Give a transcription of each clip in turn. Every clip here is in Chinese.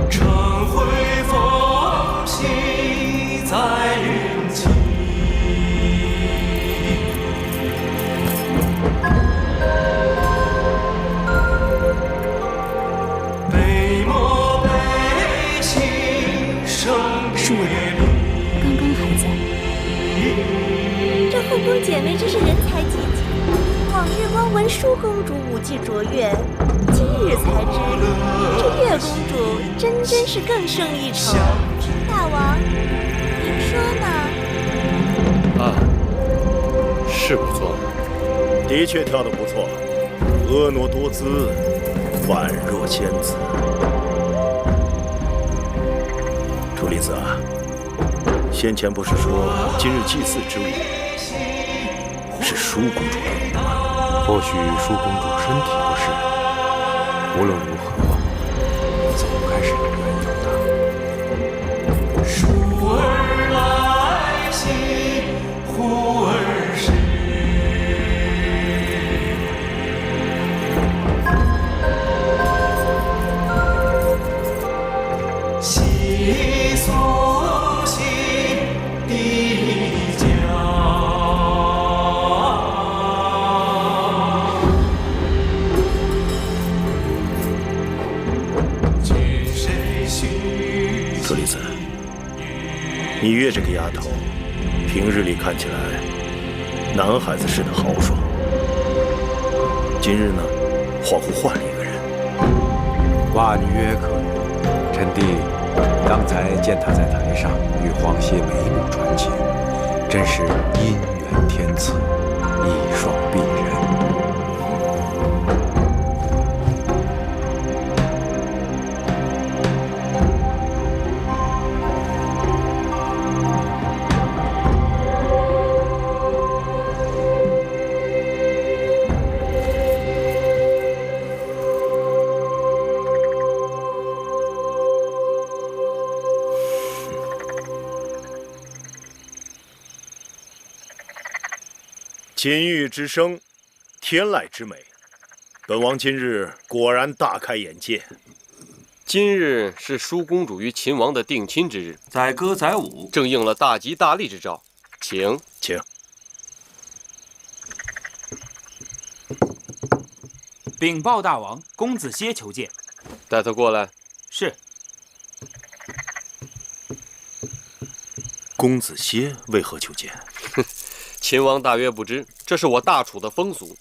乘回风息在云际。北漠北行生月里。刚刚还在。这后宫姐妹真是人才济济。往日光闻舒公主武技卓越，今日才知这月公主真是更胜一筹。大王，您说呢？啊，是不错，的确跳得不错，婀娜多姿，宛若仙子。楚离子啊，先前不是说今日祭祀之物是舒公主的吗？或许舒公主身体不适，无论如何，总该是有缘由的。倏儿来兮，忽而逝。细溯兮帝江。楚离子，你月这个丫头，平日里看起来男孩子似的豪爽，今日呢，恍惚换了一个人。婉约可人，臣弟刚才见她在台上与皇歇眉目传情，真是姻缘天赐，一双璧人。金玉之声，天籁之美，本王今日果然大开眼界。今日是舒公主与秦王的定亲之日，载歌载舞，正应了大吉大利之兆，请。禀报大王，公子歇求见。带他过来。是。公子歇为何求见？秦王大约不知，这是我大楚的风俗。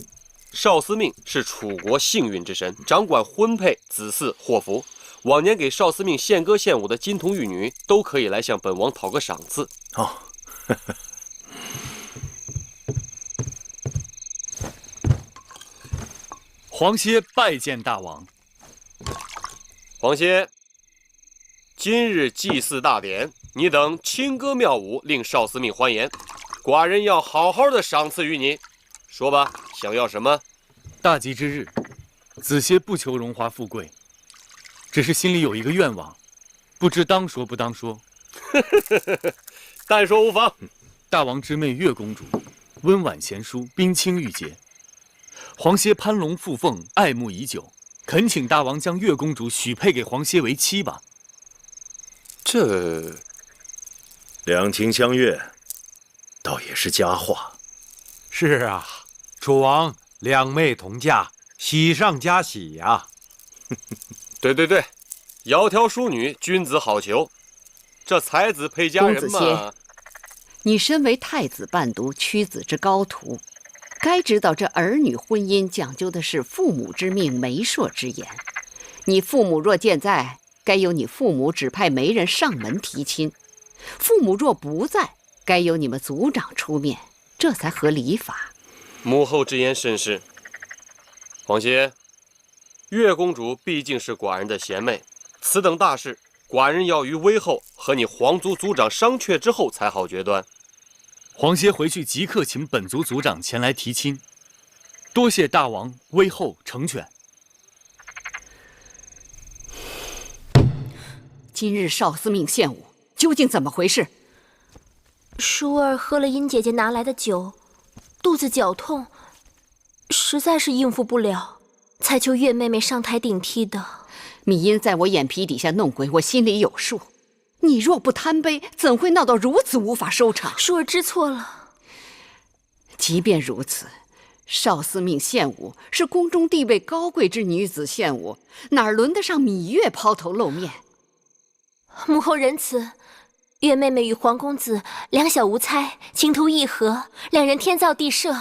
少司命是楚国幸运之神，掌管婚配、子嗣、祸福。往年给少司命献歌献舞的金童玉女，都可以来向本王讨个赏赐。哦，皇歇拜见大王。皇歇，今日祭祀大典，你等轻歌妙舞，令少司命欢颜。寡人要好好的赏赐于你。说吧，想要什么？大吉之日，子歇不求荣华富贵，只是心里有一个愿望，不知当说不当说。但说无妨。大王之妹月公主，温婉贤淑，冰清玉洁。皇歇攀龙附凤，爱慕已久，恳请大王将月公主许配给皇歇为妻吧。这两情相悦，倒也是佳话。是啊，楚王两妹同嫁，喜上加喜呀。对，窈窕淑女，君子好逑。这才子配佳人嘛。公子歇，你身为太子伴读，屈子之高徒，该知道这儿女婚姻讲究的是父母之命、媒妁之言。你父母若健在，该由你父母指派媒人上门提亲；父母若不在，该由你们族长出面，这才合礼法。母后之言甚是。皇歇，月公主毕竟是寡人的贤妹，此等大事，寡人要于微后和你皇族族长商榷之后才好决断。皇歇回去即刻请本族族长前来提亲，多谢大王微后成全。今日少司命献舞，究竟怎么回事？舒儿喝了殷姐姐拿来的酒，肚子绞痛，实在是应付不了，才求月妹妹上台顶替的。米因在我眼皮底下弄鬼，我心里有数。你若不贪杯，怎会闹到如此无法收场？舒儿知错了。即便如此，少司命献舞是宫中地位高贵之女子献舞，哪轮得上芈月抛头露面？母后仁慈，月妹妹与皇公子两小无猜，情投意合，两人天造地设。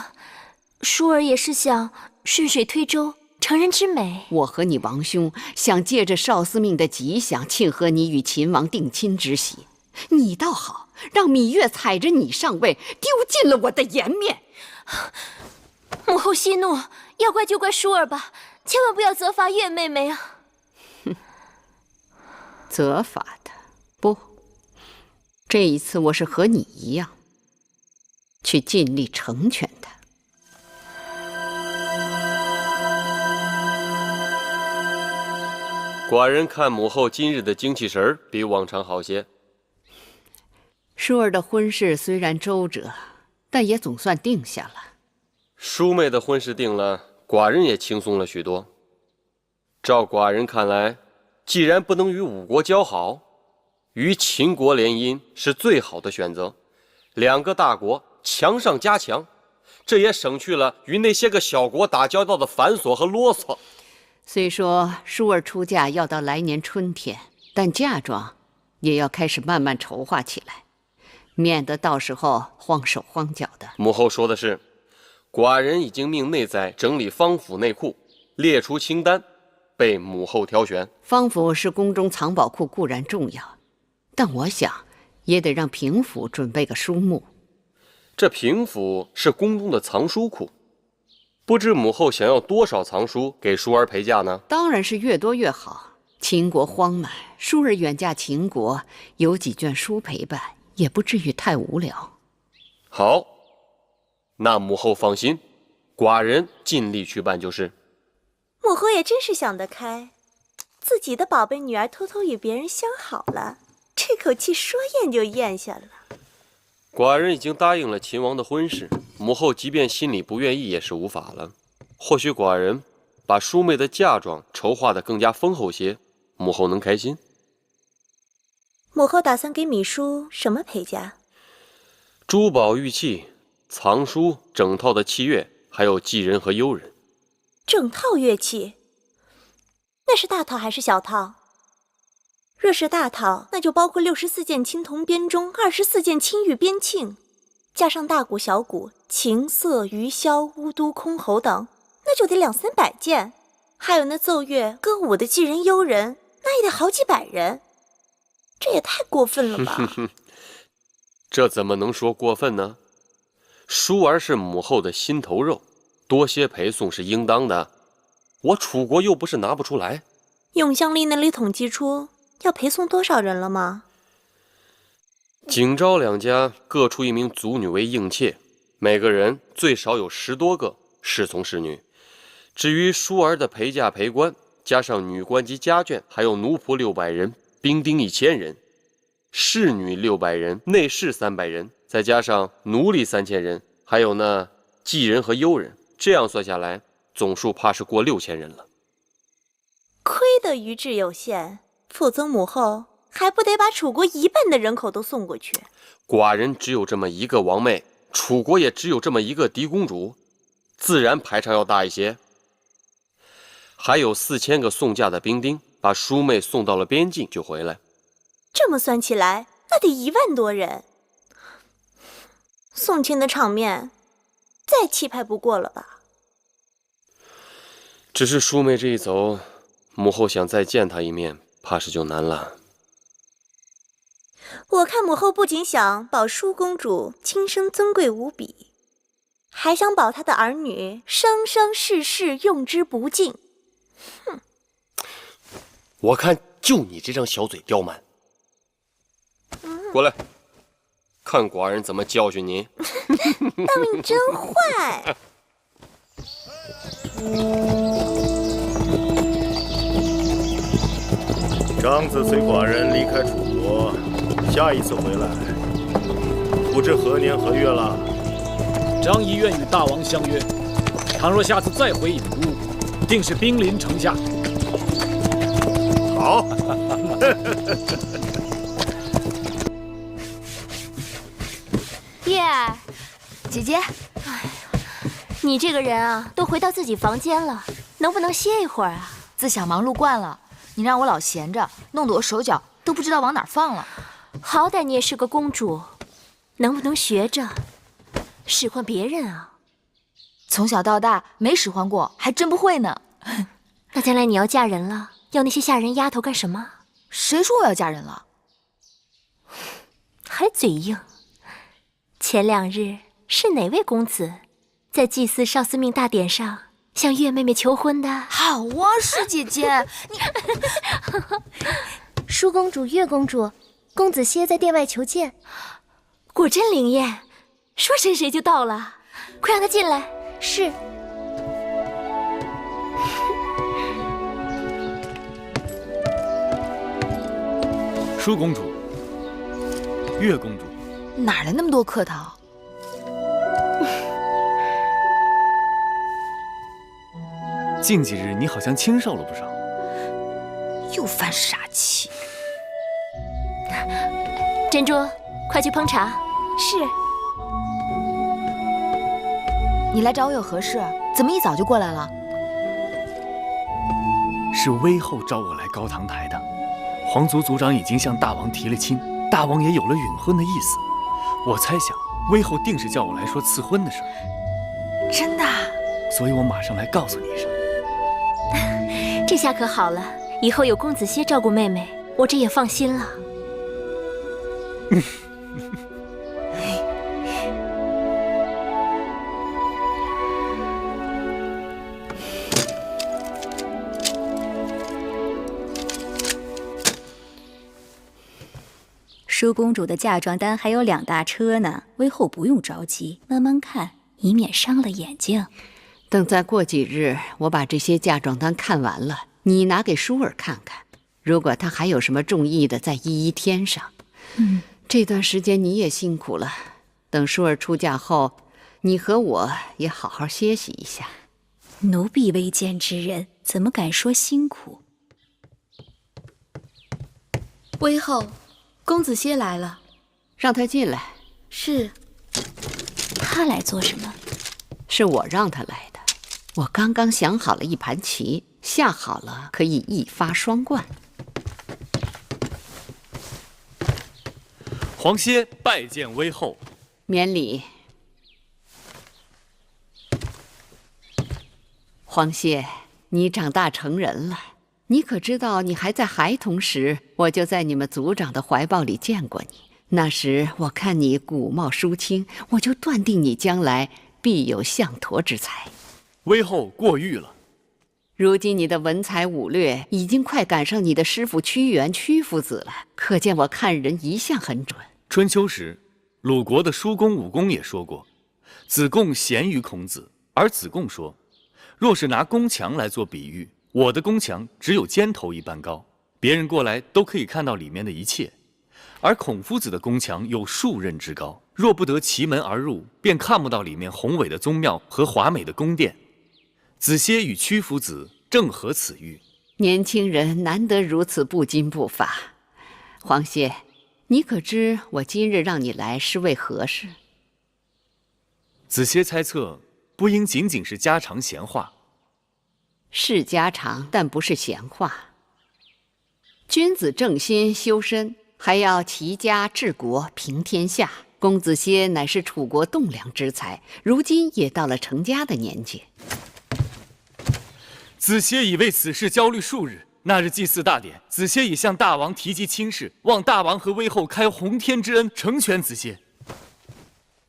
舒儿也是想顺水推舟，成人之美。我和你王兄想借着少司命的吉祥，庆贺你与秦王定亲之喜。你倒好，让芈月踩着你上位，丢尽了我的颜面。母后息怒，要怪就怪舒儿吧，千万不要责罚月妹妹啊！责罚她？不，这一次我是和你一样，去尽力成全她。寡人看母后今日的精气神儿比往常好些。舒儿的婚事虽然周折，但也总算定下了。淑妹的婚事定了，寡人也轻松了许多。照寡人看来，既然不能与五国交好，与秦国联姻是最好的选择。两个大国强上加强，这也省去了与那些个小国打交道的繁琐和啰嗦。虽说舒儿出嫁要到来年春天，但嫁妆也要开始慢慢筹划起来，免得到时候慌手慌脚的。母后说的是，寡人已经命内宰整理方府内库，列出清单，被母后挑选。方府是宫中藏宝库，固然重要，但我想也得让平府准备个书目。这平府是宫中的藏书库，不知母后想要多少藏书给淑儿陪嫁呢？当然是越多越好。秦国荒蛮，淑儿远嫁秦国，有几卷书陪伴，也不至于太无聊。好，那母后放心，寡人尽力去办就是。母后也真是想得开，自己的宝贝女儿偷偷与别人相好了，这口气说咽就咽下了。寡人已经答应了秦王的婚事，母后即便心里不愿意也是无法了。或许寡人把淑妹的嫁妆筹划得更加丰厚些，母后能开心。母后打算给芈姝什么陪嫁？珠宝玉器、藏书、整套的器乐，还有妓人和幽人。整套乐器？那是大套还是小套？若是大套，那就包括64件青铜编钟，24件青玉编磬，加上大鼓、小鼓、琴瑟、鱼箫、巫都、箜篌等，那就得200-300件。还有那奏乐、歌舞的妓人、幽人，那也得好几百人。这也太过分了吧？这怎么能说过分呢？淑儿是母后的心头肉，多些陪送是应当的。我楚国又不是拿不出来。永香令那里统计出要陪送多少人了吗？景昭两家各出1名族女为应妾，每个人最少有10多个侍从侍女。至于淑儿的陪嫁陪官，加上女官及家眷，还有奴仆600人，兵丁1000人，侍女600人，内侍300人，再加上奴隶3000人，还有那妓人和幽人，这样算下来，总数怕是过6000人了。亏得余志有限，否则母后还不得把楚国1半的人口都送过去？寡人只有这么一个王妹，楚国也只有这么一个嫡公主，自然排场要大一些。还有4000个送嫁的兵丁，把淑妹送到了边境就回来。这么算起来，那得1万多人。送亲的场面，再气派不过了吧？只是淑妹这一走，母后想再见她一面，怕是就难了。我看母后不仅想保舒公主亲生尊贵无比，还想保她的儿女生生世世用之不尽。哼！我看就你这张小嘴刁蛮。过来，看寡人怎么教训你。大明真坏。张子随寡人离开楚国，下一次回来不知何年何月了。张仪愿与大王相约，倘若下次再回郢都，定是兵临城下。好。叶儿，姐姐，你这个人啊，都回到自己房间了，能不能歇一会儿啊？自小忙碌惯了，你让我老闲着，弄得我手脚都不知道往哪儿放了。好歹你也是个公主，能不能学着使唤别人啊？从小到大没使唤过，还真不会呢。那将来你要嫁人了，要那些下人丫头干什么？谁说我要嫁人了？还嘴硬。前2日是哪位公子在祭祀少司命大典上向月妹妹求婚的？好啊，师姐姐，你舒公主、月公主，公子歇在殿外求见。果真灵验，说谁谁就到了，快让他进来。是。舒公主、月公主，哪来那么多客套？近几日你好像清瘦了不少。又犯傻气。珍珠，快去烹茶。是。你来找我有何事？怎么一早就过来了？是威后召我来高堂台的。皇族族长已经向大王提了亲，大王也有了允婚的意思。我猜想威后定是叫我来说赐婚的事儿。真的？所以我马上来告诉你一声。这下可好了，以后有公子歇照顾妹妹，我这也放心了。舒公主的嫁妆单还有2大车呢，微后不用着急，慢慢看，以免伤了眼睛。等再过几日，我把这些嫁妆单看完了，你拿给舒儿看看。如果她还有什么中意的，再一一添上。这段时间你也辛苦了，等舒儿出嫁后，你和我也好好歇息一下。奴婢未见之人，怎么敢说辛苦？微后，公子歇来了，让他进来。是。他来做什么？是我让他来的。我刚刚想好了一盘棋，下好了可以一发双冠。皇歇拜见威后。免礼。皇歇，你长大成人了，你可知道你还在孩童时，我就在你们族长的怀抱里见过你。那时我看你古貌淑清，我就断定你将来必有相陀之才。威后过誉了。如今你的文才武略已经快赶上你的师傅屈原屈夫子了，可见我看人一向很准。春秋时，鲁国的叔公武公也说过，子贡贤于孔子，而子贡说，若是拿宫墙来做比喻，我的宫墙只有尖头一般高，别人过来都可以看到里面的一切，而孔夫子的宫墙有数仞之高，若不得其门而入，便看不到里面宏伟的宗庙和华美的宫殿。子歇与屈夫子正合此喻。年轻人难得如此不矜不发。皇歇，你可知我今日让你来是为何事？子歇猜测，不应仅仅是家常闲话。是家常，但不是闲话。君子正心修身，还要齐家治国平天下。公子歇乃是楚国栋梁之才，如今也到了成家的年纪。子歇已为此事焦虑数日。那日祭祀大典，子歇已向大王提及亲事，望大王和威后开洪天之恩，成全子歇。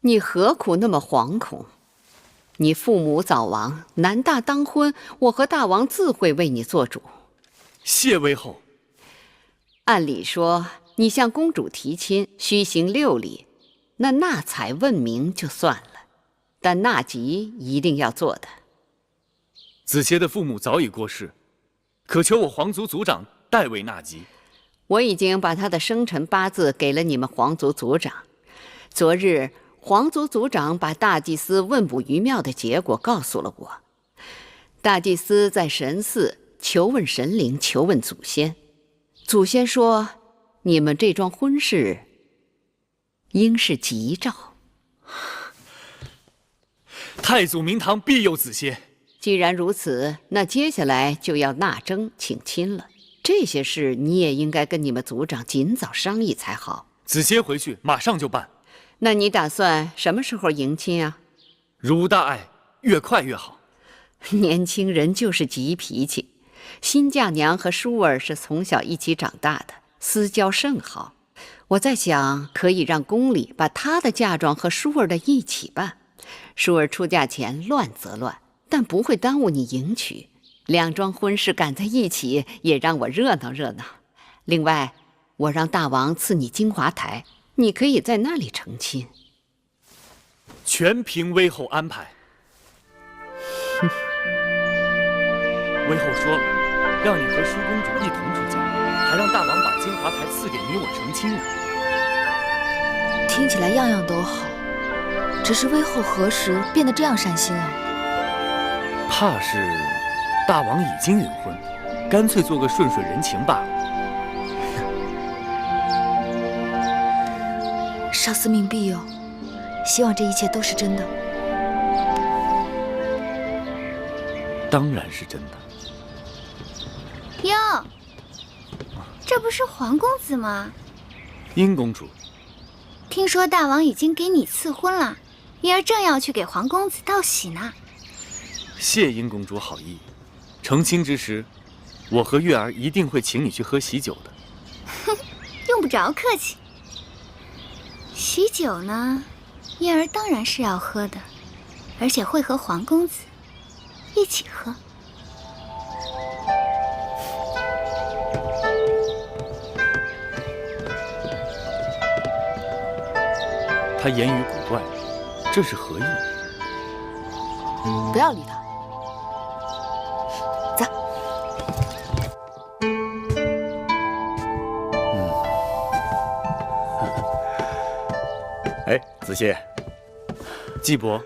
你何苦那么惶恐？你父母早亡，男大当婚，我和大王自会为你做主。谢威后。按理说，你向公主提亲，须行6礼，那纳采问名就算了，但纳吉一定要做的。子歇的父母早已过世，可求我皇族族长代为纳吉。我已经把他的生辰八字给了你们皇族族长。昨日皇族族长把大祭司问卜于庙的结果告诉了我。大祭司在神寺求问神灵，求问祖先，祖先说，你们这桩婚事应是吉兆。太祖明堂必有子歇。既然如此，那接下来就要纳征请亲了。这些事你也应该跟你们族长尽早商议才好。子歇回去马上就办。那你打算什么时候迎亲啊？如无大碍，越快越好。年轻人就是急脾气。新嫁娘和舒儿是从小一起长大的，私交甚好。我在想，可以让宫里把她的嫁妆和舒儿的一起办。舒儿出嫁前乱则乱，但不会耽误你迎娶。两桩婚事赶在一起，也让我热闹热闹。另外，我让大王赐你金华台，你可以在那里成亲。全凭威后安排。威后说了，让你和舒公主一同出嫁，还让大王把金华台赐给你我成亲呢。听起来样样都好，只是威后何时变得这样善心了？怕是大王已经允婚，干脆做个顺水人情罢了。少司命庇佑，希望这一切都是真的。当然是真的。哟，这不是皇公子吗？殷公主，听说大王已经给你赐婚了，月儿正要去给皇公子道喜呢。谢殷公主好意，成亲之时，我和月儿一定会请你去喝喜酒的。哼，用不着客气。喜酒呢，月儿当然是要喝的，而且会和皇公子一起喝。他言语古怪，这是何意？不要理他。走。哎，子歇，季伯，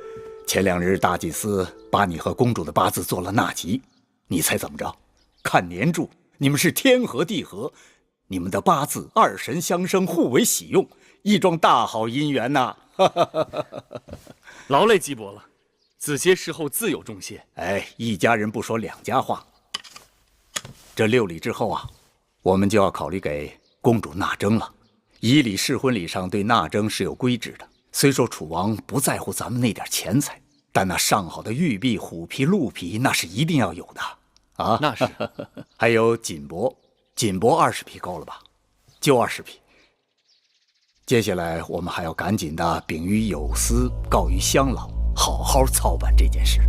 前2日大祭司把你和公主的八字做了纳吉，你猜怎么着？看年柱，你们是天合地合，你们的八字二神相生，互为喜用，一桩大好姻缘呐！劳累季伯了，子歇事后自有重谢。哎，一家人不说两家话。这6礼之后啊，我们就要考虑给公主纳征了。仪礼试婚礼上对纳征是有规制的。虽说楚王不在乎咱们那点钱财，但那上好的玉璧、虎皮、鹿皮，那是一定要有的啊。那是。还有锦帛，20匹够了吧？就20匹。接下来我们还要赶紧的禀于有司，告于乡老，好好操办这件事。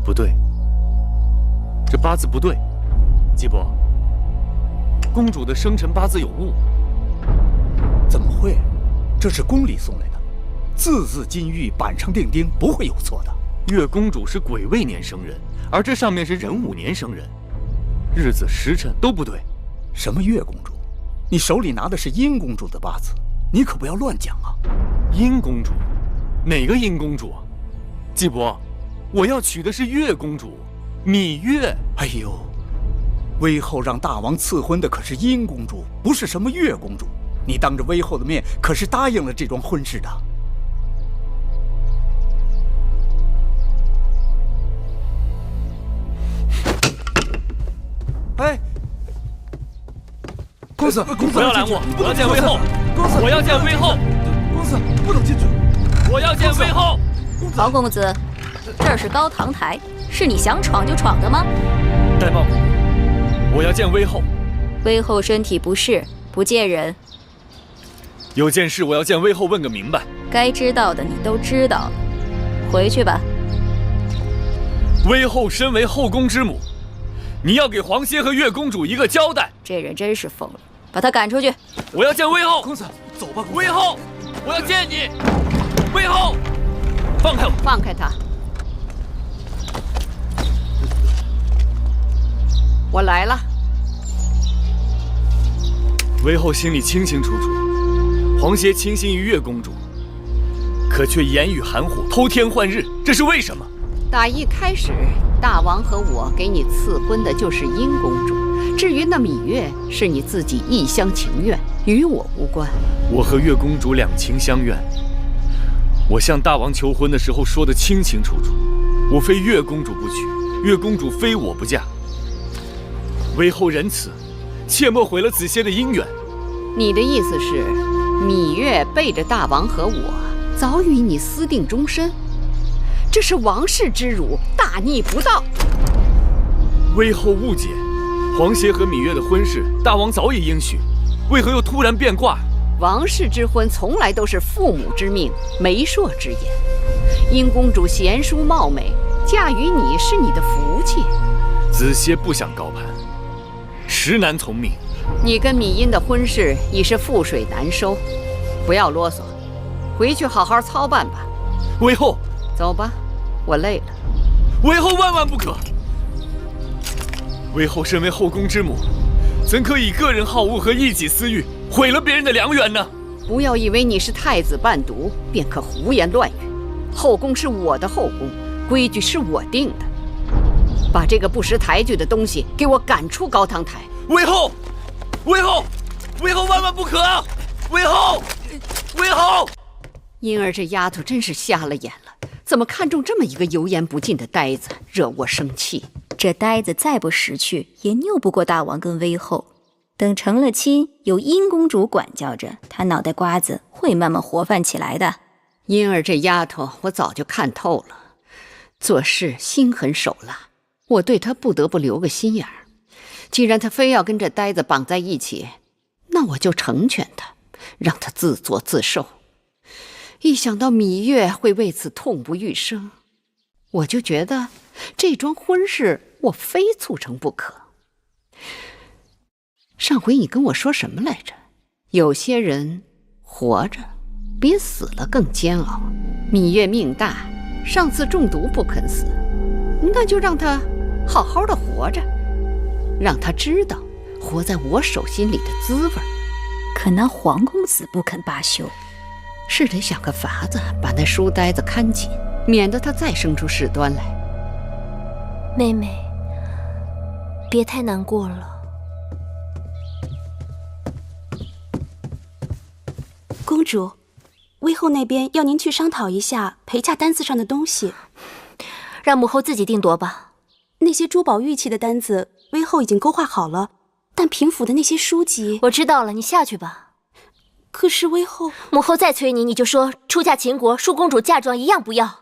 不对，这八字不对，季伯，公主的生辰八字有误。怎么会？这是宫里送来的，字字金玉，板上钉钉，不会有错的。月公主是癸未年生人，而这上面是壬午年生人，日子时辰都不对。什么月公主？你手里拿的是殷公主的八字，你可不要乱讲啊！殷公主？哪个殷公主？季伯，我要娶的是月公主，芈月。哎呦，威后让大王赐婚的可是殷公主，不是什么月公主。你当着威后的面可是答应了这桩婚事的。哎，公子，不要拦我！我要见威后！公子，我要见威后！公子，不能进去！我要见威后！曹公子，这是高堂台，是你想闯就闯的吗？代报，我要见威后。威后身体不适，不见人。有件事我要见威后问个明白。该知道的你都知道了，回去吧。威后身为后宫之母，你要给皇歇和月公主一个交代。这人真是疯了，把他赶出去。我要见威后。公子，走吧。威后，我要见你。威后，放开我！放开他！我来了。威后心里清清楚楚，皇歇倾心于月公主，可却言语含糊，偷天换日，这是为什么？打一开始，大王和我给你赐婚的就是殷公主，至于那芈月，是你自己一厢情愿，与我无关。我和月公主两情相悦，我向大王求婚的时候说得清清楚楚，我非月公主不娶，月公主非我不嫁。微后仁慈，切莫毁了子歇的姻缘。你的意思是，芈月背着大王和我，早与你私定终身？这是王室之辱，大逆不道。微后误解，皇协和芈月的婚事，大王早已应许，为何又突然变卦？王室之婚从来都是父母之命，媒妁之言。殷公主贤淑貌美，嫁与你是你的福气。子歇不想高攀，实难从命。你跟芈音的婚事已是覆水难收，不要啰嗦，回去好好操办吧。微后，走吧，我累了。微后万万不可！微后身为后宫之母，怎可以个人好恶和一己私欲毁了别人的良缘呢？不要以为你是太子伴读便可胡言乱语。后宫是我的后宫，规矩是我定的。把这个不识抬举的东西给我赶出高堂台！微后，微后，微后万万不可！微后，微后！因儿这丫头真是瞎了眼了，怎么看中这么一个油盐不进的呆子，惹我生气。这呆子再不识趣，也拗不过大王跟微后。等成了亲，有殷公主管教着，他脑袋瓜子会慢慢活泛起来的。因儿这丫头，我早就看透了，做事心狠手辣，我对她不得不留个心眼儿。既然她非要跟这呆子绑在一起，那我就成全她，让她自作自受。一想到芈月会为此痛不欲生，我就觉得这桩婚事我非促成不可。上回你跟我说什么来着？有些人活着比死了更煎熬。芈月命大，上次中毒不肯死，那就让她好好的活着，让她知道活在我手心里的滋味。可那黄公子不肯罢休，是得想个法子把那书呆子看紧，免得他再生出事端来。妹妹，别太难过了。公主，微后那边要您去商讨一下陪嫁单子上的东西，让母后自己定夺吧。那些珠宝玉器的单子，微后已经勾画好了，但平府的那些书籍……我知道了，你下去吧。可是微后……母后再催你，你就说出嫁秦国，淑公主嫁妆一样不要。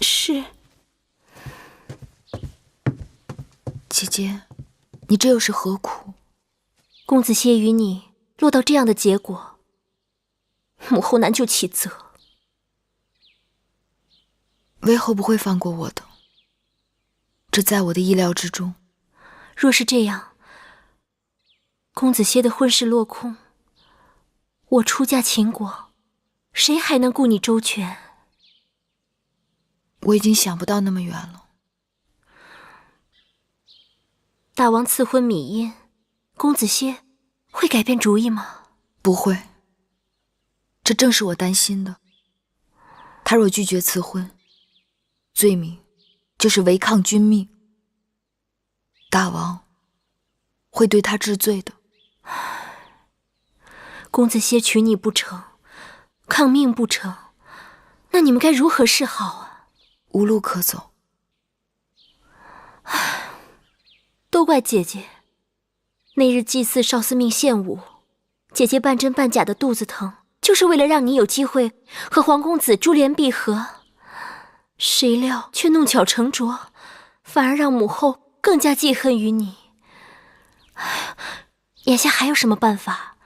是。姐姐，你这又是何苦？公子歇与你落到这样的结果，母后难就其责。微后不会放过我的，这在我的意料之中。若是这样，公子歇的婚事落空，我出嫁秦国，谁还能顾你周全？我已经想不到那么远了。大王赐婚芈音，公子歇会改变主意吗？不会，这正是我担心的。他若拒绝赐婚，罪名就是违抗君命，大王会对他治罪的。公子歇娶你不成，抗命不成，那你们该如何是好啊？无路可走。都怪姐姐，那日祭祀少司命献舞，姐姐半真半假的肚子疼，就是为了让你有机会和皇公子珠联璧合，谁料却弄巧成拙，反而让母后更加记恨于你。眼下还有什么办法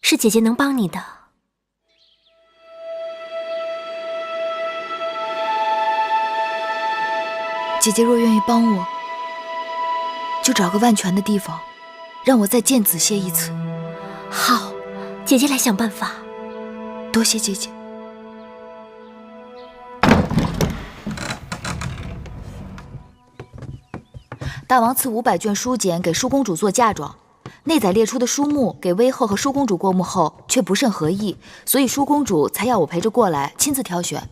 是姐姐能帮你的？姐姐若愿意帮我，就找个万全的地方，让我再见子歇一次。好，姐姐来想办法。多谢姐姐。大王赐500卷书简给淑公主做嫁妆，内载列出的书目给微后和淑公主过目后，却不甚合意，所以淑公主才要我陪着过来，亲自挑选。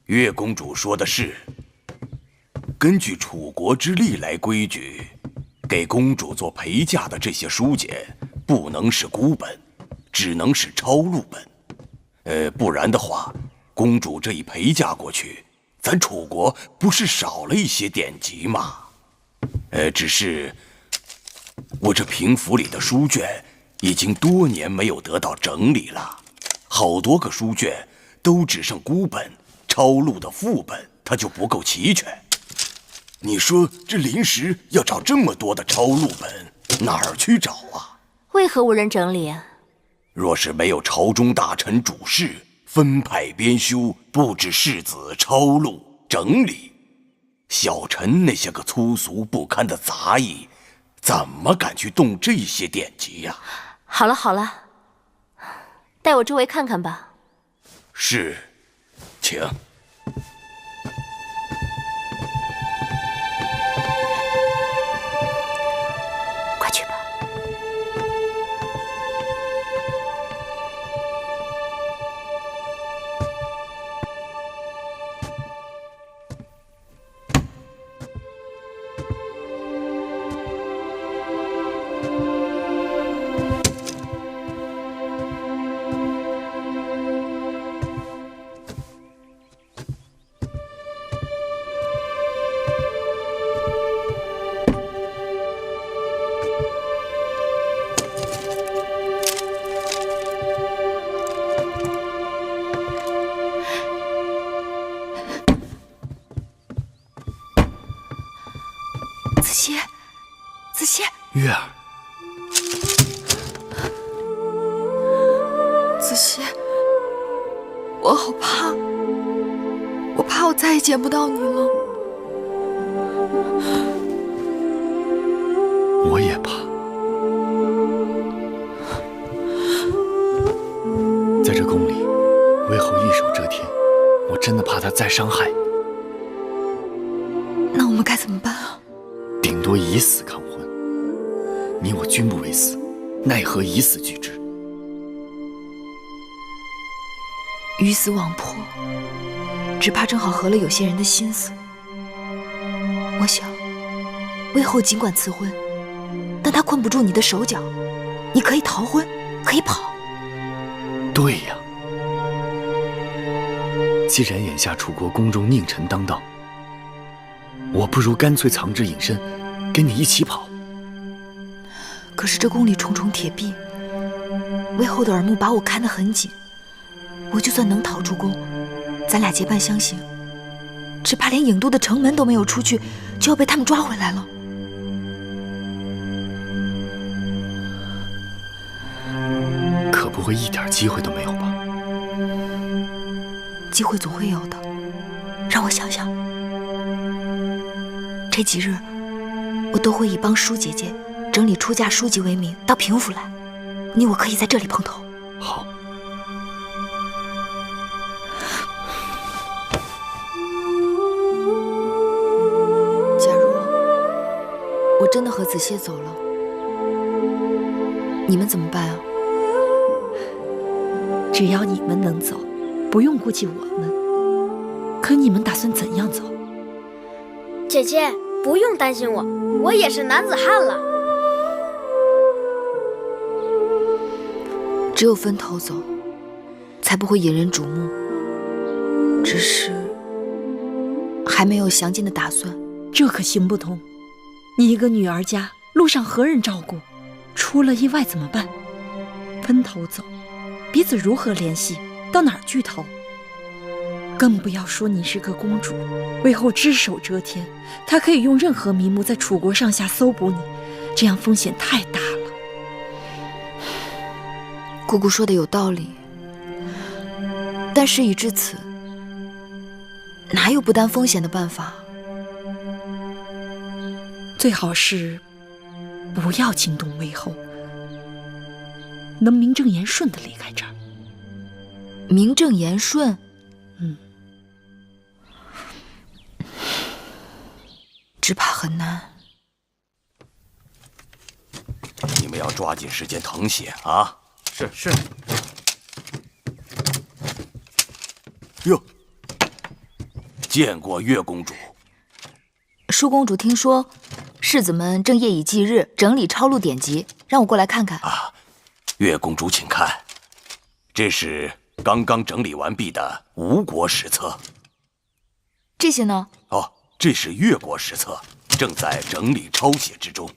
月公主说的是，根据楚国之历来规矩，给公主做陪嫁的这些书简，不能是孤本，只能是抄录本。不然的话，公主这一陪嫁过去，咱楚国不是少了一些典籍吗？只是我这平府里的书卷已经多年没有得到整理了，好多个书卷都只剩孤本，抄录的副本它就不够齐全。你说这临时要找这么多的抄录本，哪儿去找啊？为何无人整理啊？若是没有朝中大臣主事分派编修，布置世子抄录整理，小臣那些个粗俗不堪的杂役，怎么敢去动这些典籍呀？好了好了，带我周围看看吧。是，请。快去吧。子歇，月儿，子歇，我好怕，我怕我再也见不到你了。我也怕。在这宫里，魏后一手遮天，我真的怕她再伤害你。那我们该怎么办啊？顶多以死抗婚。你我均不为死，奈何以死拒之？鱼死网破，只怕正好合了有些人的心思。我想，魏后尽管赐婚，但她困不住你的手脚。你可以逃婚，可以跑。对呀，既然眼下楚国宫中佞臣当道，我不如干脆藏之隐身，跟你一起跑。可是这宫里重重铁壁，魏后的耳目把我看得很紧。我就算能逃出宫，咱俩结伴相行，只怕连郢都的城门都没有出去，就要被他们抓回来了。可不会一点机会都没有吧？机会总会有的，让我想想。这几日，我都会以帮舒姐姐整理出嫁书籍为名到平府来，你我可以在这里碰头。好。假如我真的和子歇走了，你们怎么办啊？只要你们能走，不用顾忌我们。可你们打算怎样走？姐姐，不用担心我，我也是男子汉了。只有分头走，才不会引人瞩目。只是还没有详尽的打算。这可行不通。你一个女儿家，路上何人照顾？出了意外怎么办？分头走，彼此如何联系？到哪儿聚头？更不要说你是个公主，魏后只手遮天，她可以用任何名目在楚国上下搜捕你，这样风险太大了。姑姑说的有道理，但事已至此，哪有不担风险的办法？最好是不要惊动魏后，能名正言顺地离开这儿。名正言顺？只怕很难。你们要抓紧时间誊写啊！是。哟，见过岳公主。舒公主听说世子们正夜以继日整理抄录典籍，让我过来看看。啊，月公主请看，这是刚刚整理完毕的吴国史册。这些呢？哦，这是越国史册，正在整理抄写之中。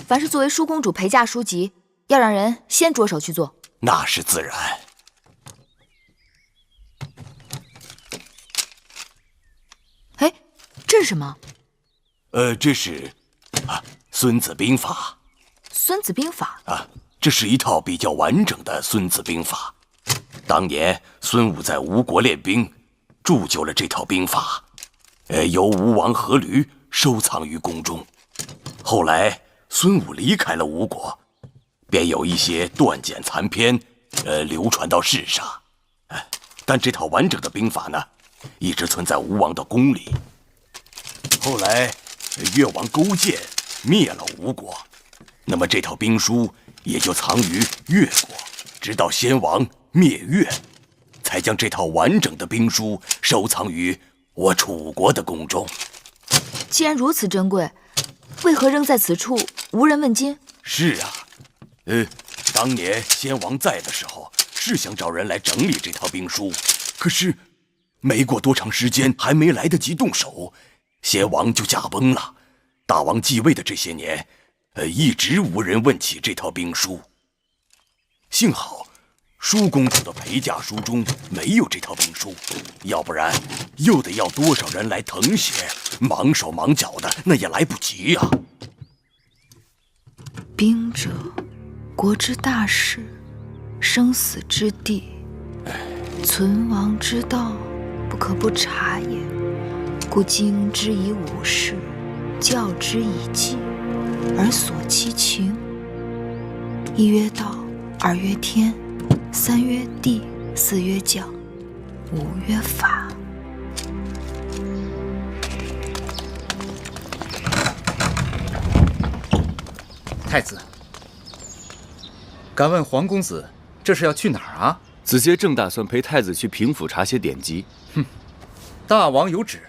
凡是作为舒公主陪嫁书籍，要让人先着手去做。那是自然。哎，这是什么？这是孙子兵法。孙子兵法啊，这是一套比较完整的孙子兵法。当年孙武在吴国练兵，铸就了这套兵法，由吴王阖闾收藏于宫中。后来孙武离开了吴国，便有一些断简残篇，流传到世上。但这套完整的兵法呢，一直存在吴王的宫里。后来越王勾践灭了吴国，那么这套兵书也就藏于越国，直到先王灭越，才将这套完整的兵书收藏于我楚国的宫中。既然如此珍贵，为何扔在此处无人问津？是啊，当年先王在的时候，是想找人来整理这套兵书，可是没过多长时间，还没来得及动手，先王就驾崩了。大王继位的这些年，一直无人问起这套兵书。幸好舒公主的陪嫁书中没有这套兵书，要不然又得要多少人来誊写，忙手忙脚的，那也来不及呀。兵者，国之大事，生死之地，存亡之道，不可不察也。故经之以武士，教之以纪，而索其情。一曰道，二曰天，三曰地，四曰教，五曰法。太子，敢问黄公子，这是要去哪儿啊？子杰正打算陪太子去平府查些典籍。哼，大王有旨，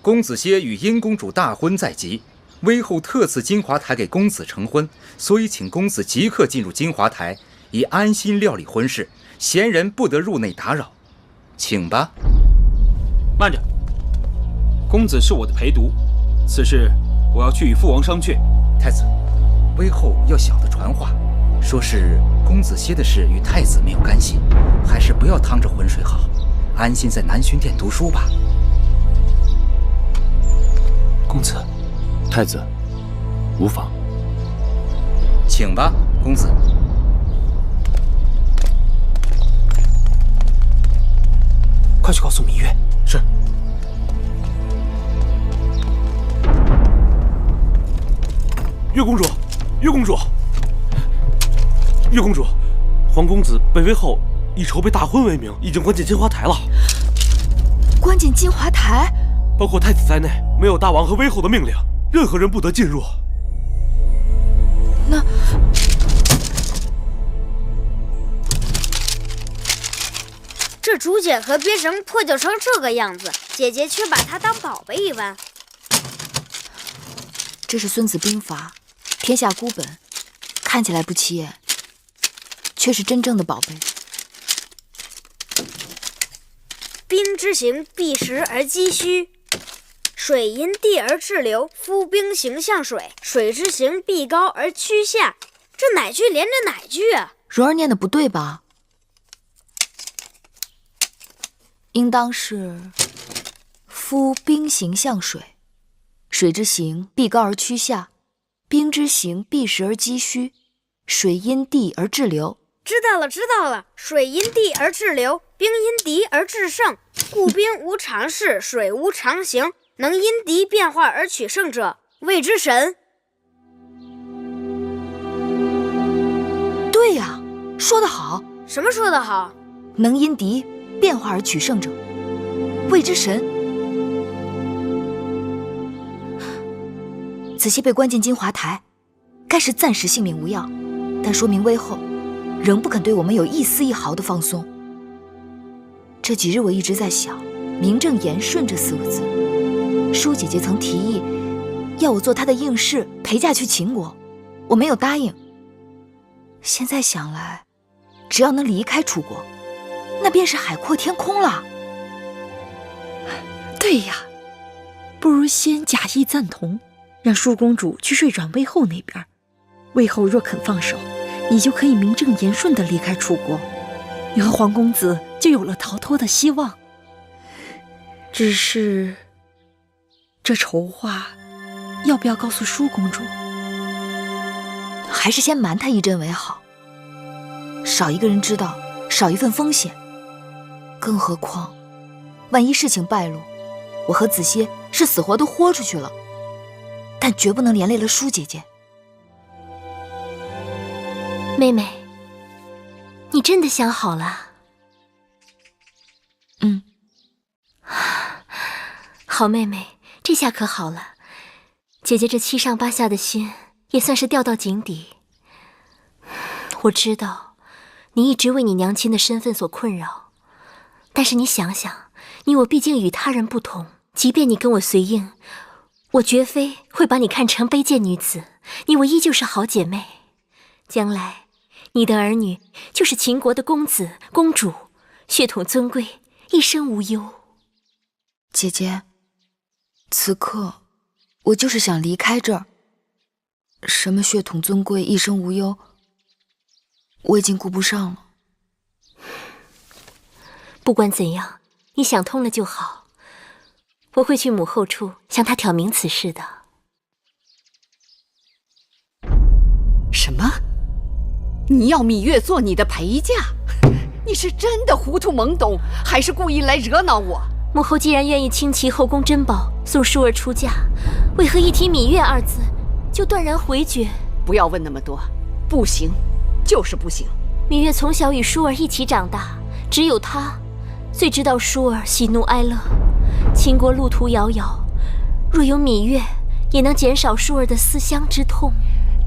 公子歇与殷公主大婚在即，威后特赐金华台给公子成婚，所以请公子即刻进入金华台，以安心料理婚事，闲人不得入内打扰。请吧。慢着，公子是我的陪读，此事我要去与父王商榷。太子，威后要小的传话，说是公子歇的事与太子没有干系，还是不要趟着浑水好，安心在南薰殿读书吧。公子，太子，无妨。请吧，公子。快去告诉芈月。是。月公主，月公主，月公主，黄公子被威后以筹备大婚为名，已经关进金华台了。关进金华台？包括太子在内，没有大王和威后的命令，任何人不得进入。那这竹简和编绳破旧成这个样子，姐姐却把它当宝贝一般。这是《孙子兵法》，天下孤本，看起来不起眼，却是真正的宝贝。兵之行，避实而击虚；水因地而滞留，夫兵行向水。水之行，避高而趋下。这哪句连着哪句啊？蓉儿念的不对吧？应当是夫兵行向水，水之行，避高而趋下；兵之行，避实而击虚，水因地而滞留。知道了，知道了。水因地而滞留，兵因敌而制胜。故兵无常势，水无常形，能因敌变化而取胜者，谓之神。对呀，说得好。什么说得好？能因敌变化而取胜者，谓之神。子歇被关进金华台，该是暂时性命无恙，但说明威后仍不肯对我们有一丝一毫的放松。这几日我一直在想，名正言顺这4个字。舒姐姐曾提议要我做她的应试，陪嫁去秦国，我没有答应。现在想来，只要能离开楚国，那便是海阔天空了。对呀，不如先假意赞同，让舒公主去睡阮魏后那边。魏后若肯放手，你就可以名正言顺地离开楚国，你和黄公子就有了逃脱的希望。只是这筹划要不要告诉舒公主？还是先瞒她一阵为好，少一个人知道，少一份风险。更何况万一事情败露，我和子歇是死活都豁出去了，但绝不能连累了舒姐姐。妹妹，你真的想好了？嗯。好妹妹，这下可好了，姐姐这7上8下的心也算是掉到井底。我知道你一直为你娘亲的身份所困扰，但是你想想，你我毕竟与他人不同，即便你跟我随应，我绝非会把你看成卑贱女子，你我依旧是好姐妹。将来你的儿女就是秦国的公子公主，血统尊贵，一生无忧。姐姐，此刻我就是想离开这儿。什么血统尊贵，一生无忧，我已经顾不上了。不管怎样，你想通了就好。我会去母后处向她挑明此事的。什么？你要芈月做你的陪嫁？你是真的糊涂懵懂，还是故意来惹恼我？母后既然愿意倾其后宫珍宝送舒儿出嫁，为何一提芈月2字就断然回绝？不要问那么多，不行，就是不行。芈月从小与舒儿一起长大，只有她最知道舒儿喜怒哀乐。秦国路途遥遥，若有芈月，也能减少舒儿的思乡之痛。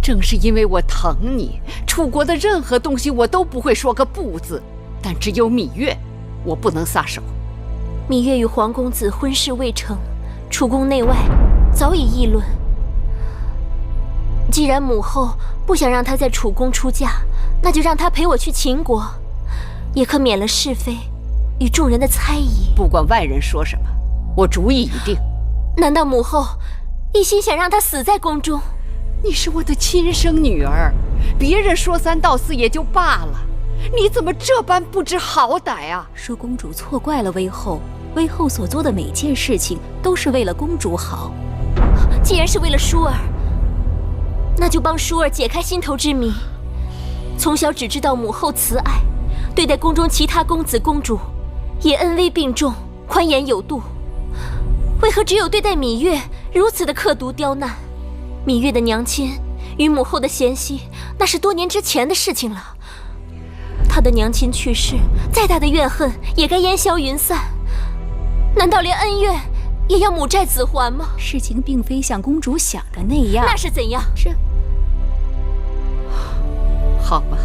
正是因为我疼你，楚国的任何东西我都不会说个不字，但只有芈月，我不能撒手。芈月与黄公子婚事未成，楚宫内外早已议论。既然母后不想让她在楚宫出嫁，那就让她陪我去秦国，也可免了是非与众人的猜疑。不管外人说什么，我主意已定。难道母后一心想让她死在宫中？你是我的亲生女儿，别人说3道4也就罢了，你怎么这般不知好歹啊？舒公主错怪了魏后，魏后所做的每件事情都是为了公主好。既然是为了舒儿，那就帮舒儿解开心头之谜。从小只知道母后慈爱，对待宫中其他公子公主也恩威并重，宽严有度，为何只有对待芈月如此的刻毒刁难？芈月的娘亲与母后的嫌隙，那是多年之前的事情了。她的娘亲去世，再大的怨恨也该烟消云散。难道连恩怨也要母债子还吗？事情并非像公主想的那样。那是怎样？好吧，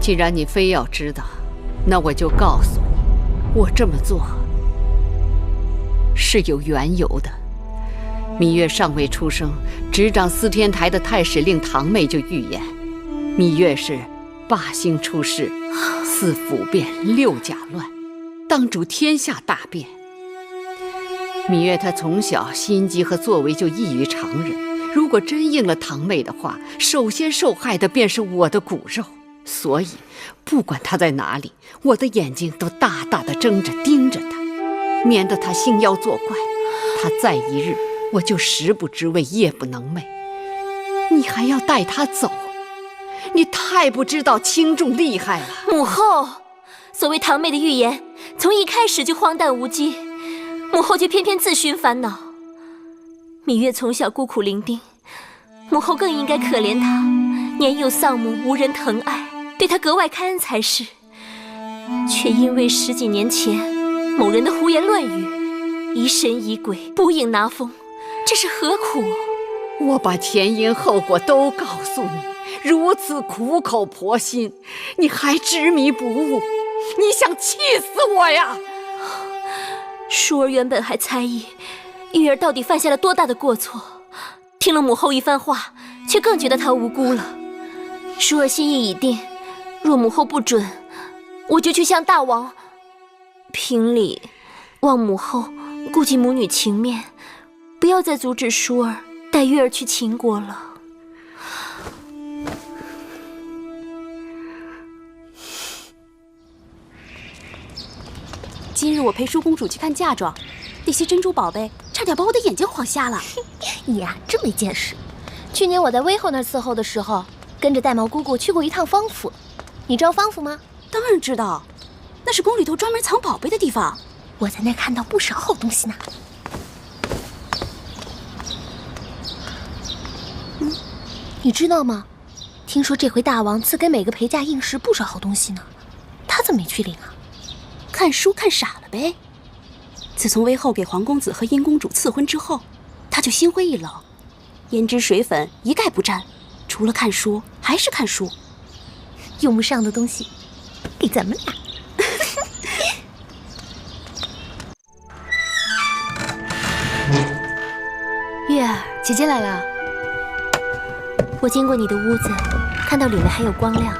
既然你非要知道，那我就告诉你，我这么做是有缘由的。芈月尚未出生，执掌司天台的太史令堂妹就预言，芈月是8星出世，4府变6甲乱，当主天下大变。芈月她从小心机和作为就异于常人，如果真应了堂妹的话，首先受害的便是我的骨肉。所以不管她在哪里，我的眼睛都大大的睁着盯着她，免得她兴妖作怪。她再一日，我就食不知味，夜不能寐。你还要带她走？你太不知道轻重厉害了。母后，所谓堂妹的预言，从一开始就荒诞无稽，母后却偏偏自寻烦恼。芈月从小孤苦伶仃，母后更应该可怜她，年幼丧母，无人疼爱，对她格外开恩才是。却因为10几年前某人的胡言乱语，疑神疑鬼，捕影拿风，这是何苦？我把前因后果都告诉你，如此苦口婆心，你还执迷不悟，你想气死我呀？淑儿原本还猜疑玉儿到底犯下了多大的过错，听了母后一番话，却更觉得她无辜了。淑儿心意已定，若母后不准，我就去向大王评理，望母后顾及母女情面，不要再阻止淑儿带玉儿去秦国了。今日我陪舒公主去看嫁妆，那些珍珠宝贝差点把我的眼睛晃瞎了。你呀，真没见识。去年我在威后那儿伺候的时候，跟着玳瑁姑姑去过一趟方府。你知道方府吗？当然知道，那是宫里头专门藏宝贝的地方。我在那儿看到不少好东西呢。你知道吗？听说这回大王赐给每个陪嫁应时不少好东西呢。他怎么没去领啊？看书看傻了呗。自从威后给皇公子和殷公主赐婚之后，他就心灰意冷，胭脂水粉一概不沾，除了看书还是看书。用不上的东西，给咱们俩。月儿，姐姐来了。我经过你的屋子，看到里面还有光亮。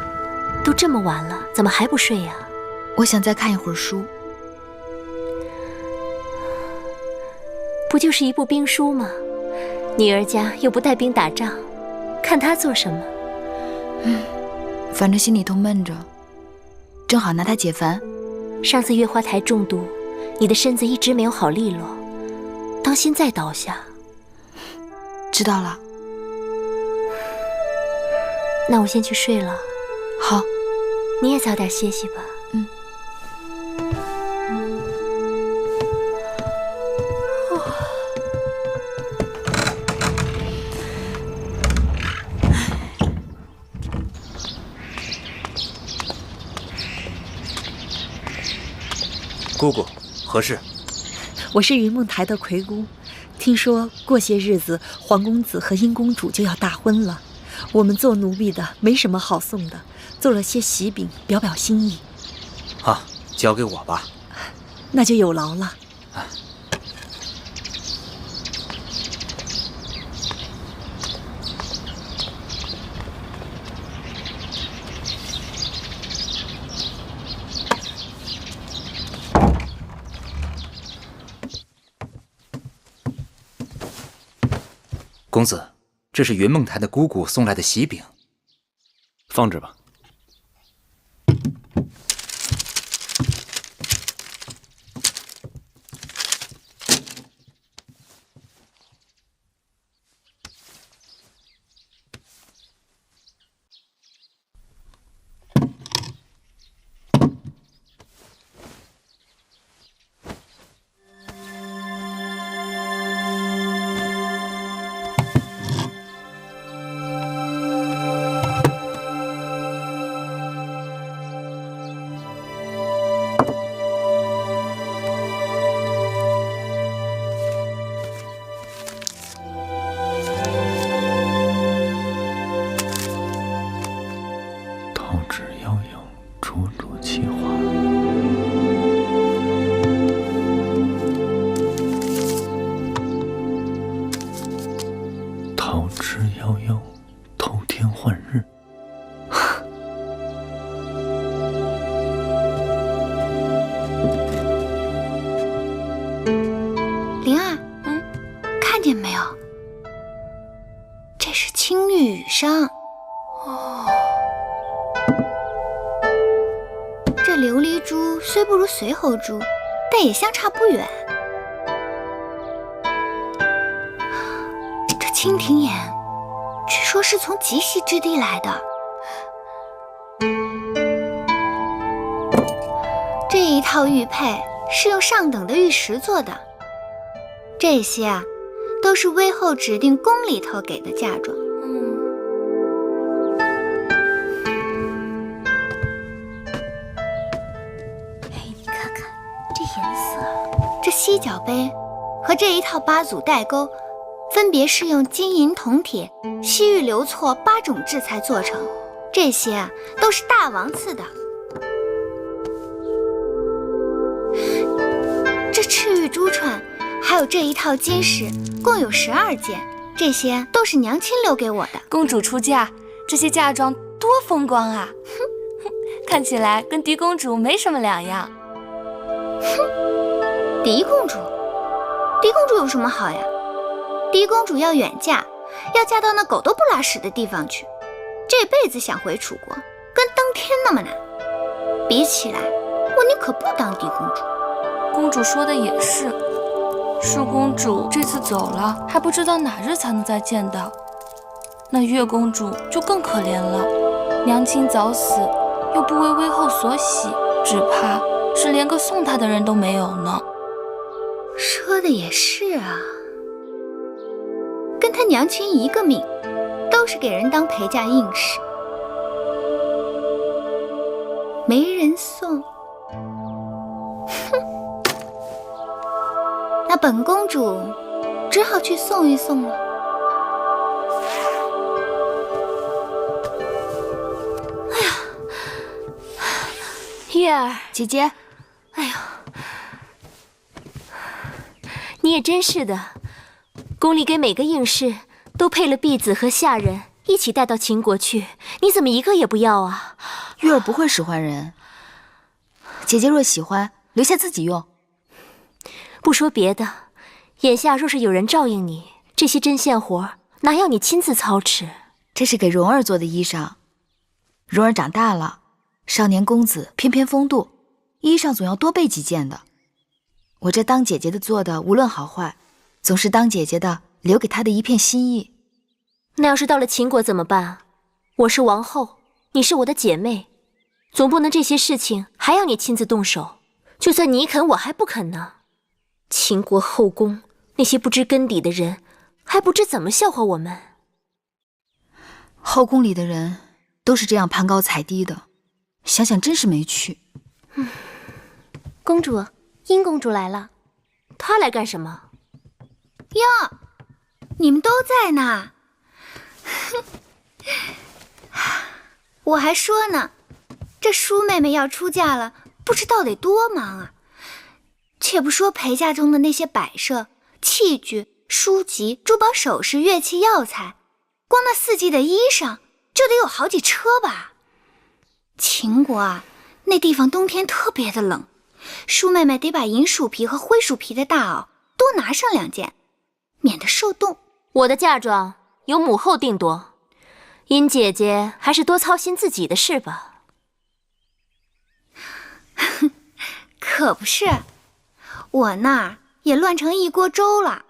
都这么晚了，怎么还不睡呀？我想再看一会儿书。不就是一部兵书吗？女儿家又不带兵打仗，看它做什么？反正心里头闷着，正好拿它解烦。上次月花台中毒，你的身子一直没有好利落，当心再倒下。知道了。那我先去睡了。好，你也早点歇息吧。姑姑，何事？我是云梦台的魁姑，听说过些日子皇公子和殷公主就要大婚了，我们做奴婢的没什么好送的，做了些喜饼表表心意。啊，交给我吧。那就有劳了。公子，这是云梦台的姑姑送来的喜饼，放着吧。随侯珠，但也相差不远。这蜻蜓眼，据说是从极西之地来的。这一套玉佩是用上等的玉石做的，这些啊，都是威后指定宫里头给的嫁妆。这犀角杯和这一套8组带钩，分别是用金银铜铁、西域流错8种制材做成，这些啊都是大王赐的。这赤玉珠串，还有这一套金饰，共有12件。这些都是娘亲留给我的。公主出嫁，这些嫁妆多风光啊！看起来跟狄公主没什么两样。哼，狄公主有什么好呀？狄公主要远嫁，要嫁到那狗都不拉屎的地方去，这辈子想回楚国，跟登天那么难。比起来，我宁可不当狄公主。公主说的也是，舒公主这次走了，还不知道哪日才能再见到。那月公主就更可怜了，娘亲早死，又不为魏后所喜，只怕是连个送她的人都没有呢。说的也是啊，跟她娘亲一个命，都是给人当陪嫁硬饰，没人送。哼，那本公主只好去送一送了。哎呀，月儿姐姐，哎呦，你也真是的，宫里给每个应试都配了婢子和下人一起带到秦国去，你怎么一个也不要啊？月儿不会使唤人，姐姐若喜欢，留下自己用。不说别的，眼下若是有人照应你，这些针线活哪要你亲自操持？这是给蓉儿做的衣裳，蓉儿长大了，少年公子翩翩风度，衣裳总要多备几件的。我这当姐姐的做的，无论好坏，总是当姐姐的留给她的一片心意。那要是到了秦国怎么办？我是王后，你是我的姐妹，总不能这些事情还要你亲自动手。就算你肯，我还不肯呢。秦国后宫那些不知根底的人，还不知怎么笑话我们。后宫里的人都是这样攀高踩低的，想想真是没趣。公主，殷公主来了。她来干什么？哟，你们都在呢。我还说呢，这舒妹妹要出嫁了，不知道得多忙啊。且不说陪嫁中的那些摆设、器具、书籍、珠宝首饰、乐器、药材，光那4季的衣裳就得有好几车吧。秦国啊，那地方冬天特别的冷，舒妹妹得把银鼠皮和灰鼠皮的大袄多拿上2件，免得受冻。我的嫁妆由母后定夺，殷姐姐还是多操心自己的事吧。可不是，我那儿也乱成一锅粥了。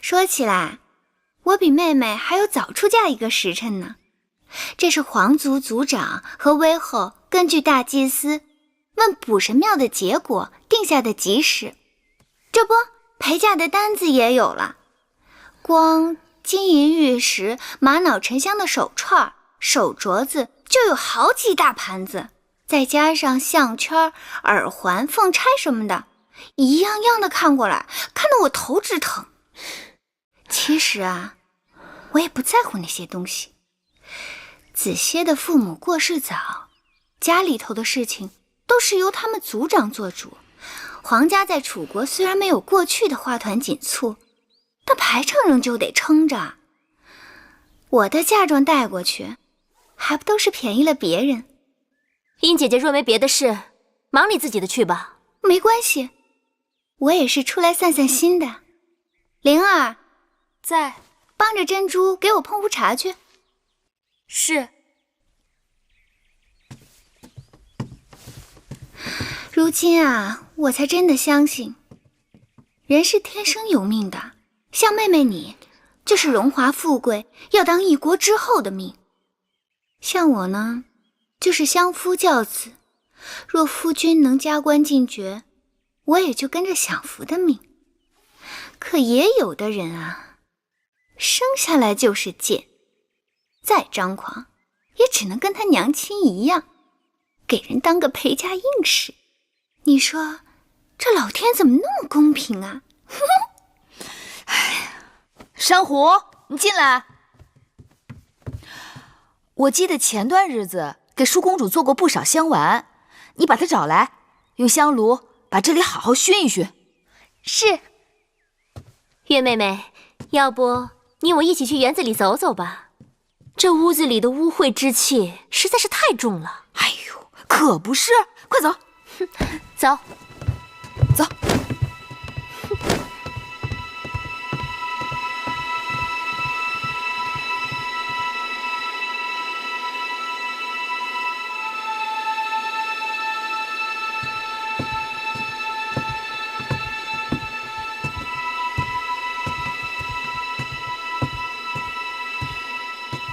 说起来，我比妹妹还有早出嫁1个时辰呢。这是皇族族长和威后根据大祭司问卜神庙的结果定下的吉时。这不，陪嫁的单子也有了，光金银玉石、玛瑙沉香的手串、手镯子就有好几大盘子，再加上项圈、耳环、凤钗什么的，一样样的看过来，看得我头直疼。其实啊，我也不在乎那些东西。子歇的父母过世早，家里头的事情都是由他们族长做主。皇家在楚国虽然没有过去的花团锦簇，但排场仍旧得撑着。我的嫁妆带过去，还不都是便宜了别人？殷姐姐若没别的事，忙你自己的去吧。没关系，我也是出来散散心的。灵儿，在，帮着珍珠给我碰壶茶去。是。如今啊，我才真的相信，人是天生有命的。像妹妹你，就是荣华富贵，要当一国之后的命。像我呢，就是相夫教子，若夫君能加官进爵，我也就跟着享福的命。可也有的人啊，生下来就是贱，再张狂，也只能跟他娘亲一样，给人当个陪嫁硬饰。你说这老天怎么那么公平啊？珊瑚，你进来。我记得前段日子给舒公主做过不少香丸，你把她找来，用香炉把这里好好熏一熏。是。月妹妹，要不你我一起去园子里走走吧？这屋子里的污秽之气实在是太重了。哎呦，可不是！快走，走，走。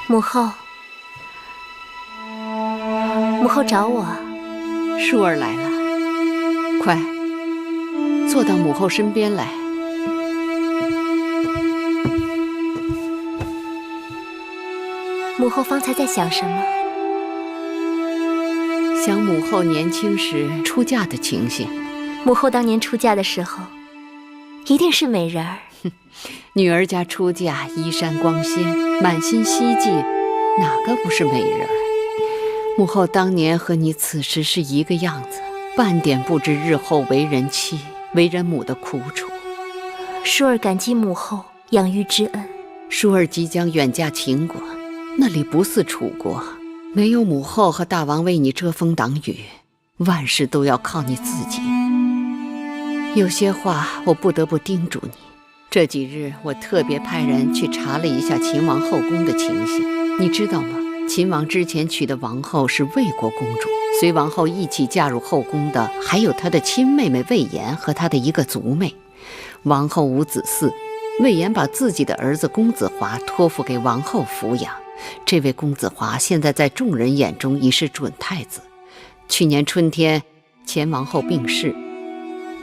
母后，母后找我。舒儿来了，快坐到母后身边来。母后方才在想什么？想母后年轻时出嫁的情形。母后当年出嫁的时候，一定是美人儿。女儿家出嫁，衣衫光鲜，满心希冀，哪个不是美人儿？母后当年和你此时是一个样子，半点不知日后为人妻、为人母的苦楚。舒儿感激母后养育之恩。舒儿即将远嫁秦国，那里不似楚国，没有母后和大王为你遮风挡雨，万事都要靠你自己。有些话我不得不叮嘱你。这几日我特别派人去查了一下秦王后宫的情形，你知道吗？秦王之前娶的王后是魏国公主，随王后一起嫁入后宫的还有她的亲妹妹魏延和她的一个族妹。王后无子嗣，魏延把自己的儿子公子华托付给王后抚养。这位公子华现在在众人眼中已是准太子。去年春天，前王后病逝，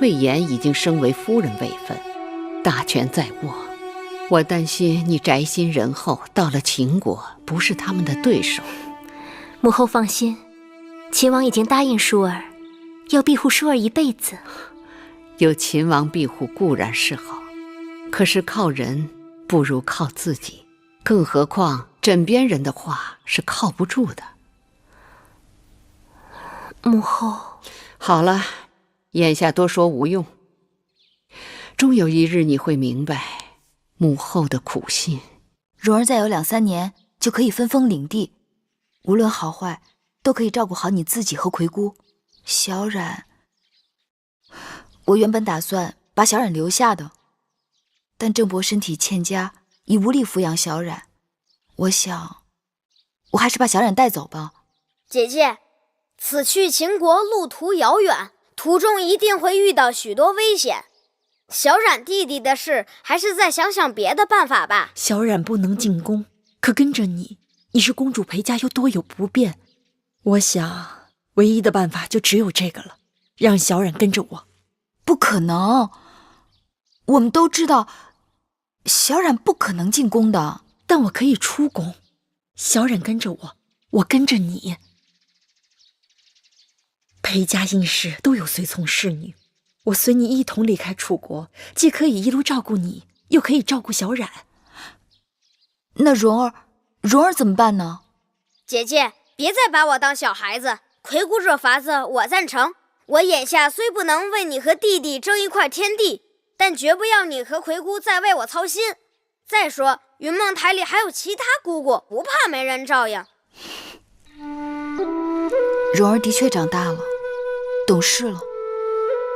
魏延已经升为夫人位分，大权在握。我担心你宅心仁厚，到了秦国不是他们的对手。母后放心，秦王已经答应舒儿，要庇护舒儿一辈子。有秦王庇护固然是好，可是靠人不如靠自己，更何况枕边人的话是靠不住的。母后，好了，眼下多说无用。终有一日你会明白母后的苦心。蓉儿再有2-3年就可以分封领地，无论好坏都可以照顾好你自己和葵姑。小冉，我原本打算把小冉留下的，但郑伯身体欠佳，已无力抚养小冉。我想，我还是把小冉带走吧。姐姐，此去秦国路途遥远，途中一定会遇到许多危险。小冉弟弟的事，还是再想想别的办法吧。小冉不能进宫，可跟着你是公主陪嫁，又多有不便。我想，唯一的办法就只有这个了，让小冉跟着我。不可能，我们都知道，小冉不可能进宫的。但我可以出宫，小冉跟着我，我跟着你。陪嫁应试都有随从侍女，我随你一同离开楚国，既可以一路照顾你，又可以照顾小冉。那蓉儿怎么办呢？姐姐，别再把我当小孩子。葵姑这法子我赞成。我眼下虽不能为你和弟弟争一块天地，但绝不要你和葵姑再为我操心。再说云梦台里还有其他姑姑，不怕没人照应。蓉儿的确长大了，懂事了，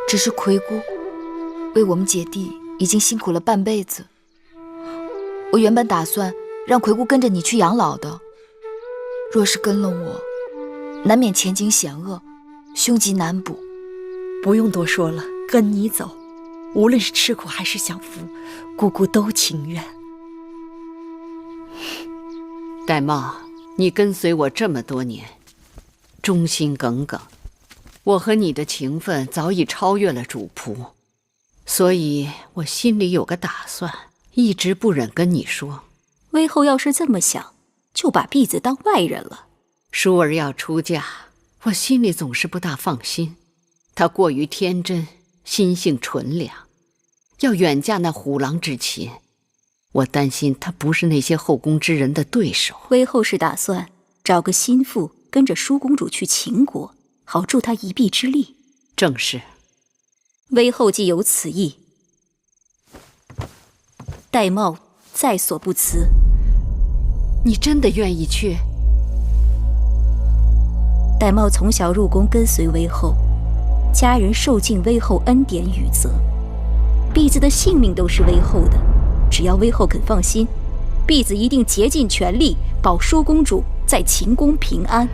只是葵姑为我们姐弟已经辛苦了半辈子。我原本打算让葵姑跟着你去养老的，若是跟了我，难免前景险恶，凶吉难卜。不用多说了，跟你走，无论是吃苦还是享福，姑姑都情愿。玳瑁，你跟随我这么多年，忠心耿耿，我和你的情分早已超越了主仆，所以我心里有个打算，一直不忍跟你说。微后要是这么想，就把婢子当外人了。舒儿要出嫁，我心里总是不大放心。她过于天真，心性纯良，要远嫁那虎狼之妻，我担心她不是那些后宫之人的对手。微后是打算找个心腹跟着舒公主去秦国，好助她一臂之力。正是。微后既有此意，玳瑁在所不辞。你真的愿意去？玳瑁从小入宫跟随微后，家人受尽微后恩典与责，婢子的性命都是微后的。只要微后肯放心，婢子一定竭尽全力保舒公主在秦宫平安。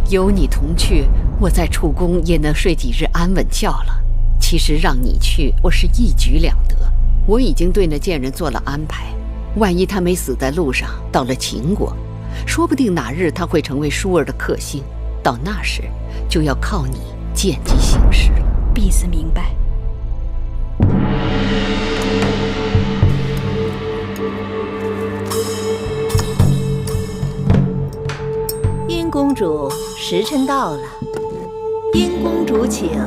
有你同去，我在楚宫也能睡几日安稳觉了。其实让你去，我是一举两得。我已经对那贱人做了安排，万一他没死在路上，到了秦国，说不定哪日他会成为舒儿的克星。到那时，就要靠你见机行事了。婢子明白。殷公主，时辰到了，殷公主请。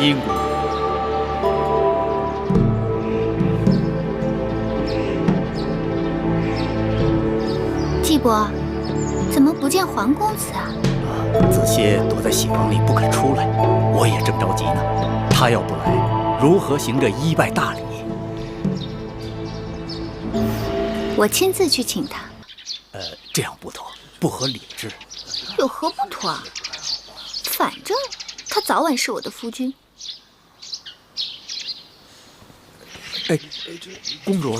殷公主，季伯，怎么不见皇公子啊？子歇躲在喜房里不肯出来，我也正着急呢。他要不来，如何行这一拜大礼？我亲自去请他。这样不妥，不合理智。有何不妥啊？反正他早晚是我的夫君。哎，公主，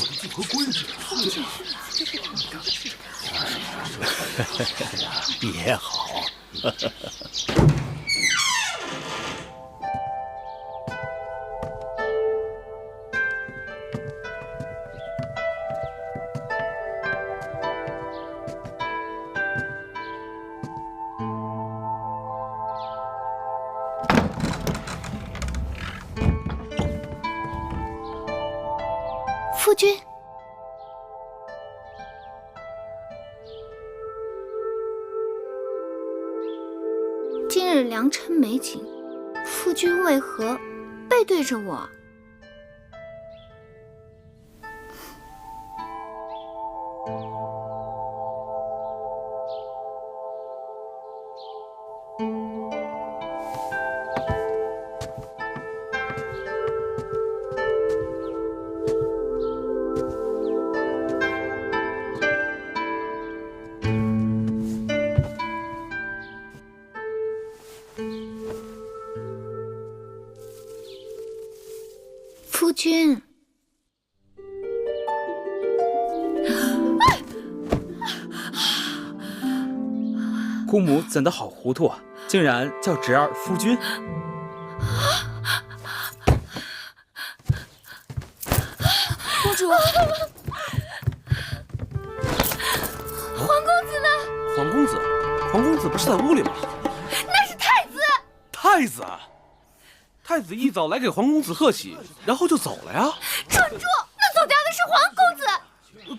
也好。夫君，今日良辰美景，夫君为何背对着我？夫君，姑母怎的好糊涂啊！竟然叫侄儿夫君。公主，皇公子呢？皇公子，皇公子不是在屋里吗？那是太子。太子，太子一早来给皇公子贺喜，然后就走了呀。蠢猪，那走掉的是皇公子。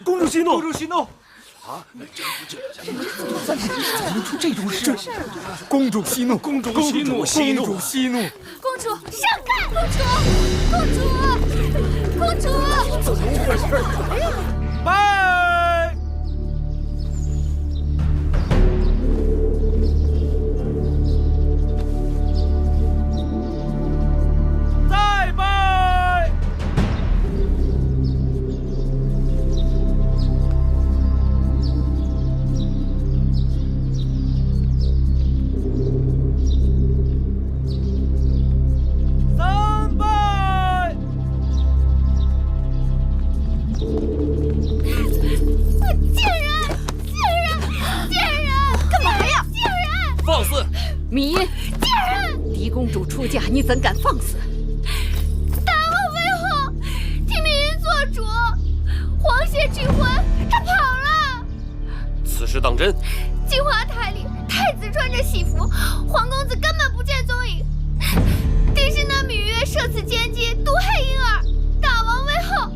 公主息怒，公主息怒。啊！怎么能出这种事？公主息怒，公主息怒，公主息怒。公主闪开！公主，公主，怎么回事？拜。再拜。三拜。贱人！干嘛呀？贱人！放肆！芈茵，贱人！狄公主出嫁，你怎敢放肆？大后背后替芈茵做主，皇协拒婚，他跑了。此事当真？金华台里，太子穿着喜服，皇公子根本不见踪影。定是那芈月设此奸计，毒害婴儿。大王威后，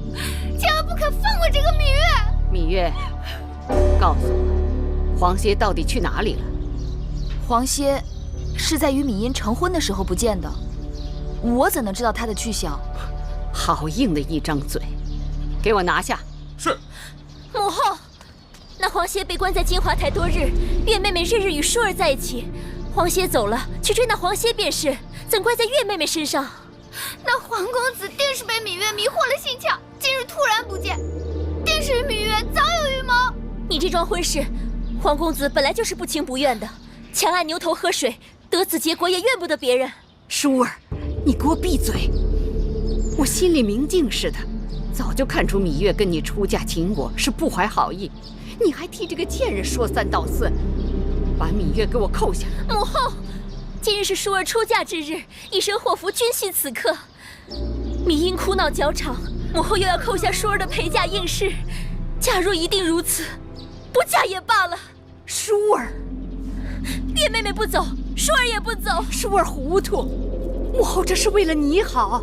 千万不可放过这个芈月。芈月，告诉我，黄歇到底去哪里了？黄歇是在与芈音成婚的时候不见的，我怎能知道他的去向？好硬的一张嘴，给我拿下！是。母后，那黄歇被关在金华台多日，月妹妹日日与舒儿在一起。黄歇走了，去追那黄歇便是，怎怪在月妹妹身上？那皇公子定是被芈月迷惑了心窍，今日突然不见，定是与芈月早有预谋。你这桩婚事，皇公子本来就是不情不愿的，强按牛头喝水，得此结果也怨不得别人。舒儿，你给我闭嘴！我心里明镜似的，早就看出芈月跟你出嫁秦国是不怀好意，你还替这个贱人说三道四，把芈月给我扣下！母后，今日是舒儿出嫁之日，一身祸福均系此刻。芈音哭闹较长，母后又要扣下舒儿的陪嫁应试。假若一定如此，不嫁也罢了。舒儿，月妹妹不走，舒儿也不走。舒儿糊涂，母后这是为了你好。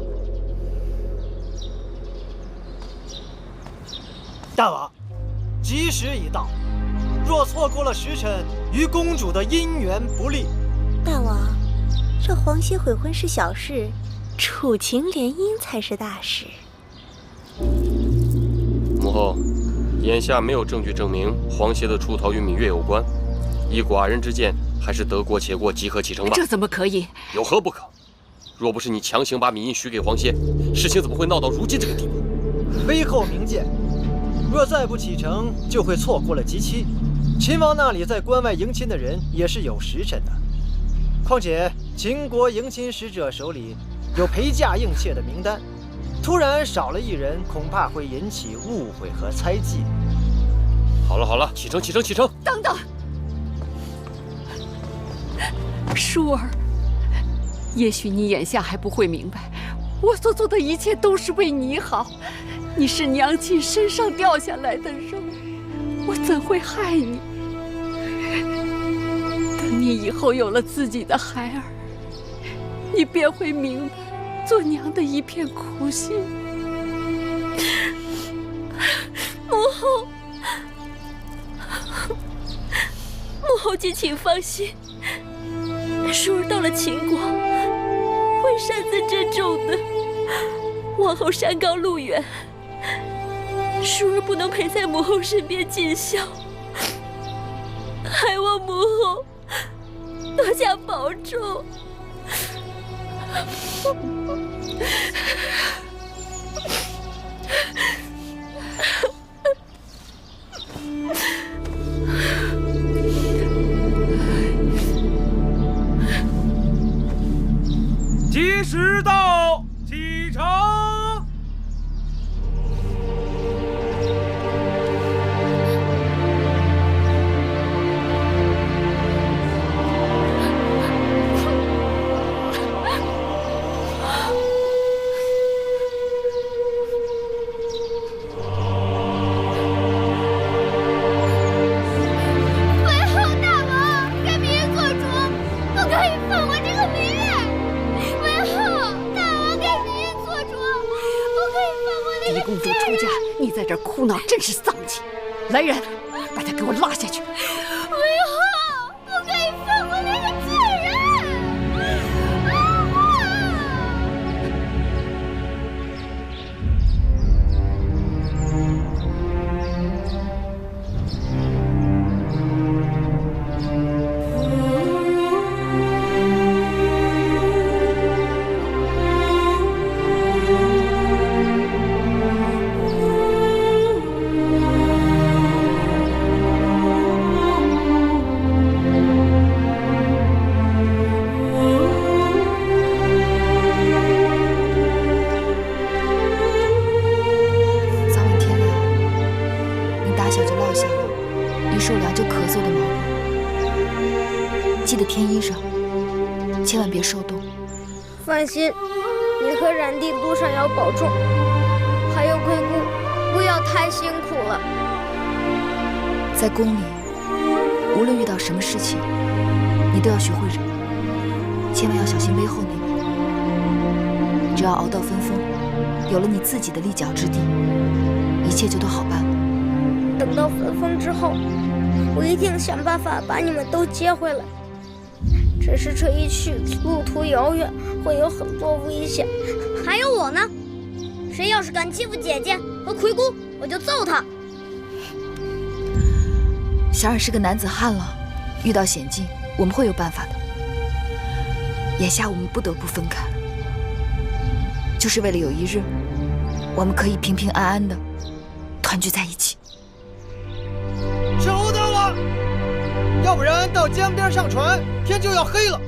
大王，吉时已到，若错过了时辰，与公主的姻缘不利。大王，这黄歇悔婚是小事，楚秦联姻才是大事。母后，眼下没有证据证明黄歇的出逃与芈月有关，依寡人之见，还是得过且过，即刻启程吧。这怎么可以？有何不可？若不是你强行把芈音许给黄歇，事情怎么会闹到如今这个地步？威后明鉴，若再不启程，就会错过了吉期。秦王那里在关外迎亲的人也是有时辰的，况且秦国迎亲使者手里有陪嫁应妾的名单，突然少了一人，恐怕会引起误会和猜忌。好了好了，启程启程启程！等等，舒儿，也许你眼下还不会明白，我所做的一切都是为你好。你是娘亲身上掉下来的肉，我怎会害你？等你以后有了自己的孩儿，你便会明白做娘的一片苦心。母后，母后姐请放心，舒儿到了秦国，会擅自郑重的。往后山高路远，舒儿不能陪在母后身边尽孝，还望母后多加保重。吉时到，启程。公主出嫁，你在这儿哭闹，真是丧气！来人，把她给我拉下去！为后不可以放过那个贱人！记得添衣裳，千万别受冻。放心，你和冉帝路上要保重，还有贵姑，不要太辛苦了。在宫里，无论遇到什么事情，你都要学会忍，千万要小心微后那边。只要熬到分封，有了你自己的立脚之地，一切就都好办了。等到分封之后，我一定想办法把你们都接回来。只是这一去，路途遥远，会有很多危险。还有我呢，谁要是敢欺负姐姐和魁姑，我就揍他。小冉是个男子汉了，遇到险境，我们会有办法的。眼下我们不得不分开，就是为了有一日，我们可以平平安安的团聚在一起。收到了，要不然到江边上船，天就要黑了。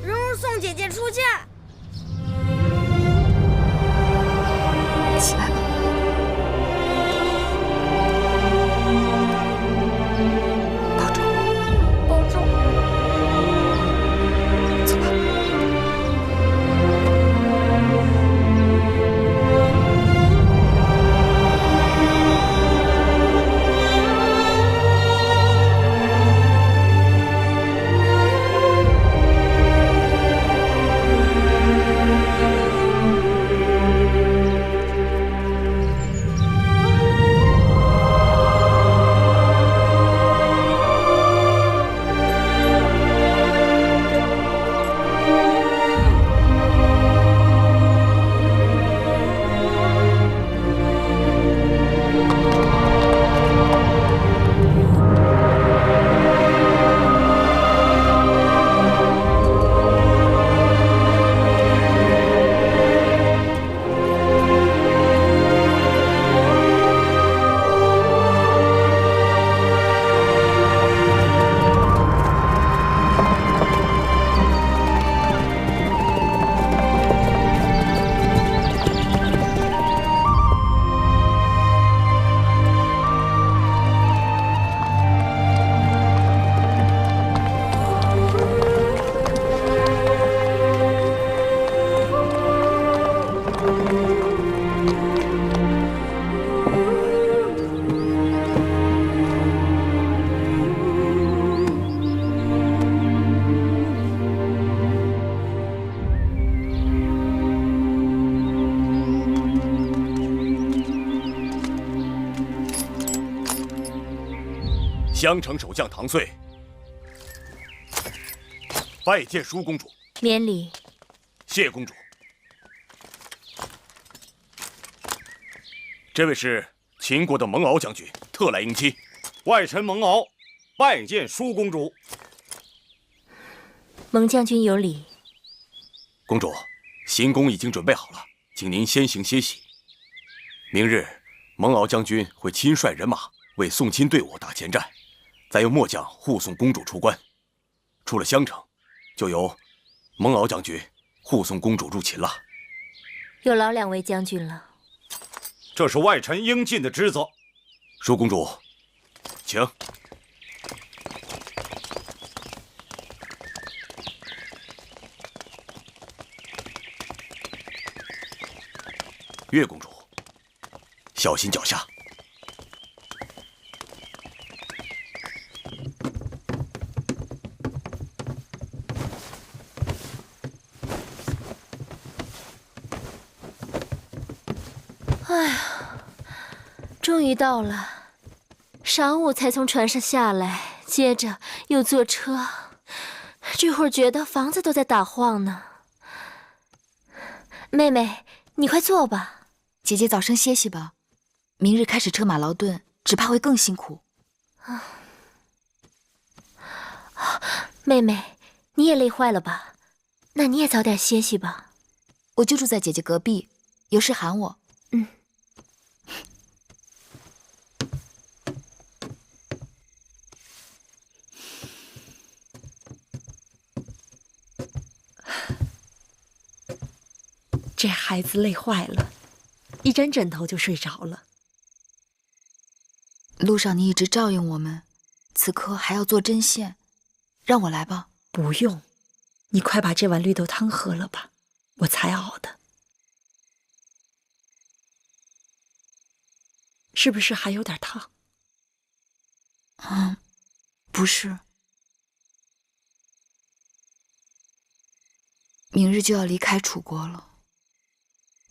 蓉蓉送姐姐出嫁。起来吧。保重。保重。走吧。襄城守将唐遂拜见舒公主。免礼。谢公主。这位是秦国的蒙敖将军，特来迎亲。外臣蒙敖拜见舒公主。蒙将军有礼。公主，行宫已经准备好了，请您先行歇息。明日，蒙敖将军会亲率人马为送亲队伍打前站。再由末将护送公主出关，出了襄城，就由蒙敖将军护送公主入秦了。有劳两位将军了。这是外臣应尽的职责。舒公主，请。岳公主，小心脚下。哎呀，终于到了。晌午才从船上下来，接着又坐车，这会儿觉得房子都在打晃呢。妹妹，你快坐吧。姐姐早生歇息吧，明日开始车马劳顿，只怕会更辛苦。妹妹，你也累坏了吧？那你也早点歇息吧。我就住在姐姐隔壁，有事喊我。嗯。这孩子累坏了，一沾枕头就睡着了。路上你一直照应我们，此刻还要做针线，让我来吧。不用，你快把这碗绿豆汤喝了吧，我才熬的。是不是还有点烫？不是，明日就要离开楚国了，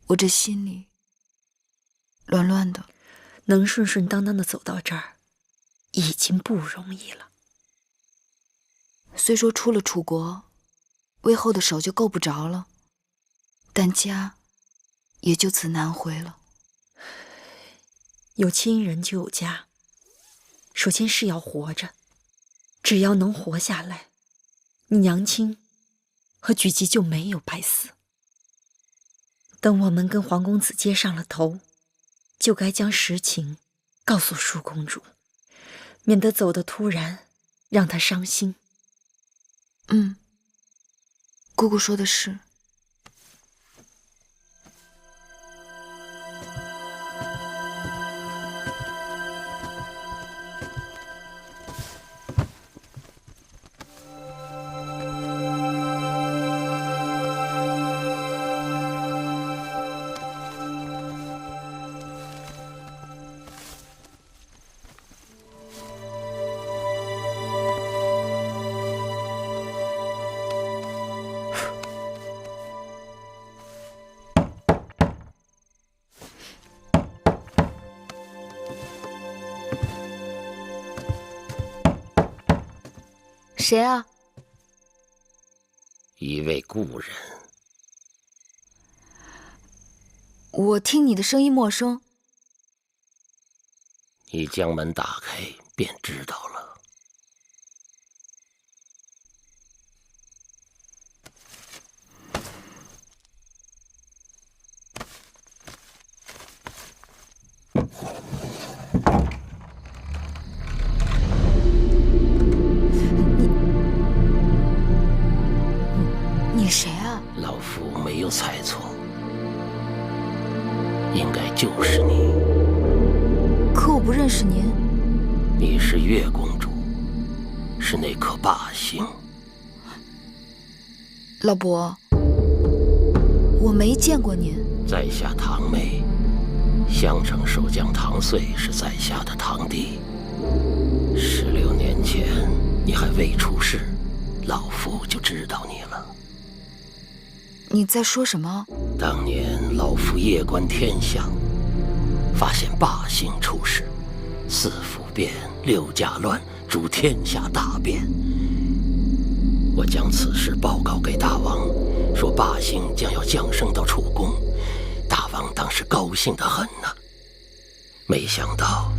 我这心里乱乱的。能顺顺当当的走到这儿，已经不容易了。虽说出了楚国，魏后的手就够不着了，但家也就此难回了。有亲人就有家，首先是要活着，只要能活下来，你娘亲和举姬就没有白死。等我们跟黄公子接上了头，就该将实情告诉舒公主，免得走得突然，让她伤心。姑姑说的是。谁啊？一位故人。我听你的声音陌生。你将门打开，便知道了。你谁啊？老夫没有猜错，应该就是你。可我不认识您。你是月公主，是那颗霸星。老伯，我没见过您。在下堂妹，襄城守将唐遂是在下的堂弟。16年前你还未出世，老夫就知道你了。你在说什么？当年老夫夜观天象，发现霸星出世，4府变，6甲乱，主天下大变。我将此事报告给大王，说霸星将要降生到楚宫。大王当时高兴得很呢，没想到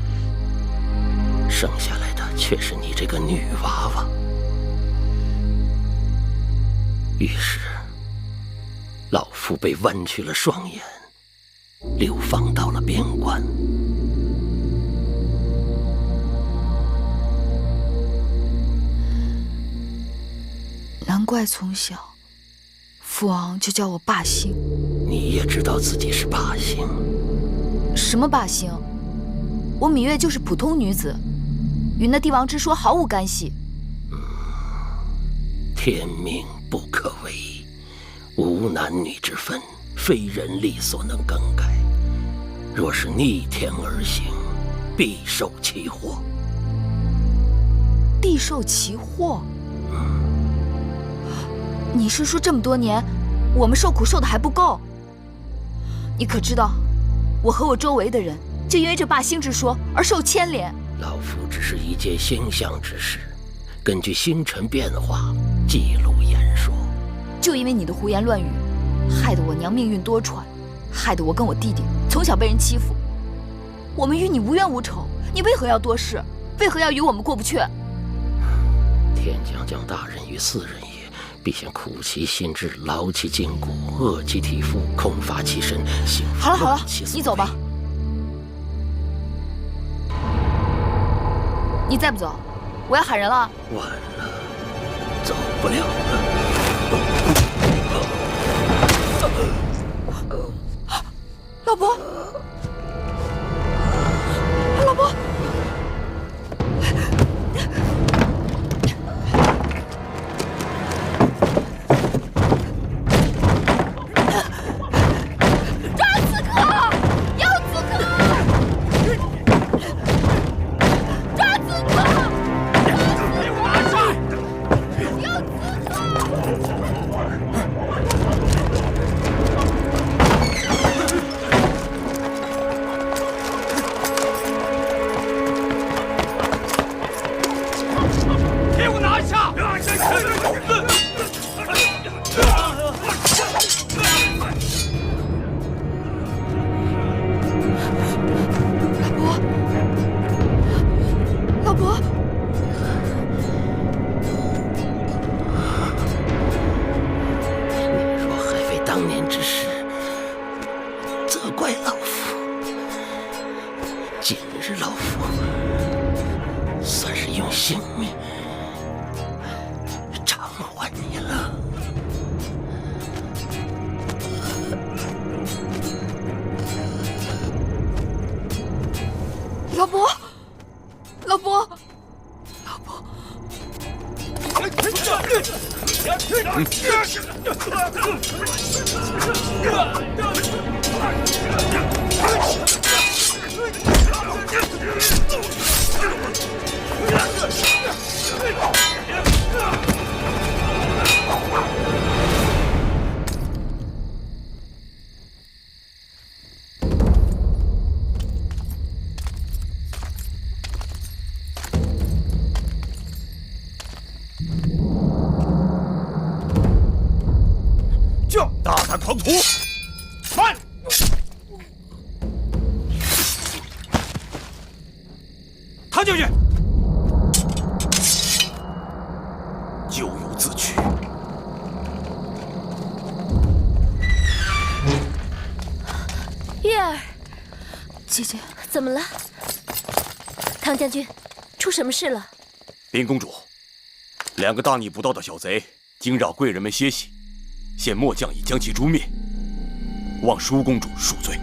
生下来的却是你这个女娃娃。于是老夫被剜去了双眼，流放到了边关。难怪从小父王就叫我霸星。你也知道自己是霸星？什么霸星？我芈月就是普通女子，与那帝王之说毫无干系。天命不可违，无男女之分，非人力所能更改。若是逆天而行，必受其祸。必受其祸？你是说这么多年，我们受苦受的还不够？你可知道，我和我周围的人就因为这霸星之说而受牵连。老夫只是一介星象之士，根据星辰变化记录言说。就因为你的胡言乱语，害得我娘命运多舛，害得我跟我弟弟从小被人欺负。我们与你无冤无仇，你为何要多事？为何要与我们过不去？天将降大任于斯人也，必先苦其心志，劳其筋骨，饿其体肤，空乏其身，幸福好了好了，其所你走吧。你再不走，我要喊人了。晚了，走不了了。老伯，老伯。老给我拿下！老伯，若还为当年之事责怪老夫，今日老夫算是用性命偿还你了。老伯，老伯，老伯。大胆狂徒！慢！唐将军，咎由自取。月儿，姐姐，怎么了？唐将军，出什么事了？林公主，两个大逆不道的小贼惊扰贵人们歇息。现末将已将其诛灭，望舒公主恕罪。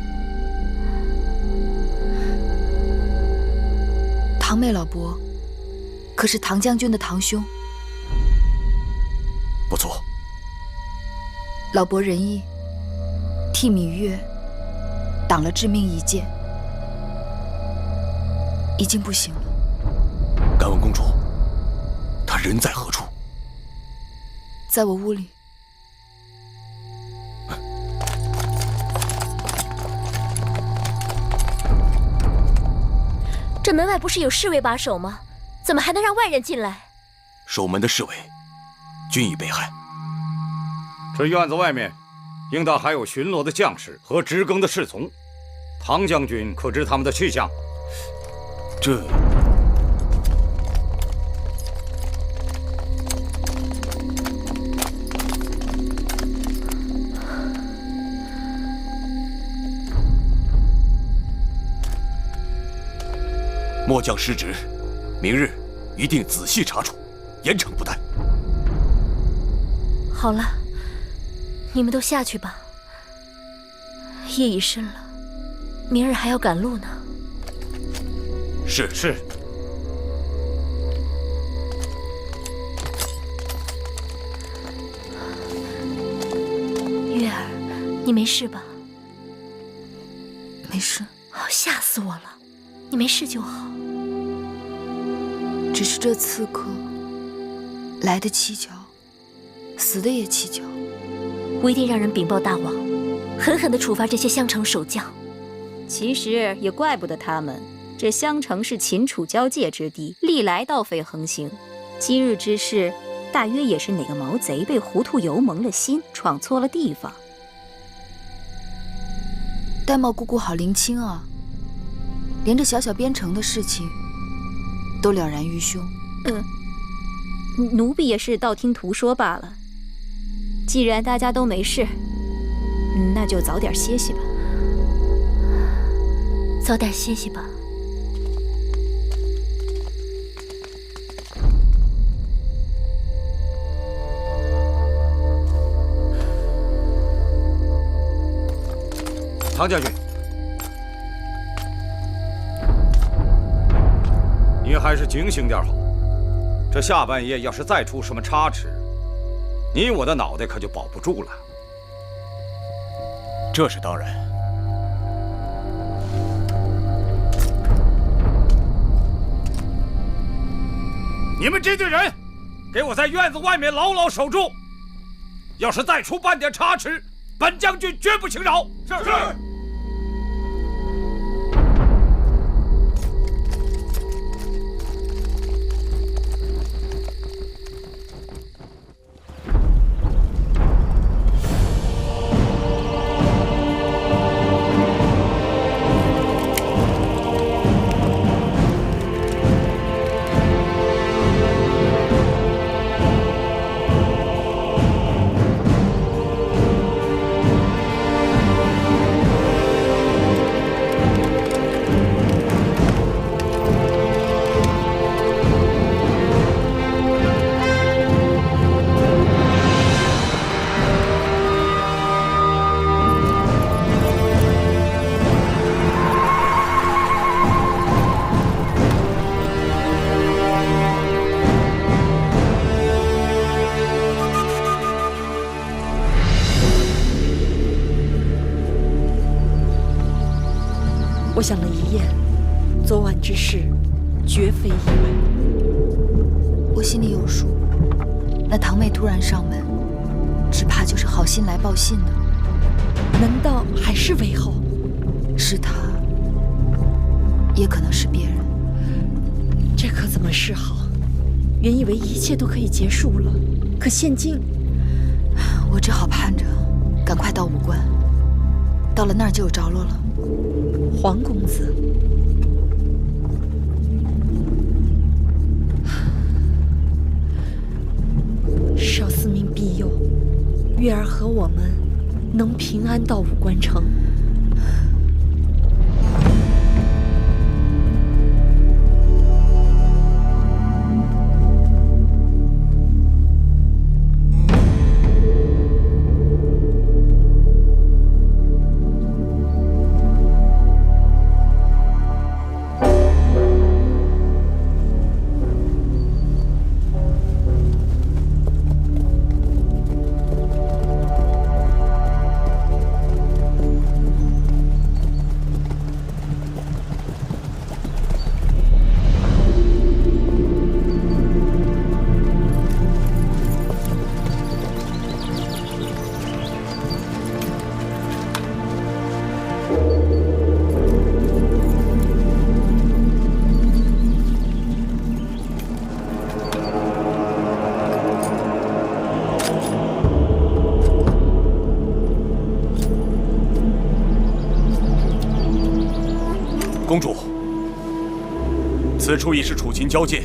堂妹老伯，可是唐将军的堂兄。不错，老伯仁义，替芈月挡了致命一剑，已经不行了。敢问公主，他人在何处？在我屋里。这门外不是有侍卫把守吗？怎么还能让外人进来？守门的侍卫均已被害。这院子外面应当还有巡逻的将士和值更的侍从，唐将军可知他们的去向？这……末将失职，明日一定仔细查处，严惩不贷。好了，你们都下去吧。夜已深了，明日还要赶路呢。是。月儿，你没事吧？没事。吓死我了！你没事就好。只是这刺客来得蹊跷，死的也蹊跷。我一定让人禀报大王，狠狠地处罚这些襄城守将。其实也怪不得他们，这襄城是秦楚交界之地，历来盗匪横行。今日之事，大约也是哪个毛贼被糊涂油蒙了心，闯错了地方。玳瑁姑姑好灵清啊，连这小小边城的事情都了然于胸。奴婢也是道听途说罢了。既然大家都没事，那就早点歇息吧。早点歇息吧。唐将军，你还是警醒点好。这下半夜要是再出什么差池，你我的脑袋可就保不住了。这是当然。你们这队人给我在院子外面牢牢守住。要是再出半点差池，本将军绝不轻饶。是。我想了一夜，昨晚之事绝非意外。我心里有数，那堂妹突然上门，只怕就是好心来报信的。难道还是韦后？是她，也可能是别人。这可怎么是好？原以为一切都可以结束了，可现今……我只好盼着赶快到武关，到了那儿就有着落了。黄公子，少司命庇佑，月儿和我们能平安到武关城。公主，此处已是楚秦交界，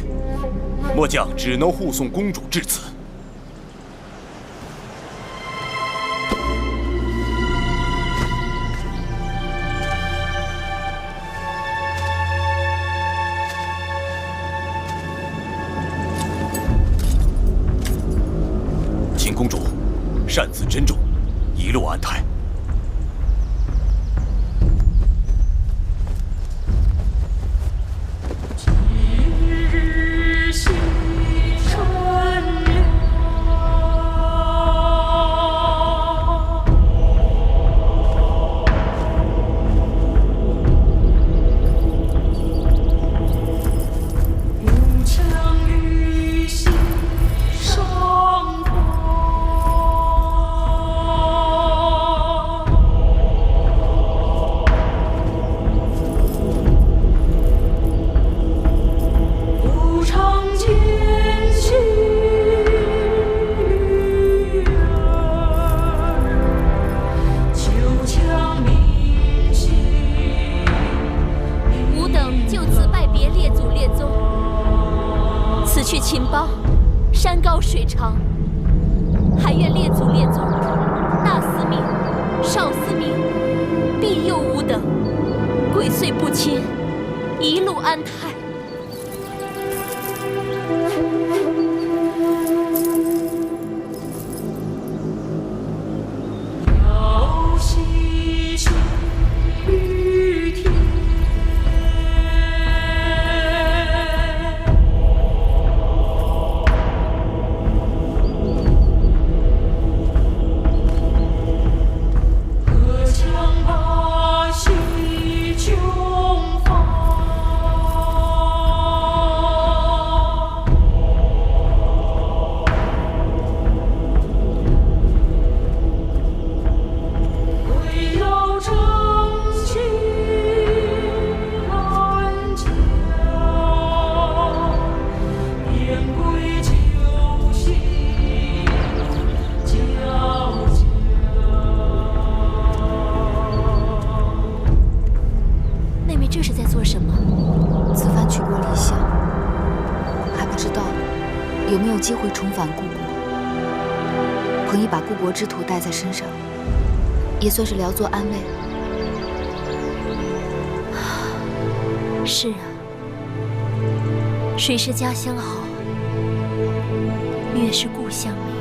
末将只能护送公主至此。请公主擅自珍重，一路安泰。将把西穷放。返故国。彭毅把故国之土带在身上，也算是聊作安慰。是啊，谁是家乡好，越是故乡美。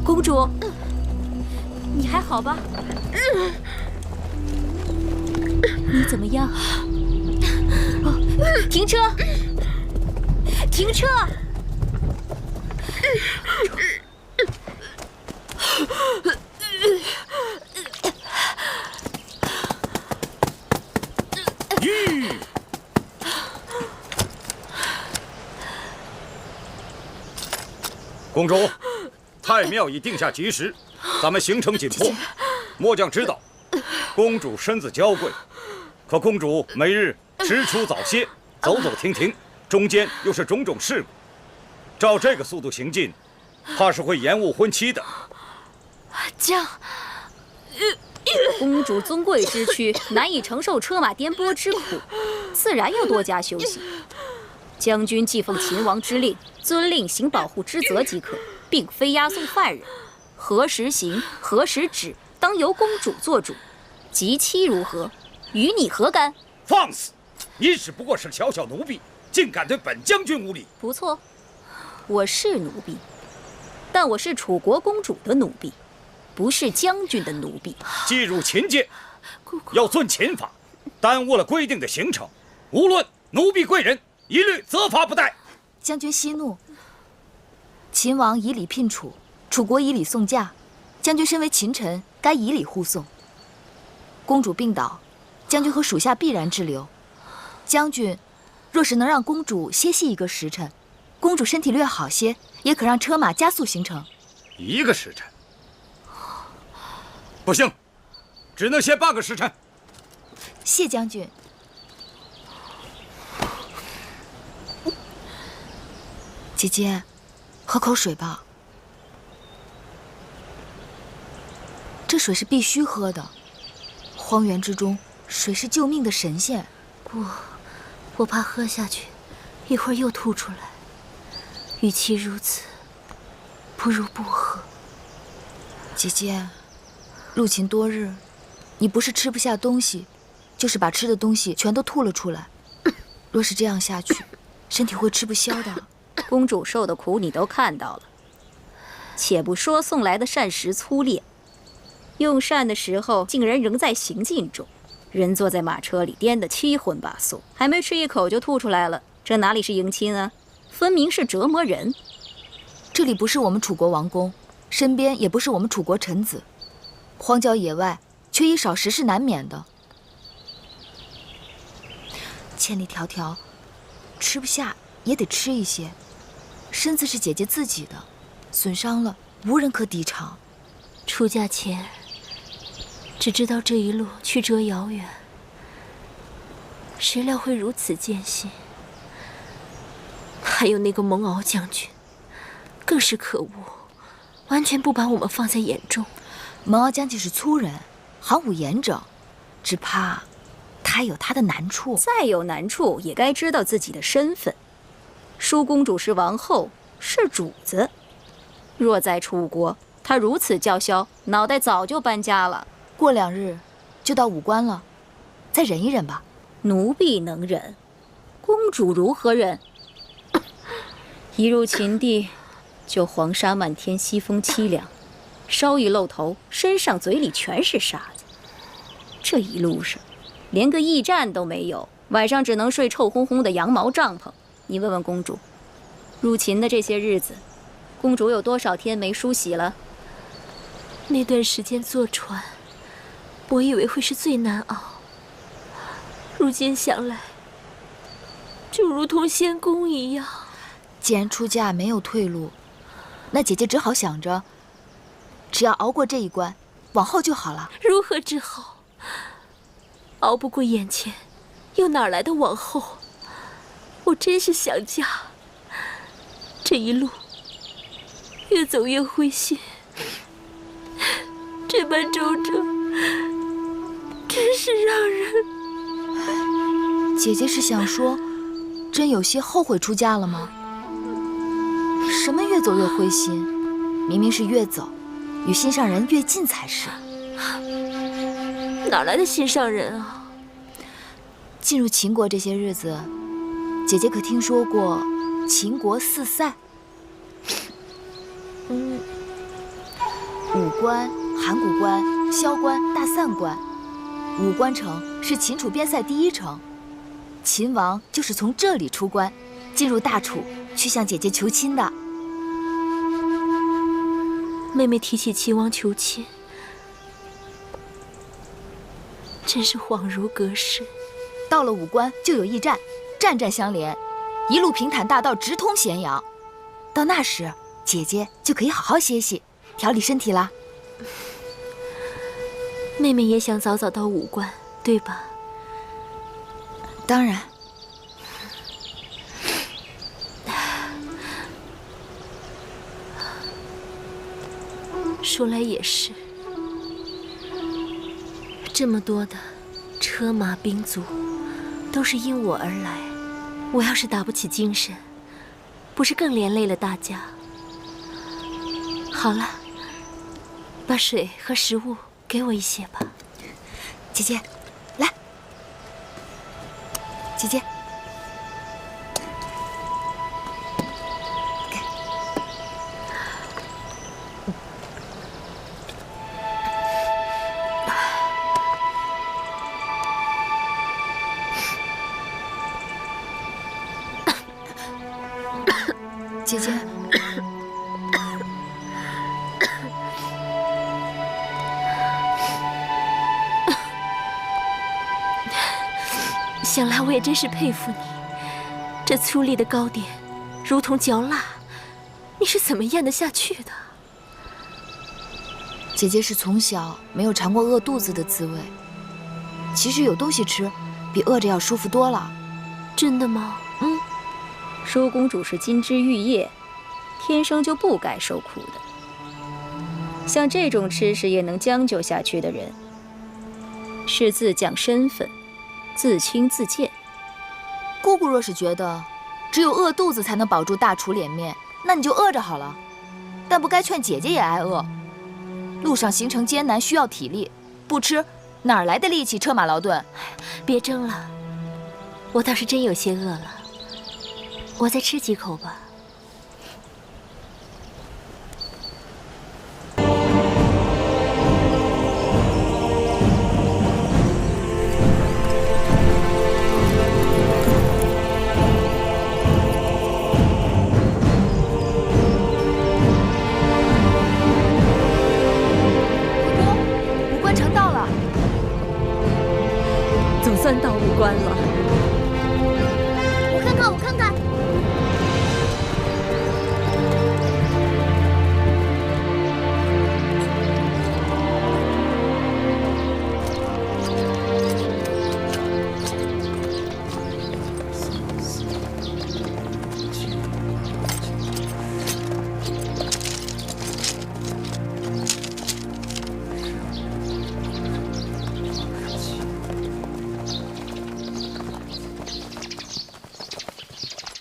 公主，你还好吧？你怎么样？停车！停车！公主，太庙已定下吉时，咱们行程紧迫。末将知道，公主身子娇贵，可公主每日迟出早歇，走走停停，中间又是种种事故，照这个速度行进，怕是会延误婚期的。将，公主尊贵之躯，难以承受车马颠簸之苦，自然要多加休息。将军既奉秦王之令，遵令行保护之责即可，并非押送犯人。何时行，何时止，当由公主做主。及期如何，与你何干？放肆！你只不过是小小奴婢，竟敢对本将军无礼！不错，我是奴婢，但我是楚国公主的奴婢，不是将军的奴婢。既入秦界，要遵秦法，耽误了规定的行程，无论奴婢贵人，一律责罚不贷。将军息怒。秦王以礼聘楚，楚国以礼送嫁，将军身为秦臣，该以礼护送。公主病倒，将军和属下必然滞留。将军若是能让公主歇息一个时辰，公主身体略好些，也可让车马加速行程。一个时辰不行，只能歇半个时辰。谢将军。姐姐，喝口水吧。这水是必须喝的。荒原之中，水是救命的神仙。不，我怕喝下去，一会儿又吐出来。与其如此，不如不喝。姐姐，入秦多日，你不是吃不下东西，就是把吃的东西全都吐了出来。若是这样下去，身体会吃不消的。公主受的苦你都看到了，且不说送来的膳食粗劣，用膳的时候竟然仍在行进中，人坐在马车里颠得七荤八素，还没吃一口就吐出来了，这哪里是迎亲啊，分明是折磨人。这里不是我们楚国王宫，身边也不是我们楚国臣子，荒郊野外，缺衣少食是难免的。千里迢迢，吃不下也得吃一些。身子是姐姐自己的，损伤了无人可抵偿。出嫁前，只知道这一路曲折遥远，谁料会如此艰辛。还有那个蒙敖将军，更是可恶，完全不把我们放在眼中。蒙敖将军是粗人，行武严整，只怕她有她的难处，再有难处也该知道自己的身份。舒公主是王后，是主子。若在楚国，她如此叫嚣，脑袋早就搬家了。过2日就到武关了，再忍一忍吧。奴婢能忍，公主如何忍？一入秦地，就黄沙漫天，西风凄凉，稍一露头，身上嘴里全是沙子。这一路上，连个驿站都没有，晚上只能睡臭烘烘的羊毛帐篷。你问问公主，入秦的这些日子，公主有多少天没梳洗了？那段时间坐船，我以为会是最难熬，如今想来，就如同仙宫一样。既然出嫁没有退路，那姐姐只好想着，只要熬过这一关，往后就好了。如何之好？熬不过眼前，又哪来的往后？我真是想家。这一路越走越灰心，这般周折，真是让人……姐姐是想说，真有些后悔出嫁了吗？什么越走越灰心？明明是越走，与心上人越近才是。哪来的心上人啊？进入秦国这些日子，姐姐可听说过秦国4塞？武关、函谷关、萧关、大散关。武关城是秦楚边塞第1城，秦王就是从这里出关，进入大楚去向姐姐求亲的。妹妹提起秦王求亲，真是恍如隔世。到了武关就有驿站，站站相连，一路平坦大道直通咸阳。到那时，姐姐就可以好好歇息，调理身体啦。妹妹也想早早到武关，对吧？当然。说来也是，这么多的车马兵卒，都是因我而来。我要是打不起精神，不是更连累了大家？好了，把水和食物给我一些吧。姐姐，来，姐姐。姐姐，想来我也真是佩服你，这粗粝的糕点，如同嚼蜡，你是怎么咽得下去的？姐姐是从小没有尝过饿肚子的滋味，其实有东西吃，比饿着要舒服多了。真的吗？舒公主是金枝玉叶，天生就不该受苦的。像这种吃食也能将就下去的人，是自降身份，自轻自贱。姑姑若是觉得只有饿肚子才能保住大楚脸面，那你就饿着好了。但不该劝姐姐也挨饿。路上行程艰难，需要体力，不吃哪来的力气车马劳顿？别争了，我倒是真有些饿了。我再吃几口吧。武关城到了，总算到武关了。我看看。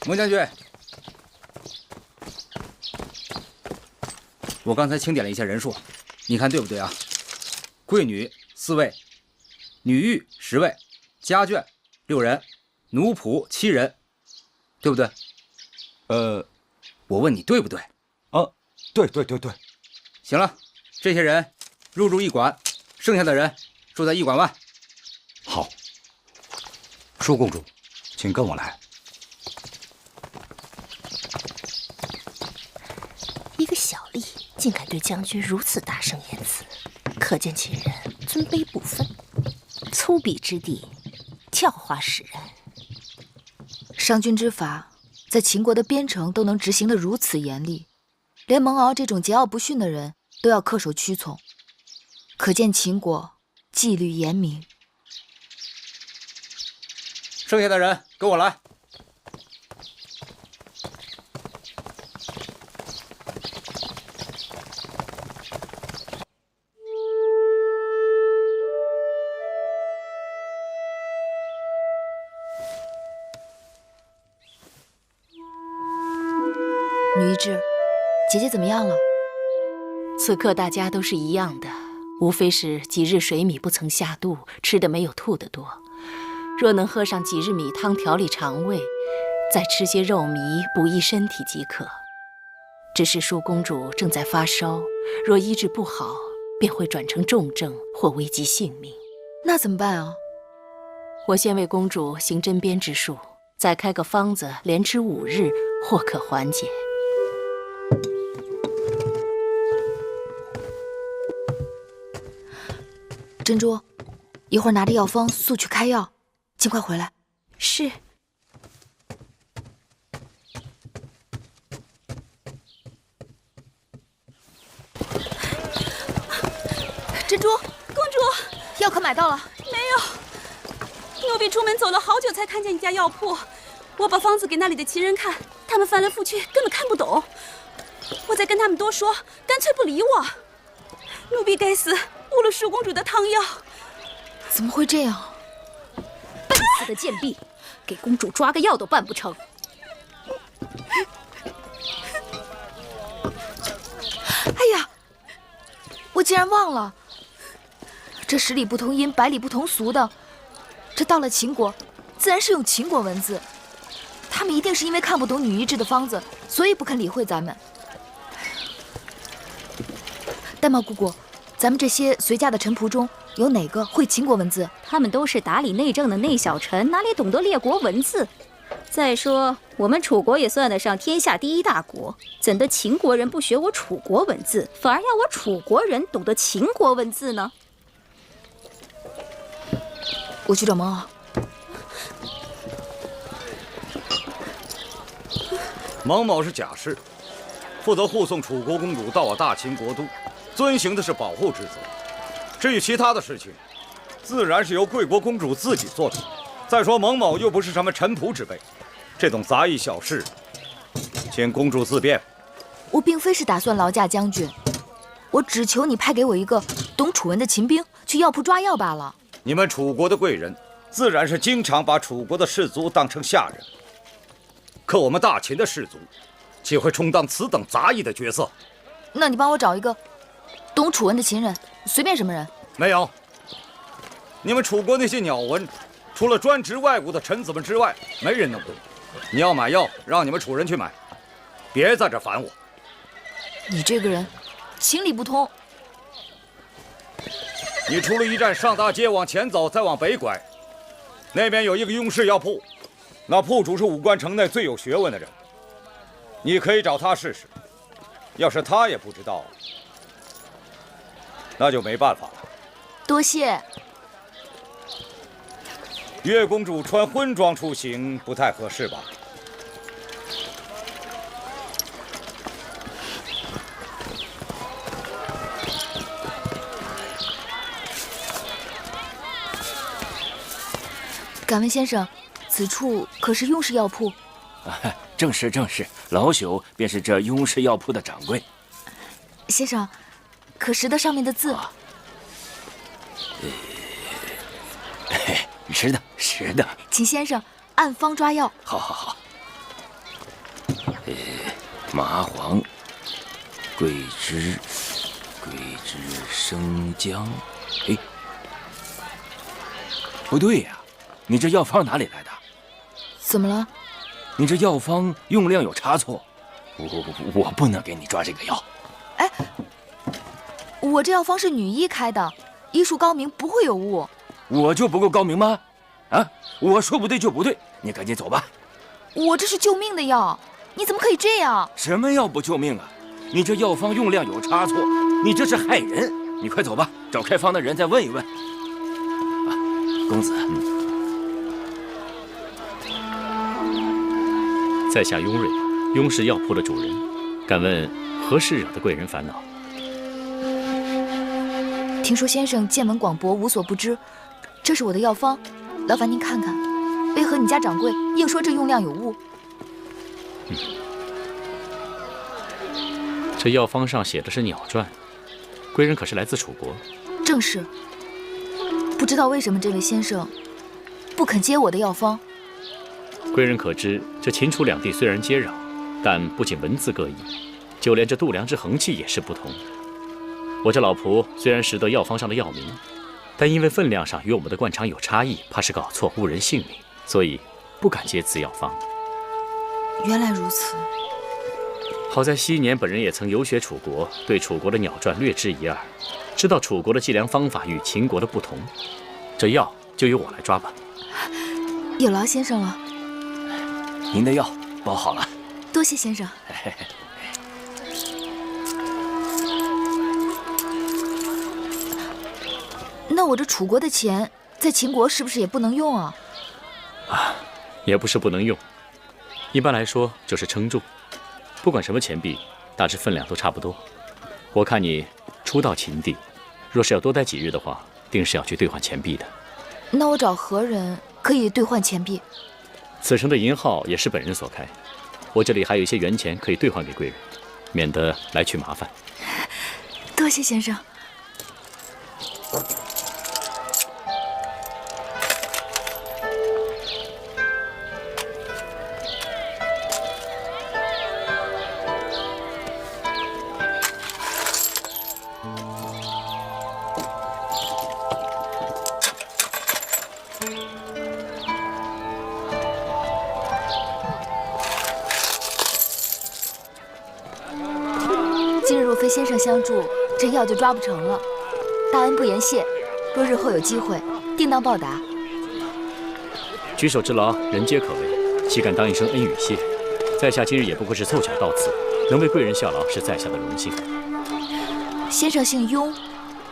蒙将军，我刚才清点了一下人数，你看对不对啊？贵女4位，女御10位，家眷6人，奴仆7人，对不对？我问你对不对？对。行了，这些人入住驿馆，剩下的人住在驿馆外。好，舒公主，请跟我来。一个小吏竟敢对将军如此大声言辞，可见其人尊卑不分，粗鄙之地，教化使人。商君之法，在秦国的边城都能执行得如此严厉，连蒙敖这种桀骜不驯的人都要恪守屈从，可见秦国纪律严明。剩下的人跟我来。女一志，姐姐怎么样了？此刻大家都是一样的，无非是几日水米不曾下肚，吃的没有吐的多。若能喝上几日米汤调理肠胃，再吃些肉糜补益身体即可。只是舒公主正在发烧，若医治不好，便会转成重症或危及性命。那怎么办啊？我先为公主行针砭之术，再开个方子，连吃5日，或可缓解。珍珠，一会儿拿着药方速去开药，尽快回来。是。珍珠，公主，药可买到了？没有，奴婢出门走了好久才看见一家药铺。我把方子给那里的旗人看，他们翻来覆去，根本看不懂。我再跟他们多说，干脆不理我。奴婢该死，误了舒公主的汤药。怎么会这样？笨死的贱婢，给公主抓个药都办不成。哎呀，我竟然忘了，这10里不同音，百里不同俗的，这到了秦国，自然是用秦国文字。他们一定是因为看不懂女医治的方子，所以不肯理会咱们。玳瑁姑姑，咱们这些随驾的臣仆中，有哪个会秦国文字？他们都是打理内政的内小臣，哪里懂得列国文字？再说，我们楚国也算得上天下第1大国，怎的秦国人不学我楚国文字，反而要我楚国人懂得秦国文字呢？我去找蒙敖。蒙某是甲士，负责护送楚国公主到我大秦国都，遵行的是保护之责。至于其他的事情，自然是由贵国公主自己做主。再说蒙某又不是什么臣仆之辈，这种杂役小事，请公主自便。我并非是打算劳驾将军，我只求你派给我一个懂楚文的秦兵，去药铺抓药罢了。你们楚国的贵人，自然是经常把楚国的士卒当成下人。可我们大秦的士卒，岂会充当此等杂役的角色？那你帮我找一个懂楚文的秦人，随便什么人。没有。你们楚国那些鸟文，除了专职外务的臣子们之外，没人能懂。你要买药，让你们楚人去买，别在这烦我。你这个人，情理不通。你出了驿站，上大街往前走，再往北拐，那边有一个雍氏药铺。那铺主是武关城内最有学问的人，你可以找他试试。要是他也不知道，那就没办法了。多谢。月公主穿婚装出行不太合适吧？敢问先生，此处可是雍氏药铺？正是正是，老朽便是这雍氏药铺的掌柜。先生，可识得上面的字？识得识得。请先生按方抓药。好好好。麻黄、桂枝、生姜。哎，不对呀，你这药方哪里来的？怎么了？你这药方用量有差错，我不能给你抓这个药。哎，我这药方是女医开的，医术高明，不会有误。我就不够高明吗？啊，我说不对就不对，你赶紧走吧。我这是救命的药，你怎么可以这样？什么药不救命啊？你这药方用量有差错，你这是害人！你快走吧，找开方的人再问一问。啊，公子，在下雍瑞，雍氏药铺的主人，敢问何事惹得贵人烦恼？听说先生见闻广博，无所不知，这是我的药方，劳烦您看看，为何你家掌柜硬说这用量有误？这药方上写的是鸟传，贵人可是来自楚国？正是。不知道为什么这位先生不肯接我的药方。贵人可知，这秦楚两地虽然接壤，但不仅文字各异，就连这度量之衡器也是不同。我这老仆虽然识得药方上的药名，但因为分量上与我们的惯常有差异，怕是搞错误人性命，所以不敢接此药方。原来如此。好在昔年本人也曾游学楚国，对楚国的鸟传略知一二，知道楚国的计量方法与秦国的不同。这药就由我来抓吧。有劳先生了。您的药包好了。多谢先生。那我这楚国的钱在秦国是不是也不能用啊？也不是不能用，一般来说就是撑住。不管什么钱币，大致分量都差不多。我看你初到秦地，若是要多待几日的话，定是要去兑换钱币的。那我找何人可以兑换钱币？此城的银号也是本人所开，我这里还有一些元钱可以兑换给贵人，免得来去麻烦。多谢先生。今日若非先生相助，这药就抓不成了。大恩不言谢，若日后有机会，定当报答。举手之劳，人皆可为，岂敢当一声恩与谢？在下今日也不过是凑巧到此，能为贵人效劳，是在下的荣幸。先生姓雍，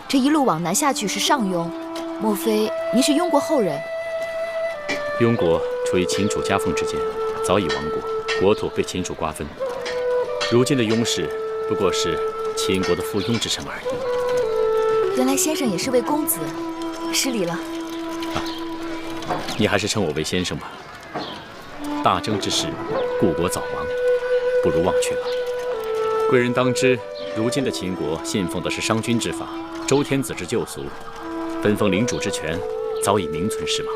这一路往南下去是上庸，莫非您是庸国后人？雍国处于秦楚夹缝之间，早已亡国，国土被秦楚瓜分。如今的雍氏不过是秦国的附庸之臣而已。原来先生也是位公子，失礼了。你还是称我为先生吧。大征之时，故国早亡，不如忘却吧。贵人当知，如今的秦国信奉的是商君之法，周天子之旧俗，分封领主之权早已名存实亡。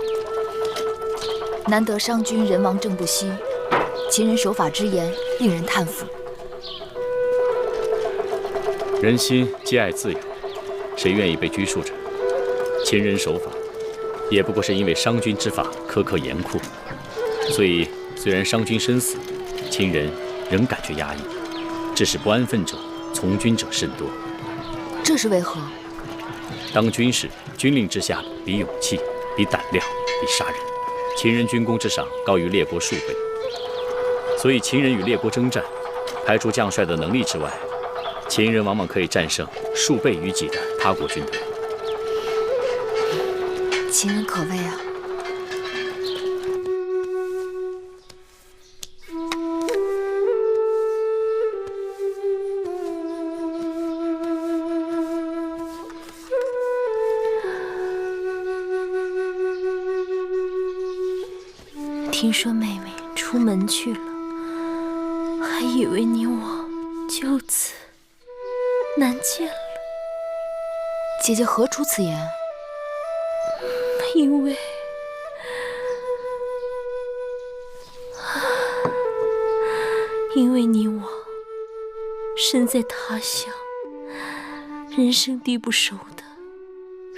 难得商君人亡政不息，秦人守法之严，令人叹服。人心皆爱自由，谁愿意被拘束着？秦人守法，也不过是因为商君之法苛刻严酷，所以虽然商君身死，秦人仍感觉压抑，致使不安分者、从军者甚多。这是为何？当军事，军令之下，比勇气，比胆量，比杀人。秦人军功之上高于列国数倍，所以秦人与列国征战，排除将帅的能力之外，秦人往往可以战胜数倍于己的他国军队。秦人可畏啊！听说妹妹出门去了，还以为你我就此难见了。姐姐何出此言？因为你我身在他乡，人生地不熟的，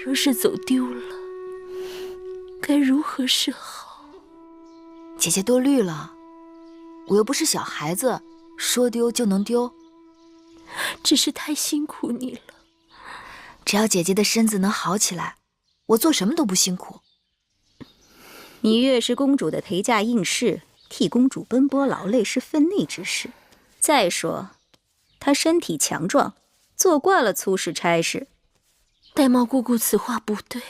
若是走丢了，该如何是好？姐姐多虑了，我又不是小孩子，说丢就能丢。只是太辛苦你了。只要姐姐的身子能好起来，我做什么都不辛苦。你越是公主的陪嫁应试，替公主奔波劳累是分内之事。再说，她身体强壮，做惯了粗事差事。玳瑁姑姑此话不对，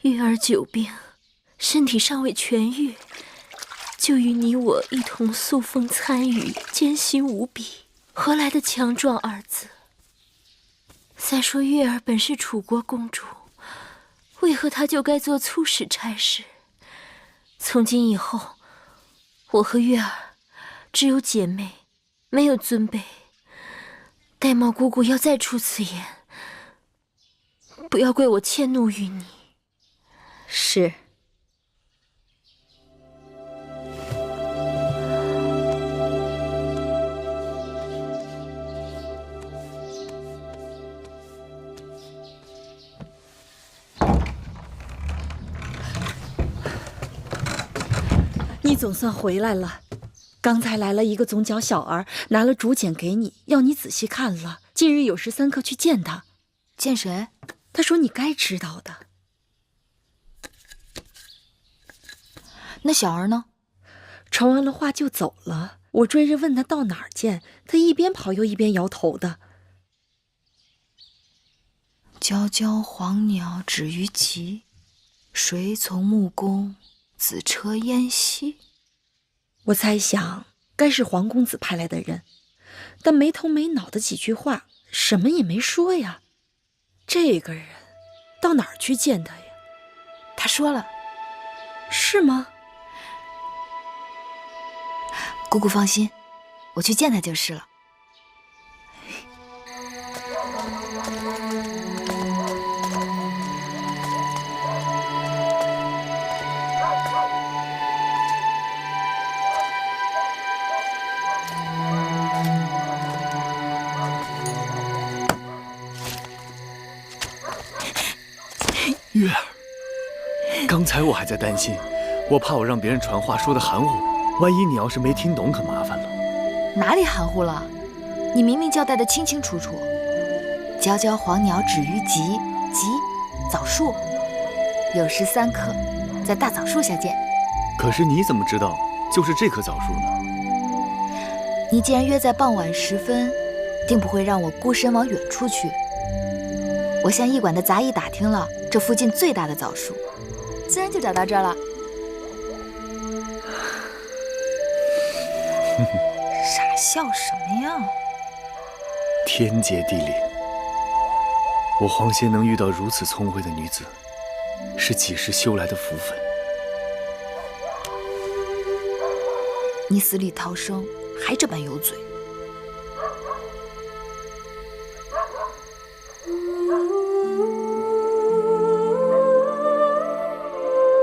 月儿久病，身体尚未痊愈，就与你我一同素风参与，艰辛无比，何来的强壮二字？再说月儿本是楚国公主，为何她就该做粗使差事？从今以后，我和月儿只有姐妹，没有尊卑。玳瑁姑姑要再出此言，不要怪我迁怒于你。是。你总算回来了。刚才来了一个总角小儿，拿了竹简给你，要你仔细看了。近日有时3刻去见他。见谁？他说你该知道的。那小儿呢？传完了话就走了。我追着问他到哪儿见，他一边跑又一边摇头的。皎皎黄鸟止于棘，谁从木工子车烟兮。我猜想该是黄公子派来的人，但没头没脑的几句话，什么也没说呀。这个人到哪儿去见他呀？他说了。是吗？姑姑放心，我去见他就是了。月儿，刚才我还在担心，我怕我让别人传话说的含糊，万一你要是没听懂，可麻烦了。哪里含糊了？你明明交代的清清楚楚。皎皎黄鸟止于棘，棘枣树，有时3刻，在大枣树下见。可是你怎么知道就是这棵枣树呢？你既然约在傍晚时分，定不会让我孤身往远处去。我向驿馆的杂役打听了这附近最大的枣树，自然就找到这儿了。傻笑什么呀？天结地灵，我黄仙能遇到如此聪慧的女子，是几世修来的福分。你死里逃生，还这般有嘴。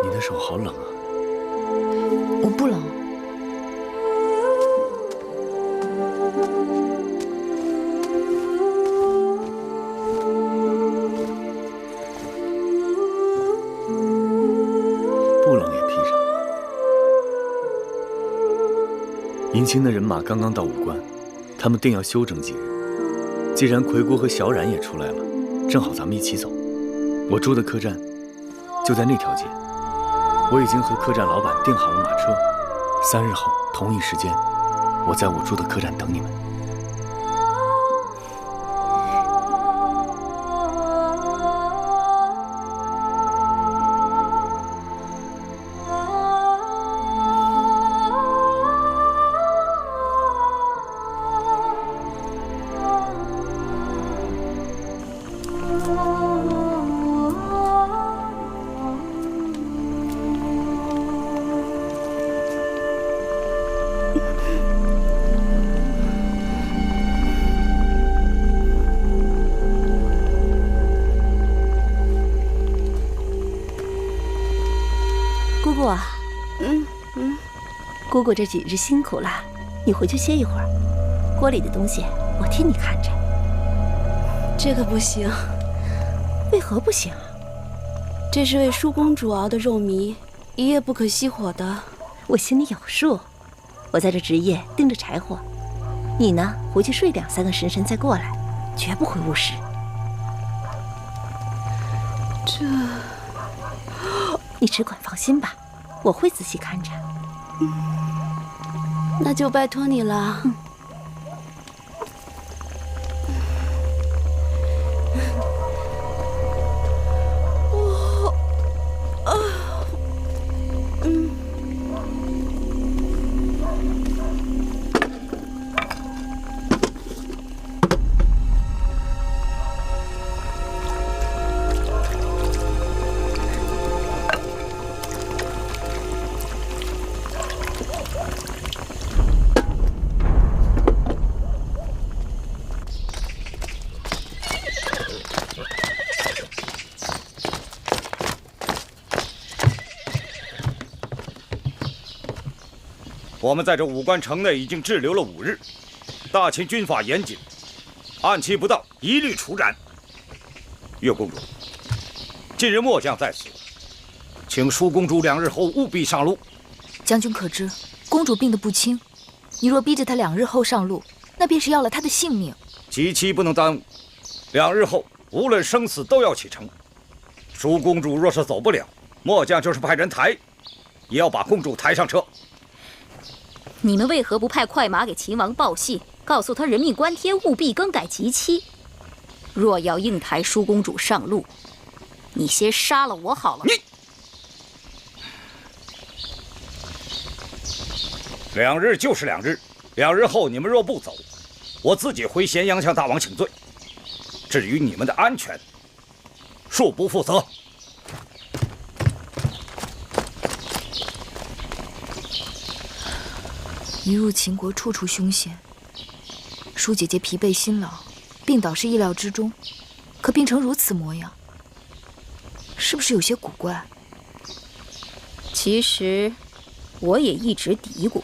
你的手好冷啊。我不冷。不冷也披上。迎亲的人马刚刚到武关，他们定要休整几日。既然奎国和小冉也出来了，正好咱们一起走。我住的客栈就在那条街，我已经和客栈老板订好了马车。3日后同一时间，我在我住的客栈等你们。姑姑啊，姑姑这几日辛苦了，你回去歇一会儿。锅里的东西我替你看着。这个不行。为何不行？这是为舒公主熬的肉糜，一夜不可熄火的。我心里有数，我在这值夜盯着柴火，你呢回去睡2、3个时辰再过来，绝不会误事。这，你只管放心吧，我会仔细看着。那就拜托你了。我们在这武关城内已经滞留了5日，大秦军法严谨，按期不到一律处斩。月公主，近日末将在此，请舒公主2日后务必上路。将军可知，公主病得不轻，你若逼着她2日后上路，那便是要了她的性命。吉期不能耽误，2日后无论生死都要启程。舒公主若是走不了，末将就是派人抬，也要把公主抬上车。你们为何不派快马给秦王报信，告诉他人命关天，务必更改吉期？若要硬抬舒公主上路，你先杀了我好了。你2日就是2日，2日后你们若不走，我自己回咸阳向大王请罪。至于你们的安全，恕不负责。一入秦国，处处凶险。舒姐姐疲惫辛劳，病倒是意料之中，可病成如此模样，是不是有些古怪？其实，我也一直嘀咕。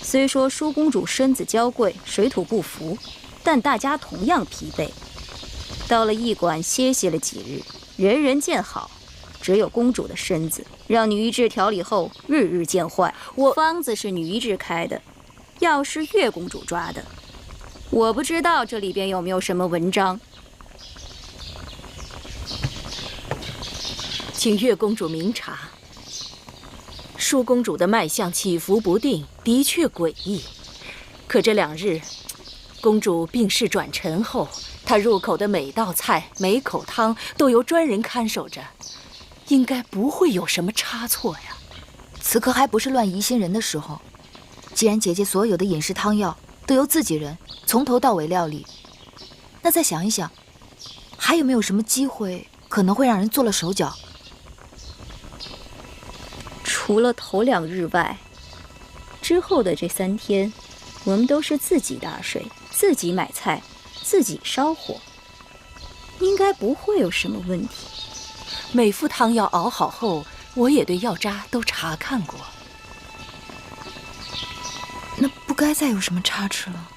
虽说舒公主身子娇贵，水土不服，但大家同样疲惫。到了驿馆歇息了几日，人人见好，只有公主的身子，让女医治调理后日日见坏。方子是女医治开的，药是月公主抓的，我不知道这里边有没有什么文章。请月公主明察。舒公主的脉象起伏不定，的确诡异。可这2日，公主病势转沉后，她入口的每道菜、每口汤都由专人看守着，应该不会有什么差错呀。此刻还不是乱疑心人的时候。既然姐姐所有的饮食汤药都由自己人从头到尾料理，那再想一想，还有没有什么机会可能会让人做了手脚？除了头2日外，之后的这3天，我们都是自己打水、自己买菜、自己烧火，应该不会有什么问题。每副汤药熬好后，我也对药渣都查看过。那不该再有什么差池了。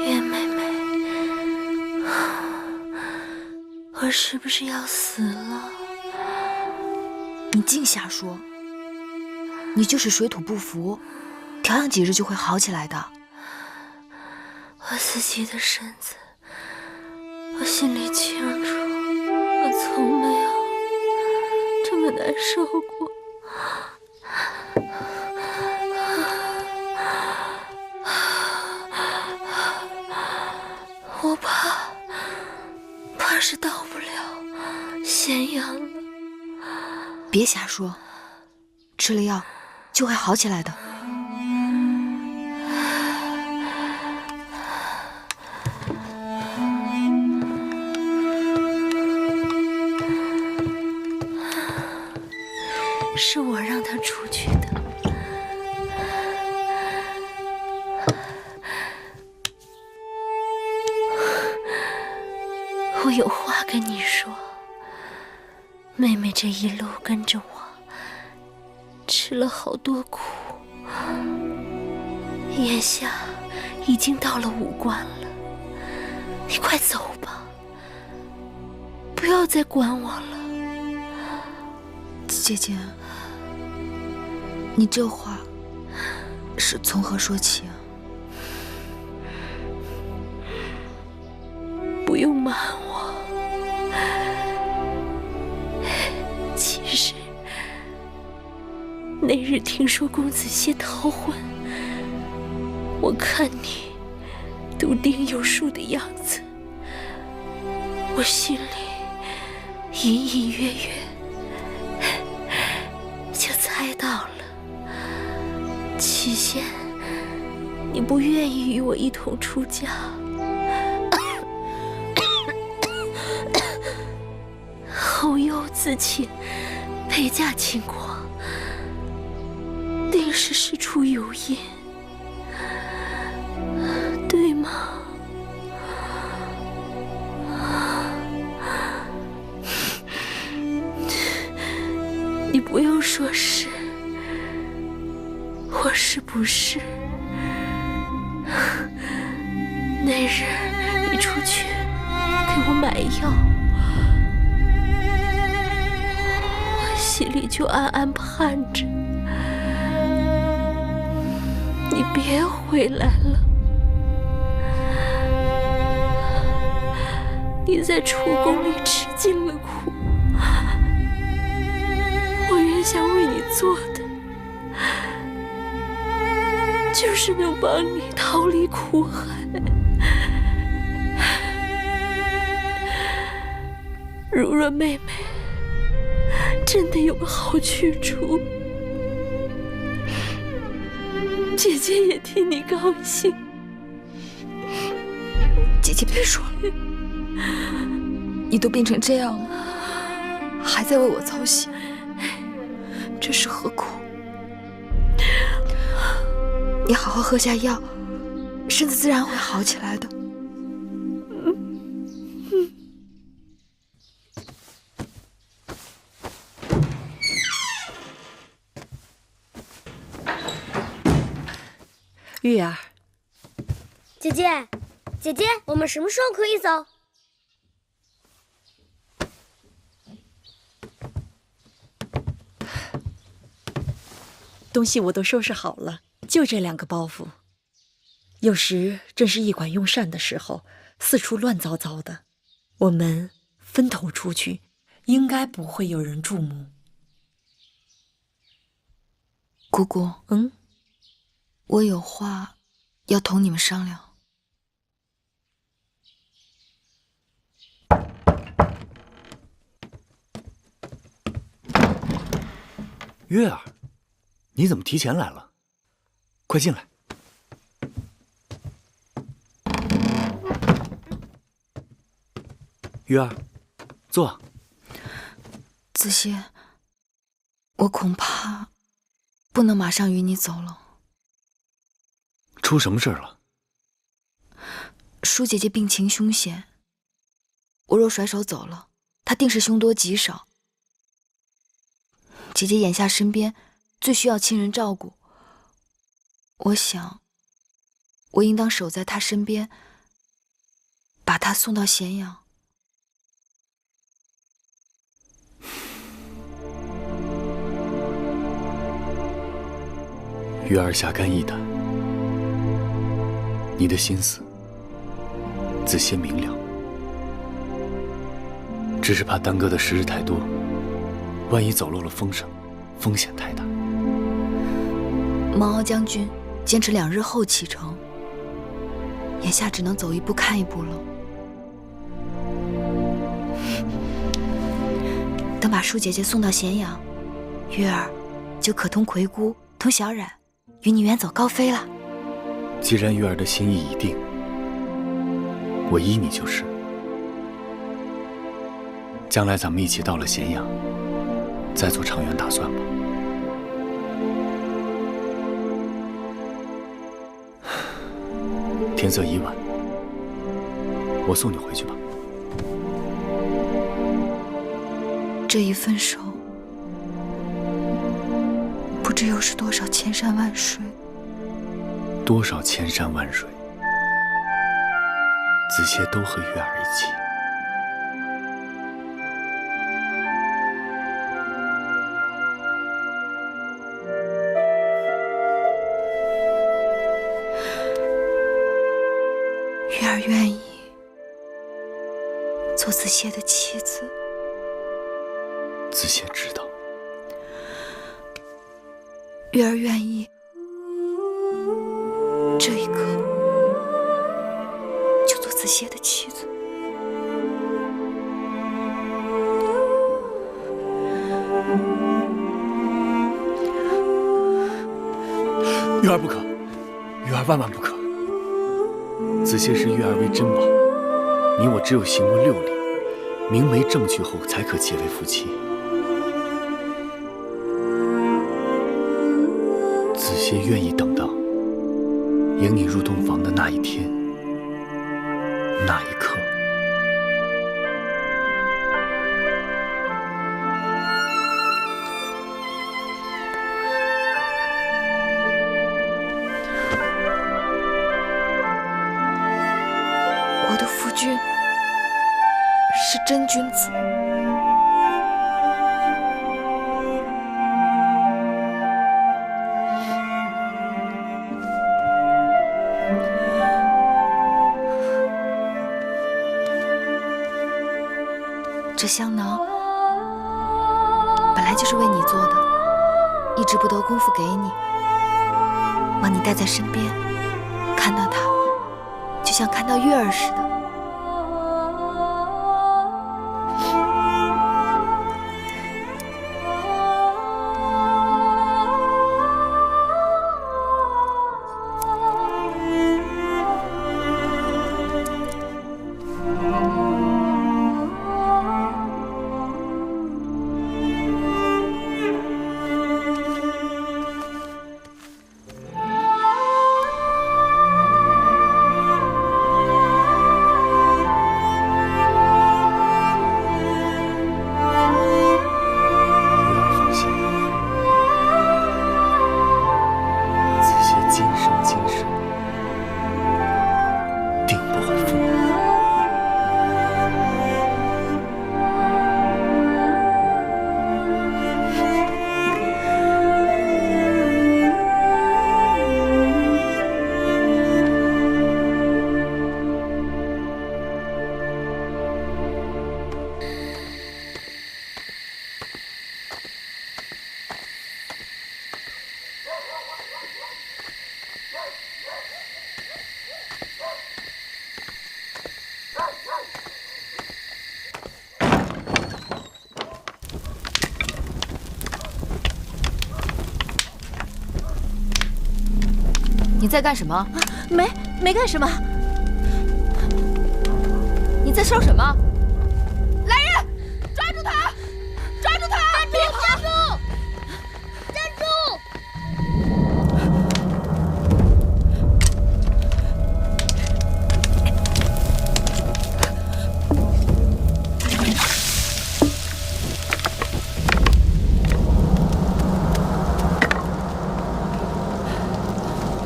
月妹妹，我是不是要死了？你净瞎说！你就是水土不服，调养几日就会好起来的。我自己的身子，我心里清楚，我从没有这么难受过。我怕是到不了咸阳了。别瞎说，吃了药就会好起来的。是我让他出去的。我有话跟你说。妹妹这一路跟着我，吃了好多苦，眼下已经到了5关了。你快走吧，不要再管我了。姐姐，你这话是从何说起啊？不用瞒我，其实那日听说公子谢逃婚，我看你笃定有数的样子，我心里隐隐约约就猜到了。起先你不愿意与我一同出家，后又自请陪嫁秦国，定是事出有因，对吗？你不用说是，或是不是。那日你出去给我买药，我心里就暗暗盼着你别回来了。你在楚宫里吃尽了苦，我原想为你做的就是能帮你逃离苦海。如若妹妹真的有个好去处，姐姐也替你高兴。姐姐别说了，你都病成这样了，还在为我操心，这是何苦？你好好喝下药，身子自然会好起来的。玉儿，姐姐，姐姐，我们什么时候可以走？东西我都收拾好了，就这2个包袱。有时正是一管用膳的时候，四处乱糟糟的，我们分头出去，应该不会有人注目。姑姑，我有话要同你们商量。月儿，你怎么提前来了？快进来。月儿，坐。子歇，我恐怕不能马上与你走了。出什么事儿了？舒姐姐病情凶险，我若甩手走了，她定是凶多吉少。姐姐眼下身边最需要亲人照顾，我想，我应当守在她身边，把她送到咸阳。月儿下肝易胆，你的心思自先明了，只是怕耽搁的时日太多，万一走漏了风声，风险太大。毛敖将军坚持2日后启程，眼下只能走一步看一步了。等把舒姐姐送到咸阳，月儿就可同葵姑、同小冉与你远走高飞了。既然月儿的心意已定，我依你就是。将来咱们一起到了咸阳，再做长远打算吧。天色已晚，我送你回去吧。这一分手，不知又是多少千山万水。多少千山万水，子歇都和月儿一起。月儿愿意做子歇的妻子。子歇知道，月儿愿意这一刻就做子歇的妻子。月儿不可，月儿万万不可。子歇视月儿为珍宝，你我只有行过6礼，明媒正娶后，才可结为夫妻。子歇愿意等到迎你入洞房的那一天，那一刻。我的夫君是真君子。这香囊本来就是为你做的，一直不得功夫给你，望你带在身边，看到它就像看到月儿似的。你在干什么？没干什么。你在烧什么？来人，抓住他！抓住他！别跑！站住！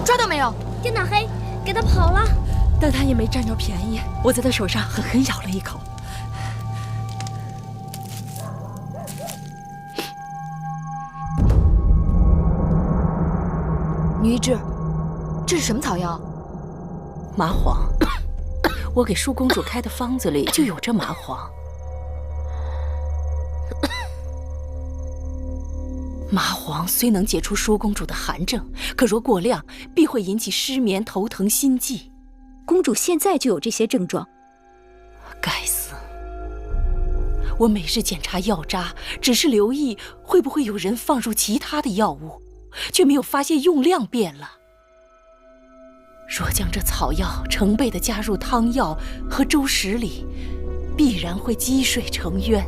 抓到没有？电脑黑，给他跑了。但他也没占着便宜，我在他手上狠狠咬了一口。女医治，这是什么草药？麻黄。我给舒公主开的方子里就有这麻黄。麻黄虽能解除舒公主的寒症，可若过量，必会引起失眠、头疼、心悸。公主现在就有这些症状。该死！我每日检查药渣，只是留意会不会有人放入其他的药物，却没有发现用量变了。若将这草药成倍地加入汤药和粥食里，必然会积水成渊。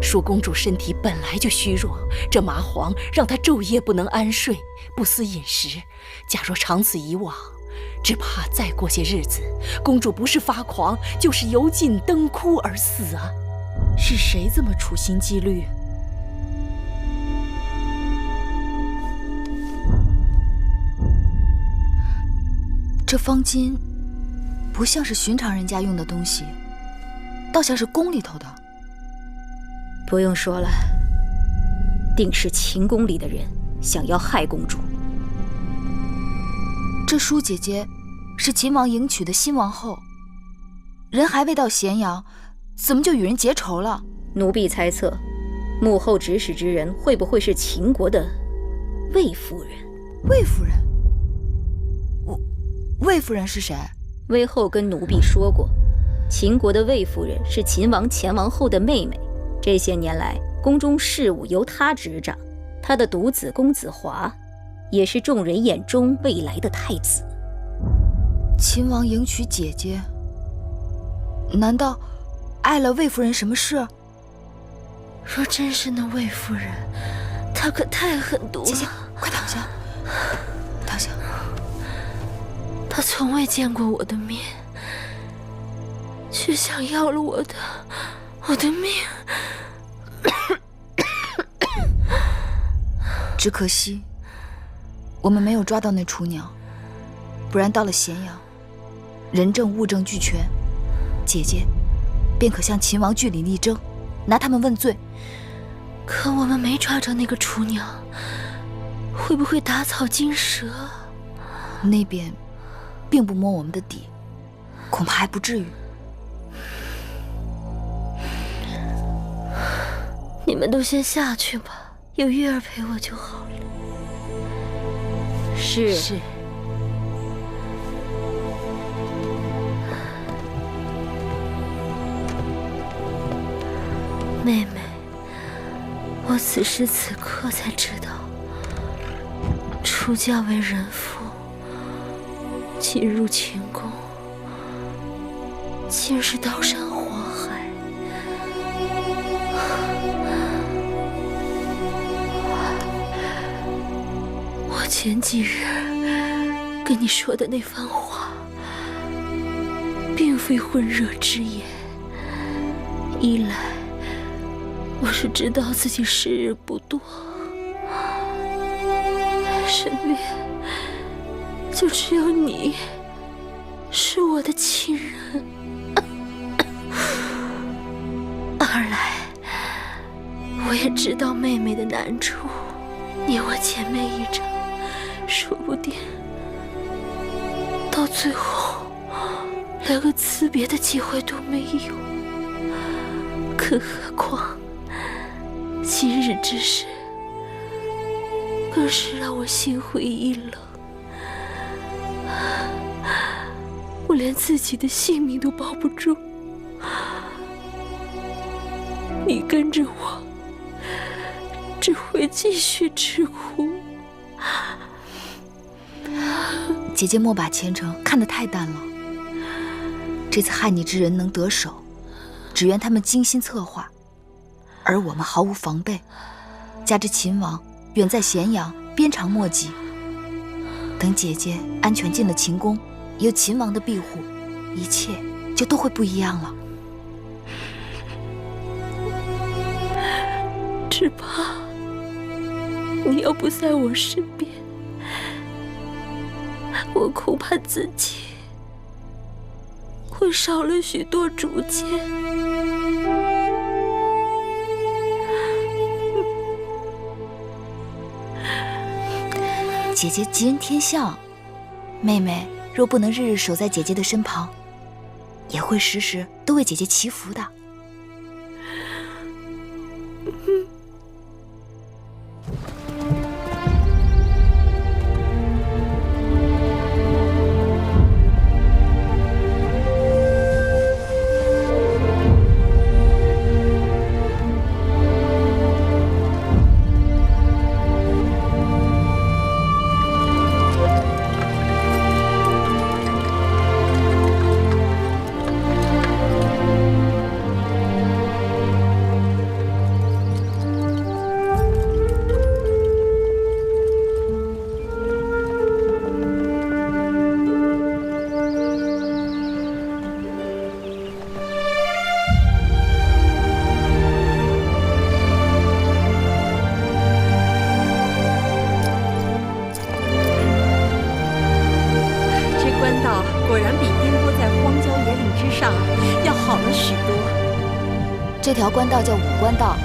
舒公主身体本来就虚弱，这麻黄让她昼夜不能安睡，不思饮食。假若长此以往，只怕再过些日子，公主不是发狂，就是油尽灯枯而死啊！是谁这么处心积虑，这方巾不像是寻常人家用的东西，倒像是宫里头的。不用说了，定是秦宫里的人想要害公主。这舒姐姐是秦王迎娶的新王后，人还未到咸阳，怎么就与人结仇了？奴婢猜测，幕后指使之人会不会是秦国的魏夫人？魏夫人？魏夫人是谁？魏后跟奴婢说过，秦国的魏夫人是秦王前王后的妹妹。这些年来，宫中事务由她执掌。她的独子公子华，也是众人眼中未来的太子。秦王迎娶姐姐，难道碍了魏夫人什么事？若真是那魏夫人，她可太狠毒了。姐姐，快躺下，躺下。她从未见过我的面，却想要了我的命。只可惜，我们没有抓到那雏鸟，不然到了咸阳，人证物证俱全，姐姐便可向秦王据理力争，拿他们问罪。可我们没抓着那个雏鸟，会不会打草惊蛇？那边并不摸我们的底，恐怕还不至于。你们都先下去吧。有月儿陪我就好了。是。妹妹，我此时此刻才知道，出嫁为人妇，进入秦宫，竟是刀山火海。我前几日跟你说的那番话，并非混热之言。一来，我是知道自己时日不多，身边就只有你是我的亲人；二来，我也知道妹妹的难处，你我姐妹一场，说不定到最后连个辞别的机会都没有。更何况今日之事，更是让我心灰意冷。我连自己的性命都保不住，你跟着我，只会继续吃苦。姐姐莫把前程看得太淡了。这次害你之人能得手，只缘他们精心策划，而我们毫无防备，加之秦王远在咸阳，鞭长莫及。等姐姐安全进了秦宫，有秦王的庇护，一切就都会不一样了。只怕你要不在我身边，我恐怕自己会少了许多主见。姐姐吉人天相，妹妹若不能日日守在姐姐的身旁，也会时时都为姐姐祈福的。这条官道叫武官道，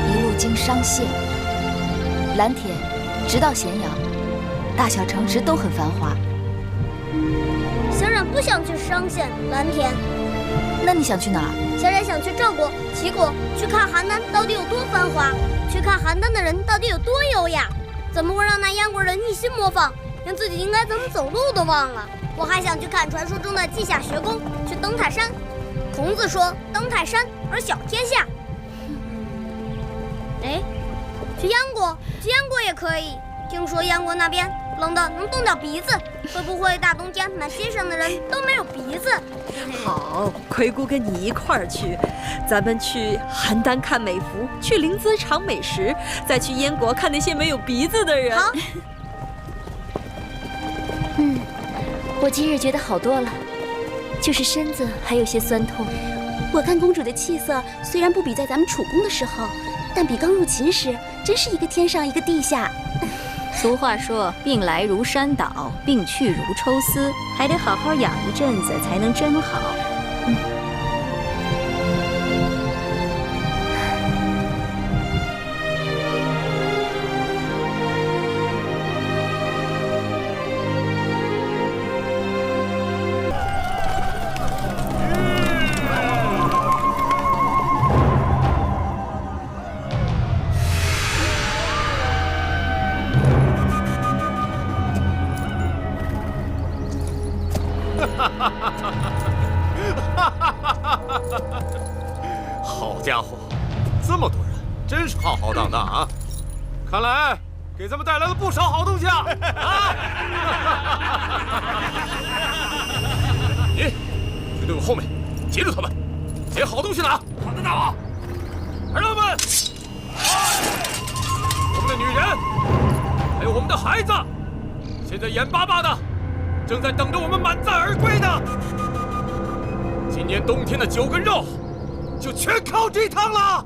一路经商县、蓝田，直到咸阳，大小城池都很繁华。小冉不想去商县、蓝田，那你想去哪儿？小冉想去赵国、齐国，去看邯郸到底有多繁华，去看邯郸的人到底有多优雅。怎么会让那燕国人一心模仿，连自己应该怎么走路都忘了？我还想去看传说中的稷下学宫，去登泰山。孔子说：“登泰山而小天下。”哎，去燕国也可以。听说燕国那边冷得能冻掉鼻子，会不会大冬天满街上的人都没有鼻子？好，葵姑跟你一块儿去，咱们去邯郸看美服，去临淄尝美食，再去燕国看那些没有鼻子的人。好。我今日觉得好多了，就是身子还有些酸痛。我看公主的气色虽然不比在咱们楚宫的时候，但比刚入秦时真是一个天上一个地下。俗话说，病来如山倒，病去如抽丝，还得好好养一阵子才能真好。好家伙，这么多人，真是浩浩荡荡啊！看来给咱们带来了不少好东西啊！你去队伍后面，截住他们，捡好东西拿。好的，大王。儿郎们，我们的女人，还有我们的孩子，现在眼巴巴的，正在等着我们满载而归呢。今年冬天的酒跟肉，就全靠这趟了。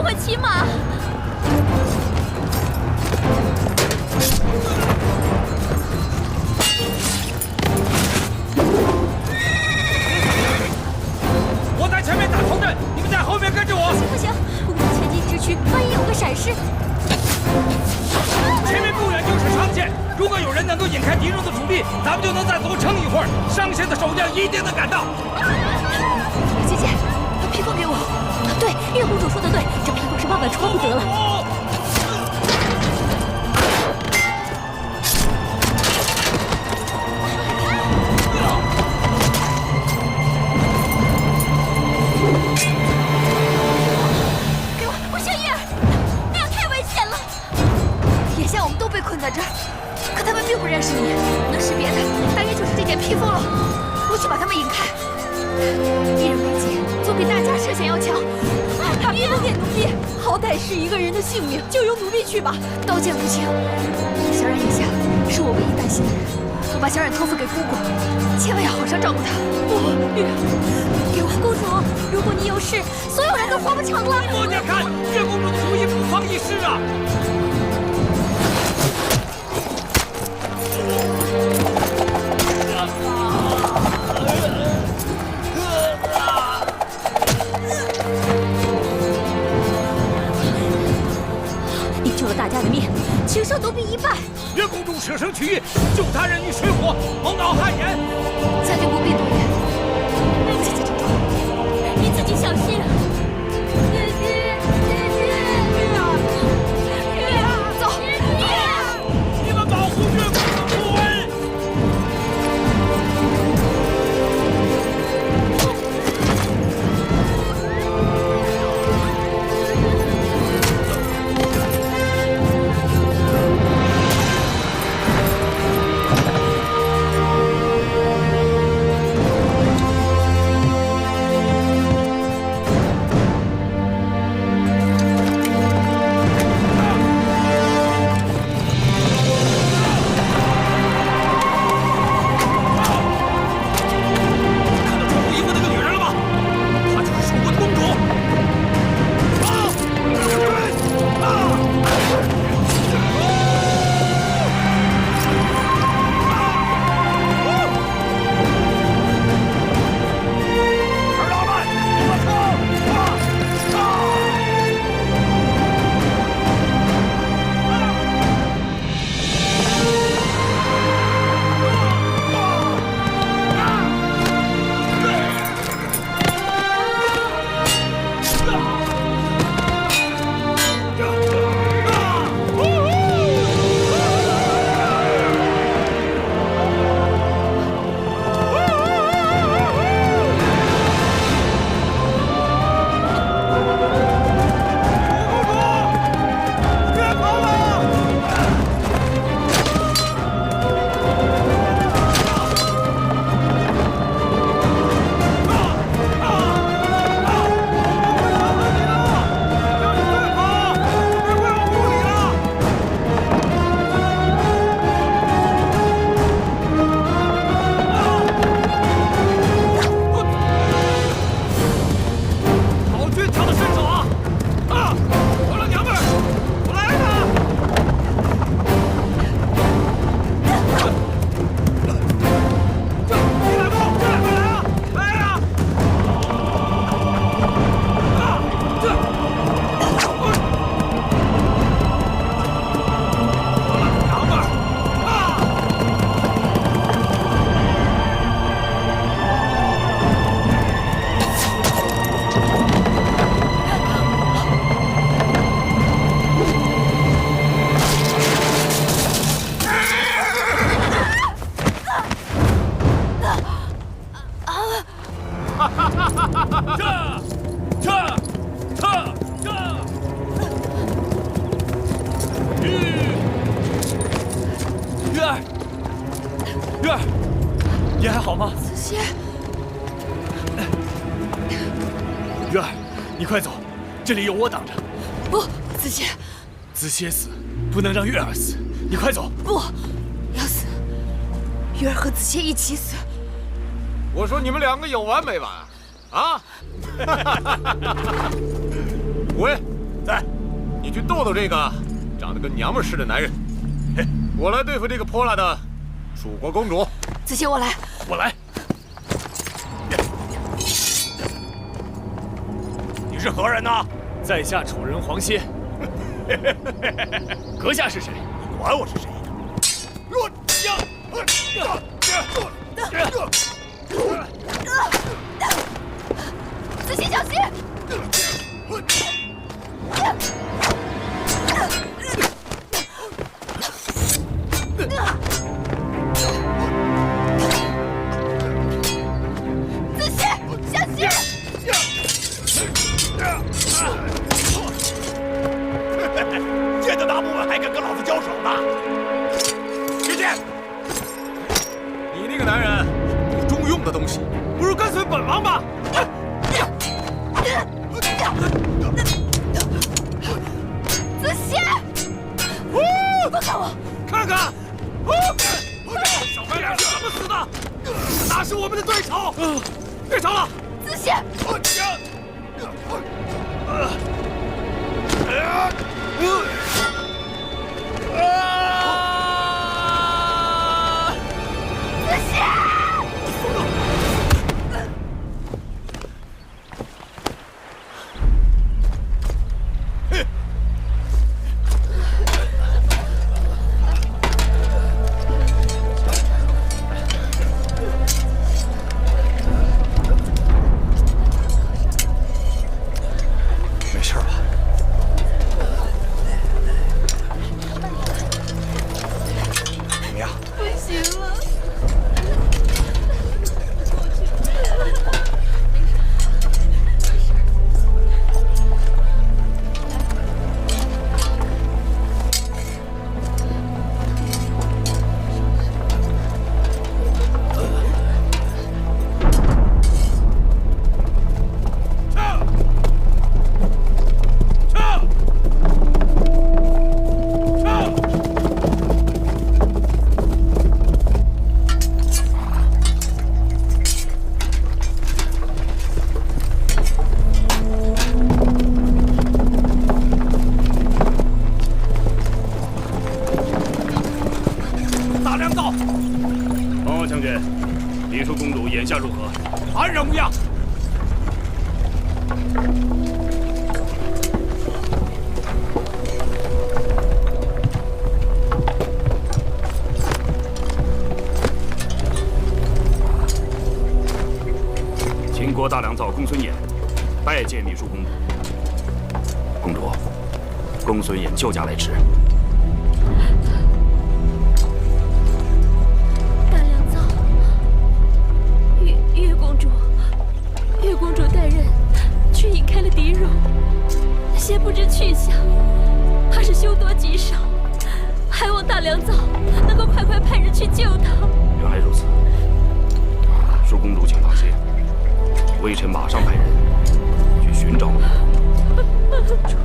会骑马。我在前面打头阵，你们在后面跟着我。不行，公主前进之躯，万一有个闪失。前面不远就是长线，如果有人能够引开敌人的主力，咱们就能再多撑一会儿。上线的守将一定能赶到。姐姐，把披风给我。对，月公主说的对，这披风是万万穿不得了。给我，不行，月儿，那样太危险了。眼下我们都被困在这儿，可他们并不认识你，能识别的大约就是这件披风了。我去把他们引开。一人为己，总比大家设想要强。他别点奴婢，好歹是一个人的性命，就由奴婢去吧。刀剑无情，小冉眼下是我唯一担心的人。我把小冉托付给姑姑，千万要好生照顾她。不，给我公主，如果你有事，所有人都活不成了。默娘看，月公主的主意不妨一试啊！你救了大家的命，请受奴婢一拜。月公主舍生取义，救他人于水火，谋恼汗颜。将军不必多言。姐姐，你自己小心。姐姐，月儿，走。你们保护月公主不为。月儿，你还好吗？子歇，月儿，你快走，这里有我挡着。不，子歇，子歇死，不能让月儿死。你快走。不，要死，月儿和子歇一起死。我说你们两个有完没完啊？喂，来，你去逗逗这个长得跟娘们似的男人，我来对付这个泼辣的蜀国公主。子歇，我来。我来。你是何人呢？在下楚人黄歇。阁下是谁？你管我是谁呢？子歇，小心！子歇，小心！剑都打不稳，还敢跟老子交手呢？别见！你那个男人不中用的东西，不如跟随本王吧！子歇，放开我！看看，小白脸是怎么死的？哪是我们的对手？别吵了！子歇！没事吧？怎么样？不行了。眼下如何？安然无恙。秦国大良造公孙衍拜见秘书公主。公主，公孙衍救驾来迟。 先不知去向，怕是凶多吉少，还望大良造能够快快派人去救他。原来如此，恕公主请放心，微臣马上派人去寻找公主。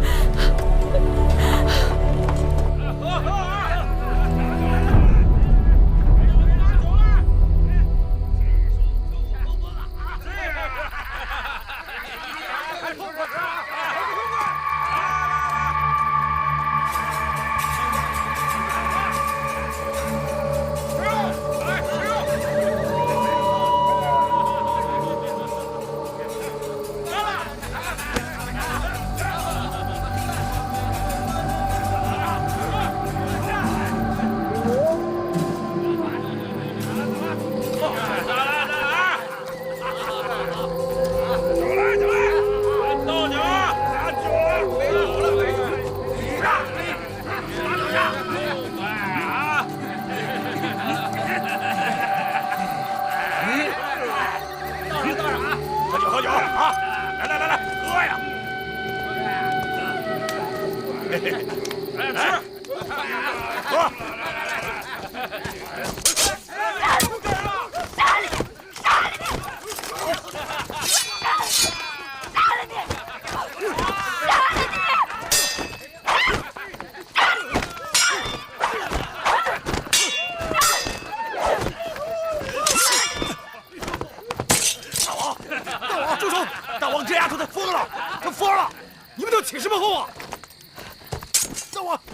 大王，住手！大王，这丫头她疯了，她疯了！你们都起什么哄啊？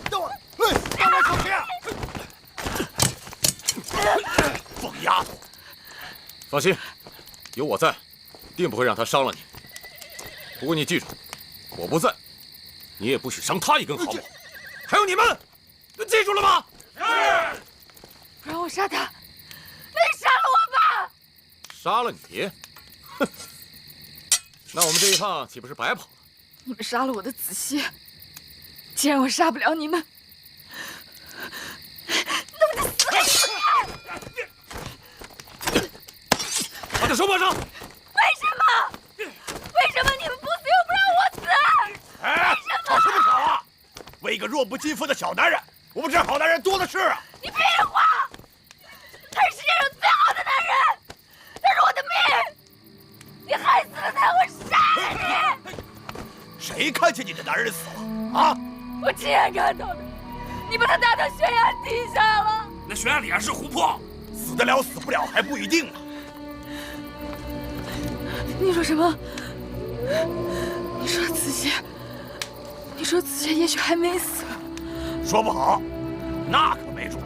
等我，放开手下！疯丫头！放心，有我在，定不会让他伤了你。不过你记住，我不在，你也不许伤他一根毫毛。还有你们，记住了吗？是。不让我杀他，你杀了我吧！杀了你？哼！那我们这一趟岂不是白跑了？你们杀了我的子熙，既然我杀不了你们，那我就死给你看！把他手绑上！为什么？为什么你们不死又不让我死？哎，吵什么吵啊！为一个弱不禁风的小男人，我们这好男人多的是啊！你屁话！他是世界上最好的男人，他是我的命！你害死了他，我杀了你！谁看见你的男人死了啊？我亲眼看到的，你把他打到悬崖底下了。那悬崖底下是湖泊，死得了死不了还不一定呢。你说什么？你说子熙？你说子熙也许还没死？说不好，那可没准。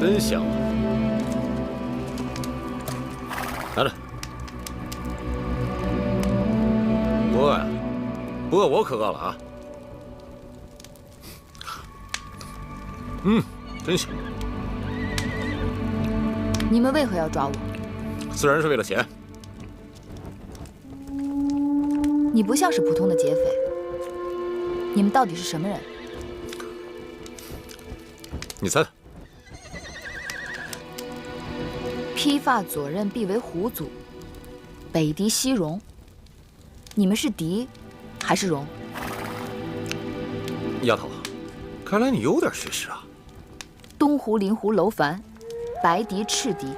真香啊！拿着。不饿呀？不饿我可饿了啊！真香。你们为何要抓我？自然是为了钱。你不像是普通的劫匪，你们到底是什么人？你猜猜。披发左衽，必为虎祖，北狄西戎。你们是狄，还是戎？丫头，看来你有点学识啊。东胡、林胡、楼烦，白狄、赤狄，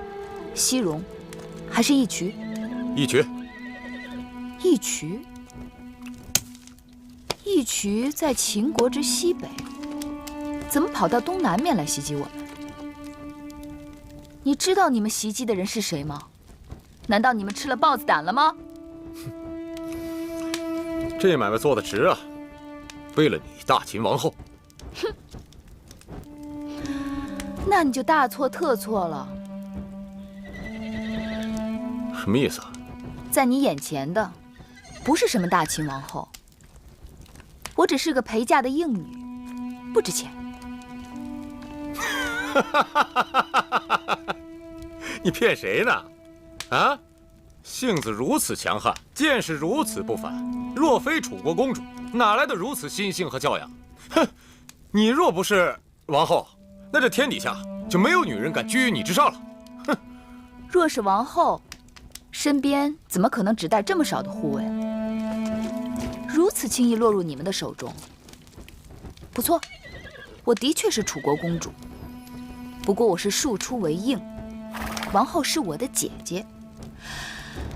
西戎，还是义渠？义渠。义渠？义渠在秦国之西北，怎么跑到东南面来袭击我们？你知道你们袭击的人是谁吗？难道你们吃了豹子胆了吗？这买卖做得值啊！为了你大秦王后。哼，那你就大错特错了。什么意思啊？在你眼前的，不是什么大秦王后，我只是个陪嫁的应女，不值钱。你骗谁呢？啊，性子如此强悍，见识如此不凡，若非楚国公主，哪来的如此心性和教养？哼，你若不是王后，那这天底下就没有女人敢居于你之上了。哼，若是王后，身边怎么可能只带这么少的护卫？如此轻易落入你们的手中。不错，我的确是楚国公主。不过我是庶出为应，王后是我的姐姐。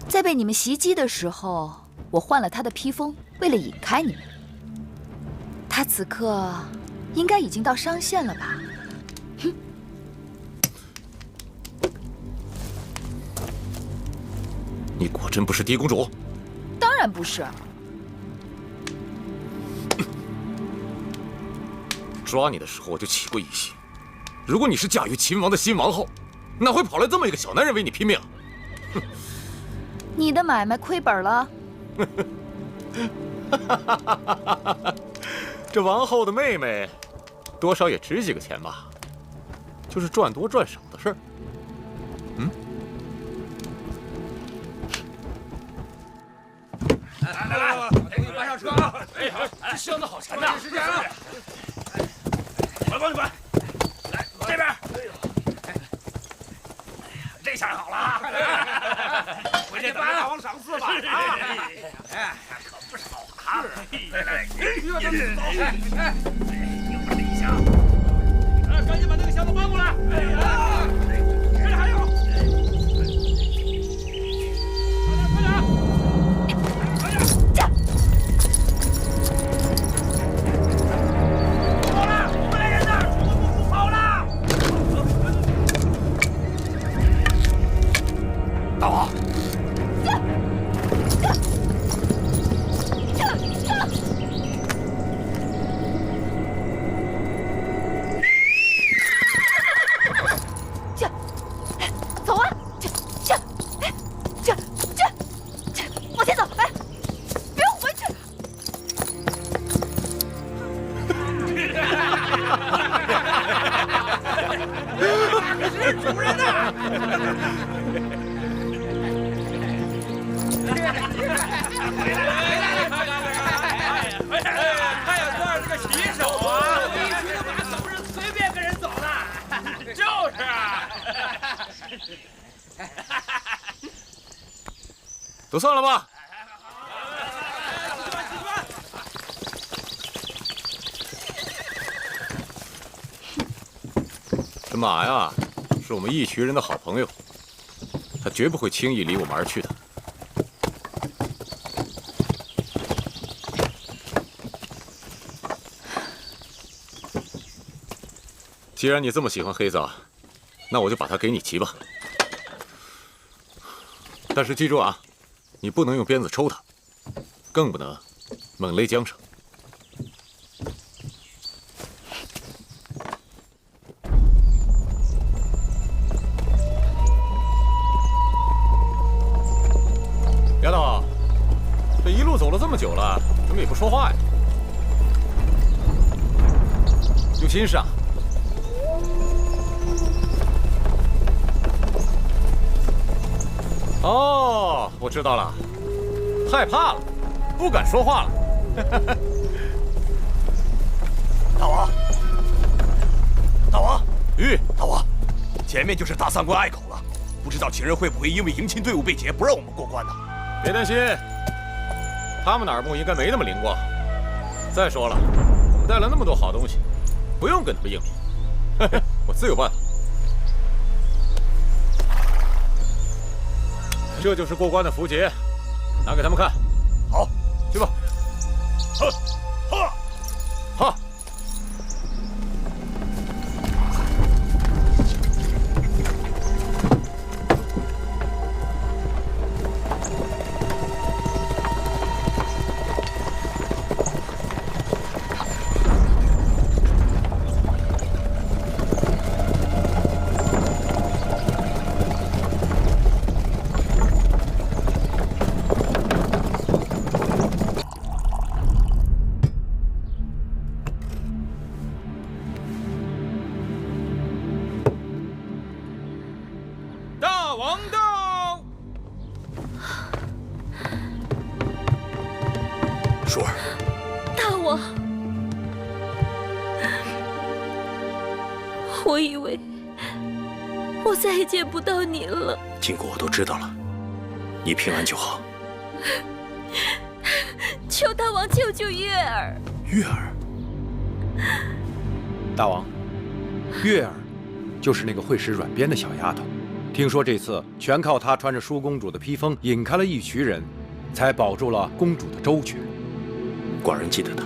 在被你们袭击的时候，我换了她的披风，为了引开你们。她此刻应该已经到商县了吧？哼！你果真不是狄公主？当然不是。抓你的时候我就起过疑心。如果你是嫁于秦王的新王后，哪会跑来这么一个小男人为你拼命？哼！你的买卖亏本了。这王后的妹妹，多少也值几个钱吧，就是赚多赚少的事儿。来，搬上车啊！哎，好，这箱子好沉呐！时间啊！快，来这边。这下好了啊！回得等大王赏赐吧！哎，可不少啊！赶紧把那个箱子搬过来！这里还有。 大王，走啊！往前走！哎，别回去！是主人呐！ 太阳哥是个骑手啊！一群的马可不是随便跟人走的，就是啊。都散了吧。这马呀，是我们一群人的好朋友，他绝不会轻易离我们而去的。 既然你这么喜欢黑子，那我就把它给你骑吧。但是记住啊，你不能用鞭子抽它，更不能猛勒缰绳。丫头，这一路走了这么久了，怎么也不说话呀？用心上。 哦，我知道了，害怕了，不敢说话了。大王，大王，大王，前面就是大三关隘口了，不知道秦人会不会因为迎亲队伍被劫，不让我们过关呢？别担心，他们的耳目应该没那么灵光。再说了，我们带了那么多好东西，不用跟他们硬拼，我自有办法。 这就是过关的符节，拿给他们看。好，去吧。哈。舒儿，大王，我以为我再也见不到您了。经过我都知道了，你平安就好。求大王救救月儿！月儿，大王，月儿就是那个会使软鞭的小丫头。听说这次全靠她穿着舒公主的披风引开了一群人，才保住了公主的周全。寡人记得她。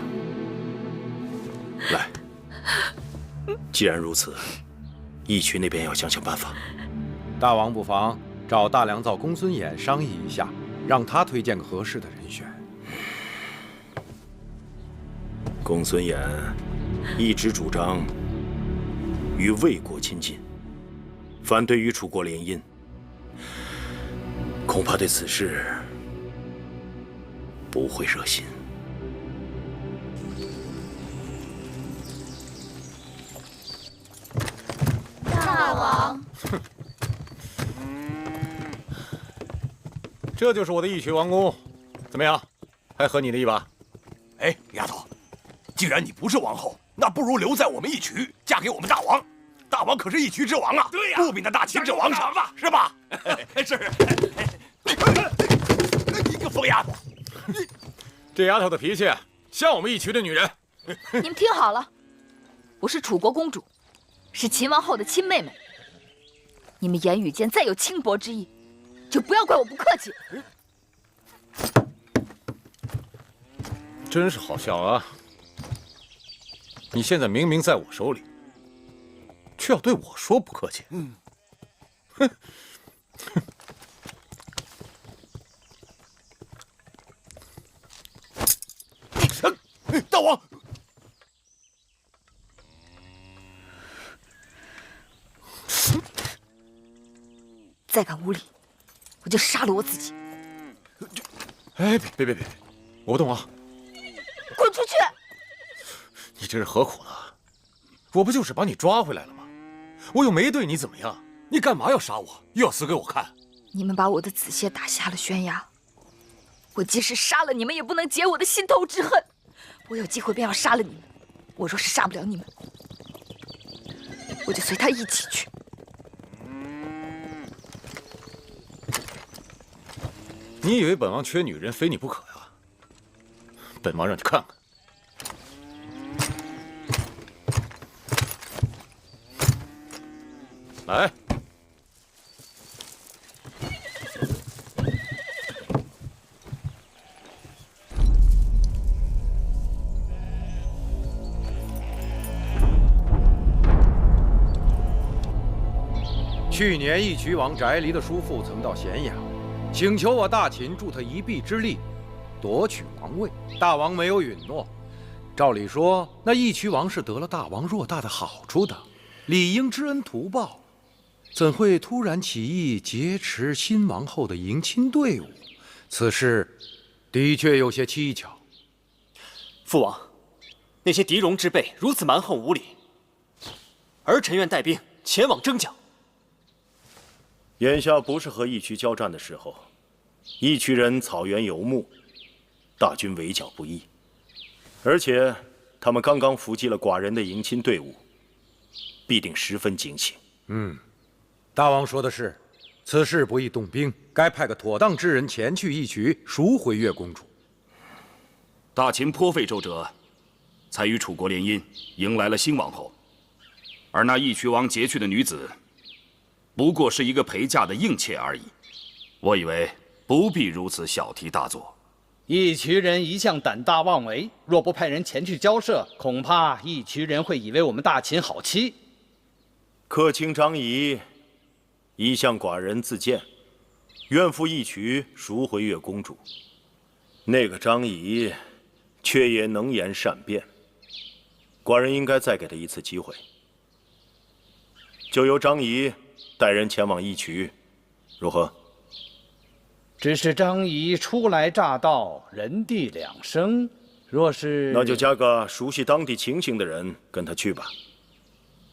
来，既然如此，义渠那边要想想办法。大王不妨找大良造公孙衍商议一下，让他推荐个合适的人选。公孙衍一直主张与魏国亲近，反对与楚国联姻，恐怕对此事不会热心。大王，这就是我的义渠王宫，怎么样？还合你的意吧？哎，丫头，既然你不是王后，那不如留在我们义渠，嫁给我们大王。大王可是义渠之王啊，对呀，不比那大秦之王少吧？是吧？是。这丫头的脾气像我们义渠的女人。你们听好了，我是楚国公主，是秦王后的亲妹妹。你们言语间再有轻薄之意，就不要怪我不客气。真是好笑啊！你现在明明在我手里，却要对我说不客气。哼！大王，再敢无礼，我就杀了我自己。哎，别，我不动啊！滚出去！你这是何苦了？我不就是把你抓回来了吗？我又没对你怎么样，你干嘛要杀我？又要死给我看？你们把我的子谢打下了悬崖，我即使杀了你们，也不能解我的心头之恨。我有机会便要杀了你们，我若是杀不了你们，我就随他一起去。你以为本王缺女人，非你不可呀？本王让你看看。来，去年义渠王翟离的叔父曾到咸阳，请求我大秦助他一臂之力，夺取王位。大王没有允诺。照理说，那义渠王是得了大王偌大的好处的，理应知恩图报，怎会突然起意劫持新王后的迎亲队伍？此事的确有些蹊跷。父王，那些狄戎之辈如此蛮横无理，儿臣愿带兵前往征剿。眼下不是和义渠交战的时候，义渠人草原游牧，大军围剿不易，而且他们刚刚伏击了寡人的迎亲队伍，必定十分惊醒。大王说的是，此事不宜动兵，该派个妥当之人前去义渠赎回月公主。大秦颇费周折，才与楚国联姻，迎来了新王后，而那义渠王劫去的女子，不过是一个陪嫁的应妾而已。我以为不必如此小题大做。义渠人一向胆大妄为，若不派人前去交涉，恐怕义渠人会以为我们大秦好欺。客卿张仪一向寡人自荐，愿赴义渠赎回月公主。那个张仪却也能言善辩，寡人应该再给他一次机会。就由张仪带人前往义渠，如何？只是张仪初来乍到，人地两生，若是……那就加个熟悉当地情形的人跟他去吧。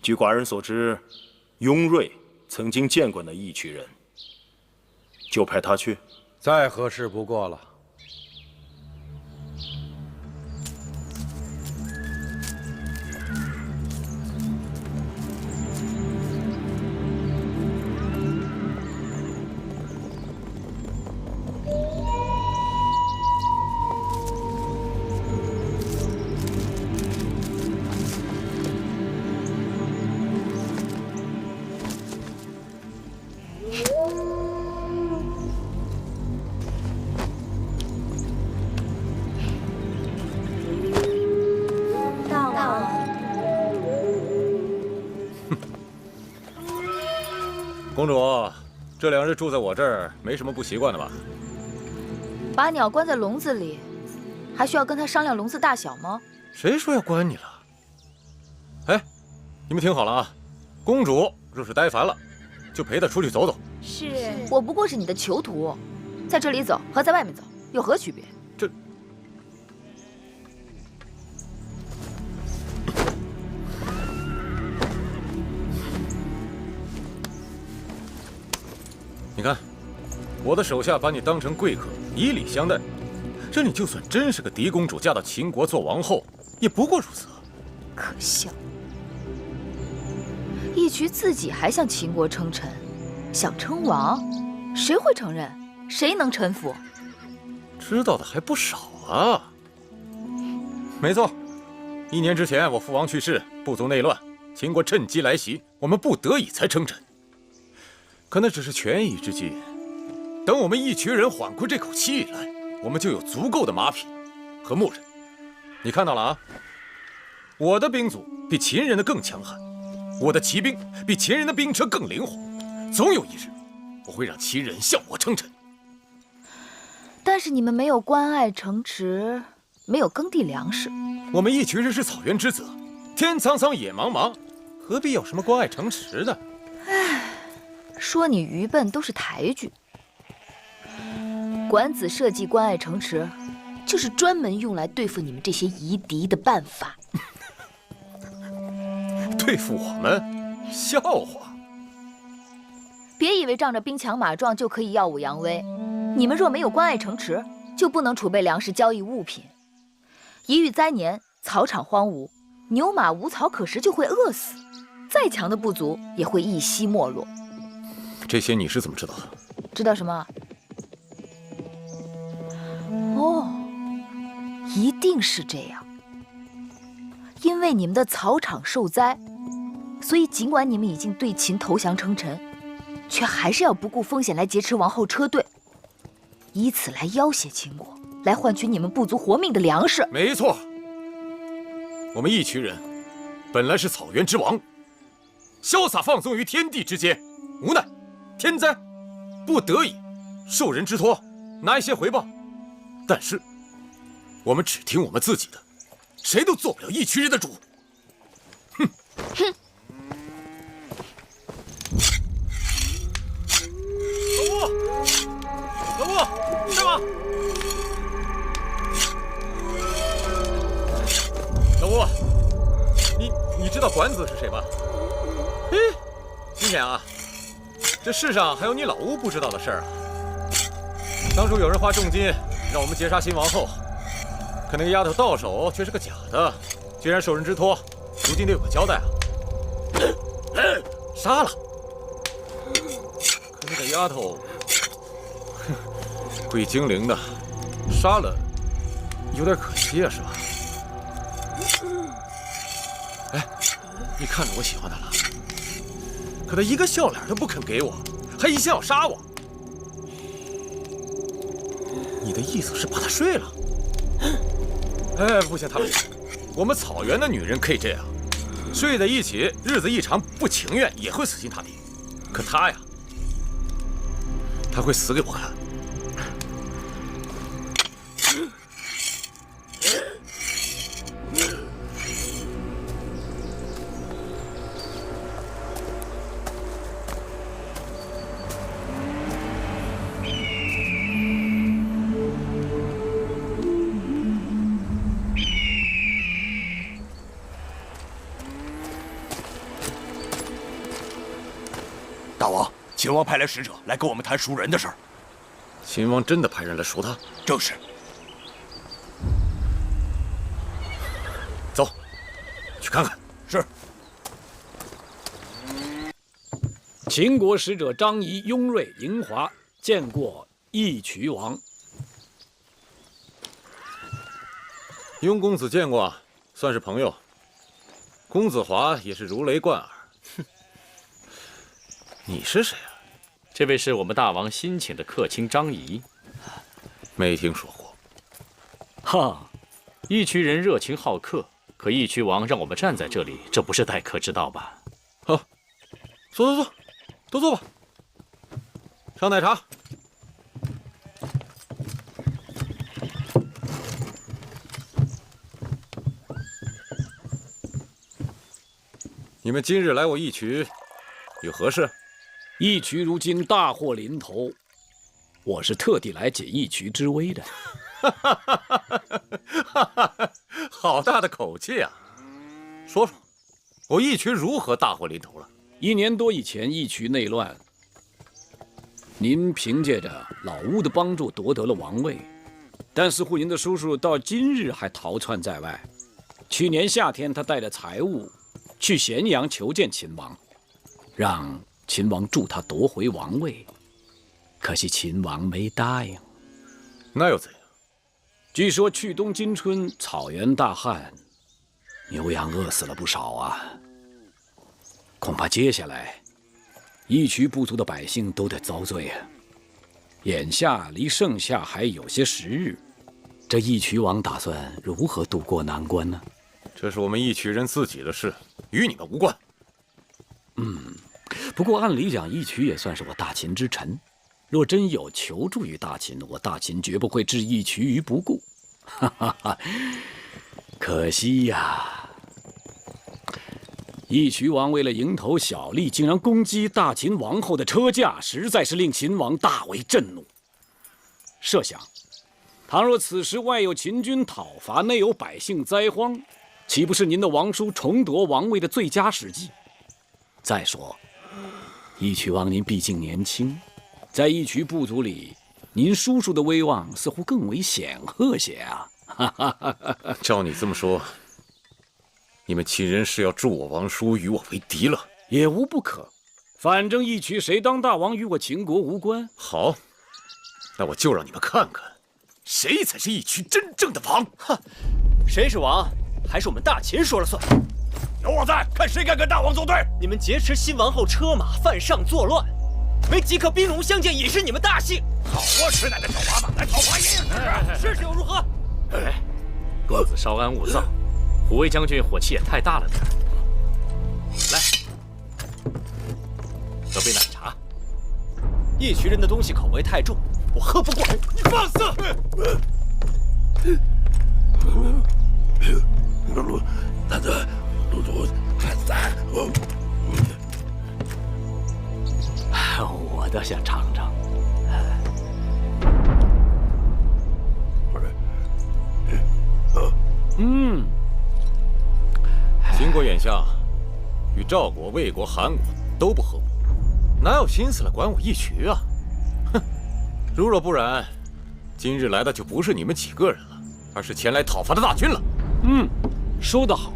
据寡人所知，雍瑞曾经见过那义渠人，就派他去，再合适不过了。公主，这2日住在我这儿，没什么不习惯的吧？把鸟关在笼子里，还需要跟他商量笼子大小吗？谁说要关你了？哎，你们听好了啊！公主若是待烦了，就陪她出去走走。是，我不过是你的囚徒，在这里走和在外面走有何区别？这……你看，我的手下把你当成贵客，以礼相待，这你就算真是个狄公主，嫁到秦国做王后，也不过如此。可笑！义渠自己还向秦国称臣，想称王，谁会承认？谁能臣服？知道的还不少啊！没错，1年之前我父王去世，部族内乱，秦国趁机来袭，我们不得已才称臣。可那只是权宜之计，等我们一群人缓过这口气来，我们就有足够的马匹和牧人。你看到了啊，我的兵卒比秦人的更强悍，我的骑兵比秦人的兵车更灵活，总有一日，我会让秦人向我称臣。但是你们没有关爱城池，没有耕地粮食。我们一群人是草原之子，天苍苍，野茫茫，何必有什么关爱城池的？唉，说你愚笨都是抬举。管子设计关爱城池，就是专门用来对付你们这些夷狄的办法。对付我们？笑话！别以为仗着兵强马壮就可以耀武扬威。你们若没有关爱城池，就不能储备粮食交易物品。一遇灾年，草场荒芜，牛马无草可食，就会饿死。再强的部族也会一夕没落。这些你是怎么知道的？知道什么？哦，一定是这样。因为你们的草场受灾，所以尽管你们已经对秦投降称臣，却还是要不顾风险来劫持王后车队，以此来要挟秦国，来换取你们部族活命的粮食。没错，我们一群人本来是草原之王，潇洒放纵于天地之间，无奈天灾，不得已受人之托，拿一些回报。但是我们只听我们自己的，谁都做不了一群人的主。哼！哼！老吴，是吗？老吴，你知道管子是谁吗？嘿，今天啊，这世上还有你老吴不知道的事儿啊。当初有人花重金让我们劫杀新王后，可那个丫头到手却是个假的，居然受人之托，如今得有个交代啊。杀了。可那个丫头，会精灵的，杀了有点可惜啊，是吧？哎，你看着我喜欢她了，可她一个笑脸都不肯给我，还一心要杀我。你的意思是把她睡了？哎，不行，他们，我们草原的女人可以这样，睡在一起，日子一长，不情愿也会死心塌地。可她呀，她会死给我看。大王，秦王派来使者来跟我们谈赎人的事儿。秦王真的派人来赎他？正是。走，去看看。是。秦国使者张仪、雍瑞、嬴华见过义渠王。雍公子见过，算是朋友。公子华也是如雷贯耳。你是谁啊？这位是我们大王新请的客卿张仪。没听说过。哈，义渠人热情好客，可义渠王让我们站在这里，这不是待客之道吧？好，坐，都坐吧。上奶茶。你们今日来我义渠，有何事？义渠如今大祸临头，我是特地来解义渠之危的。好大的口气啊！说说，我义渠如何大祸临头了？1年多以前，义渠内乱，您凭借着老乌的帮助夺得了王位，但似乎您的叔叔到今日还逃窜在外。去年夏天，他带着财物去咸阳求见秦王，让秦王助他夺回王位，可惜秦王没答应。那又怎样？据说去冬今春草原大旱，牛羊饿死了不少啊。恐怕接下来，义渠部族的百姓都得遭罪啊。眼下离盛夏还有些时日，这义渠王打算如何渡过难关呢？这是我们义渠人自己的事，与你们无关。不过按理讲，义渠也算是我大秦之臣。若真有求助于大秦，我大秦绝不会置义渠于不顾。哈哈哈，可惜呀，义渠王为了蝇头小利，竟然攻击大秦王后的车驾，实在是令秦王大为震怒。设想，倘若此时外有秦军讨伐，内有百姓灾荒，岂不是您的王叔重夺王位的最佳时机？再说，义渠王您毕竟年轻，在义渠部族里，您叔叔的威望似乎更为显赫些啊！照你这么说，你们秦人是要助我王叔与我为敌了？也无不可，反正义渠谁当大王与我秦国无关。好，那我就让你们看看，谁才是义渠真正的王！哼，谁是王，还是我们大秦说了算。有我在，看谁敢跟大王作对！你们劫持新王后车马，犯上作乱，没即刻兵戎相见，也是你们大幸。好啊，吃奶的小娃子，来讨伐也是又如何？公子稍安勿躁，虎威将军火气也太大了点。来，喝杯奶茶。义渠人的东西口味太重，我喝不过。你放肆！我倒想尝尝。秦国眼下与赵国、魏国、韩国都不和睦，哪有心思来管我义渠啊？哼！如若不然，今日来的就不是你们几个人了，而是前来讨伐的大军了。说得好。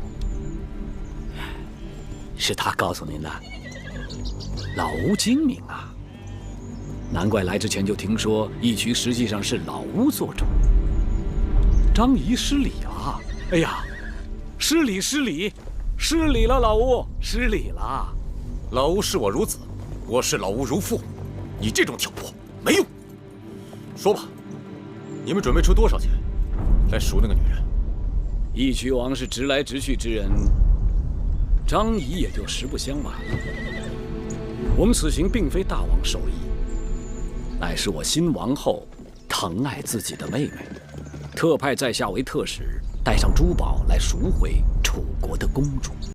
是他告诉您的？老吴精明啊，难怪来之前就听说义渠实际上是老吴做主。张仪失礼了！哎呀，失礼了，老吴，失礼了。老吴视我如子，我视老吴如父，你这种挑拨没用。说吧，你们准备出多少钱来赎那个女人？义渠王是直来直去之人，张仪也就实不相瞒了。我们此行并非大王授意，乃是我新王后疼爱自己的妹妹，特派在下为特使，带上珠宝来赎回楚国的公主。